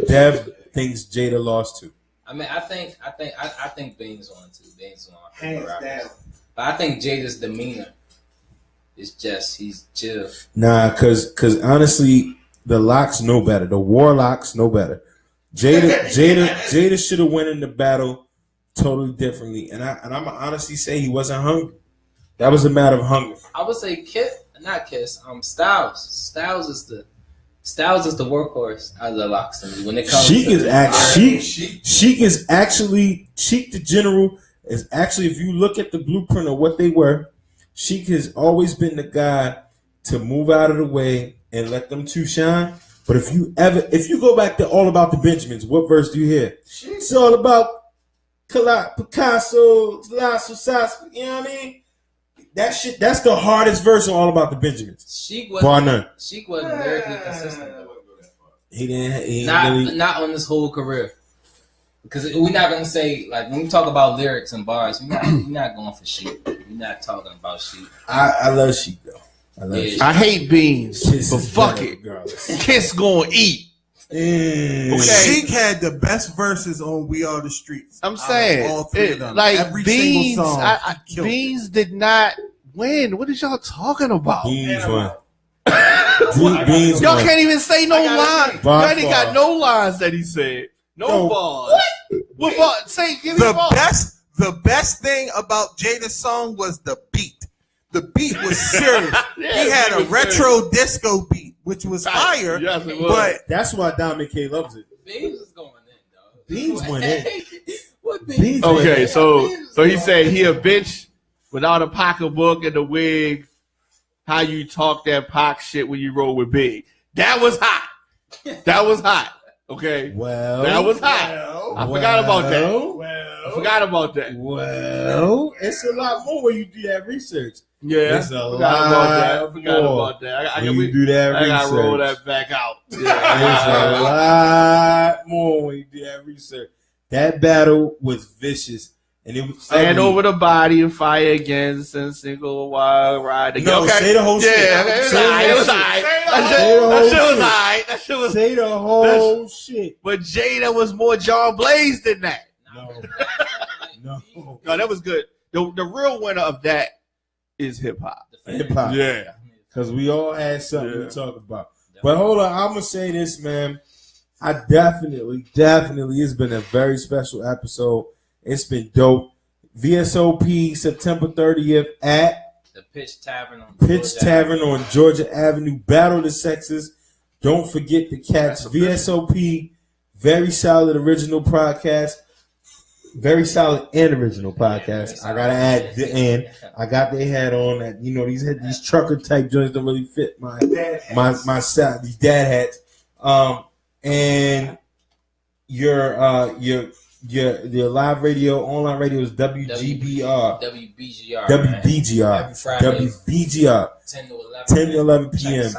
Dev thinks Jada lost too. I mean, I think Beans won too. Beans won. Hands down. But I think Jada's demeanor is he's chill. Nah, cause honestly, the Lox know better. The Warlocks know better. Jada should have went in the battle totally differently. And I'm honestly say he wasn't hungry. That was a matter of hunger. I would say Styles. Styles is the workhorse out of the Lox to me when it comes Sheik is actually Sheik the General is actually, if you look at the blueprint of what they were, Sheik has always been the guy to move out of the way and let them two shine. But if you go back to All About the Benjamins, what verse do you hear? It's all about Picasso, Lasso, you know what I mean? That shit, that's the hardest verse on All About the Benjamins. Sheik wasn't lyrically consistent. He didn't not on this whole career. Because we're not gonna say, like, when we talk about lyrics and bars, we're not going for Sheik. We're not talking about Sheik. I love Sheik though. I hate beans, but fuck it. Kiss gonna eat. Okay. Sheik had the best verses on "We Are the Streets." I'm saying, all three of them. Like every Beans, single song, Beans did not win. What is y'all talking about? Beans won. Y'all can't even say no lines. Y'all ain't got no lines that he said. No bars. What bars? Give me bars. The best thing about Jada's song was the beat. The beat was serious. He had a retro disco beat, which was fire. Yes, it was. But that's why Diamond K loves it. Beans is going in, dog. Beans went in. What Beans? Okay, so he said he a bitch without a pocketbook and the wig. How you talk that Pac shit when you roll with Big? That was hot. That was hot. Okay. Well, that was hot. I forgot about that. Well, it's a lot more when you do that research. Yeah, it's a lot. I forgot about that. I do that research. I gotta roll that back out. Yeah, it's a lot more when you do that research. That battle was vicious. And it was stand over the body and fire against and single wild ride again. No, say the whole shit. Yeah, it was alright. That shit was alright. That shit was. Say the whole shit. But Jada was more John Blaze than that. No, that was good. The real winner of that is hip hop. Yeah, because we all had something to talk about. But hold on, I'm gonna say this, man. I definitely, it's been a very special episode. It's been dope. V.S.O.P. September 30th at the Pitch Tavern on Georgia Avenue. Battle of the Sexes. Don't forget the cats. V.S.O.P. Very solid original podcast. Very solid and original podcast. I gotta add the end. I got their hat on. That these trucker type joints don't really fit my style. These dad hats. And your live radio, online radio is WBGR. WBGR. 10 to 11 p.m.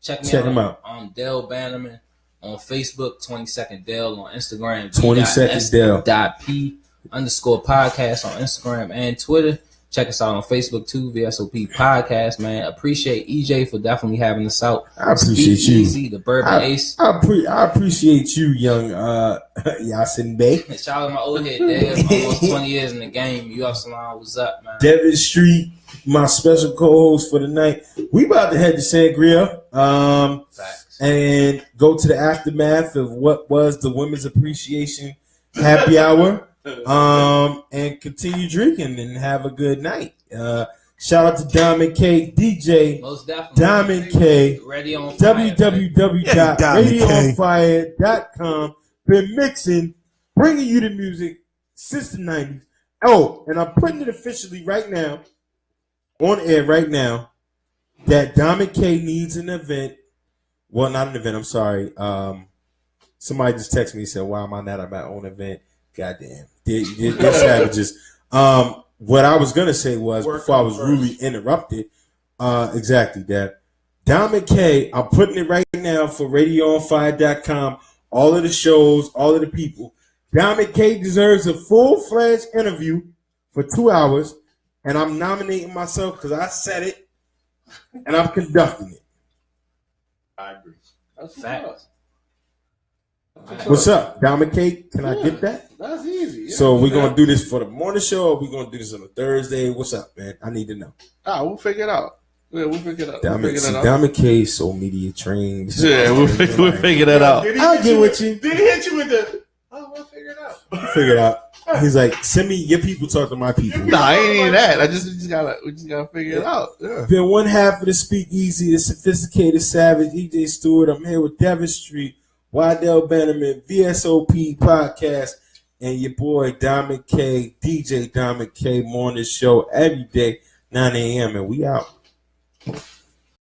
Check them out. Dell Bannerman on Facebook, 22nd Dell on Instagram, 22nd Dell. _podcast on Instagram and Twitter. Check us out on Facebook too, V.S.O.P. Podcast, man. Appreciate EJ for definitely having us out. I appreciate SpeakEasy, the Bourbon Ace. I appreciate you, young Yasin Bey. Shout out to my old head, Dave. Almost 20 years in the game. You Salam, what's up, man? Devin Street, my special co-host for the night. We about to head to Sangria. And go to the aftermath of what was the Women's Appreciation Happy Hour. And continue drinking and have a good night. Shout out to Diamond K, DJ most definitely. Diamond K, www.radioonfire.com. Been mixing, bringing you the music since the 90s. Oh, and I'm putting it officially right now, on air right now, that Diamond K needs an event. Well, not an event, I'm sorry. Somebody just texted me and said, why am I not at my own event? Goddamn. They're savages. What I was going to say was, before I was rudely interrupted, exactly that. Diamond K, I'm putting it right now for RadioOnFire.com. All of the shows, all of the people. Diamond K deserves a full-fledged interview for 2 hours, and I'm nominating myself because I said it, and I'm conducting it. I agree. That's facts. What's up, Diamond K? Can I get that? That's easy. Yeah. So we're gonna do this for the morning show, or we're gonna do this on a Thursday? What's up, man? I need to know. We'll figure it out. Yeah, we'll figure it out. Diamond K, so media trained. Yeah, we'll figure that out. I'll get with you. Did he hit you with the? Oh, we'll figure it out. Figure it out. He's like, send me your people, talk to my people. Nah, I ain't even that. We just gotta figure it out. Yeah. Been one half of the SpeakEasy, the sophisticated savage EJ Stewart. I'm here with Devin Street, Dell Bannerman, V.S.O.P. Podcast. and your boy Diamond K, DJ Diamond K, morning show every day, 9 a.m. and we out.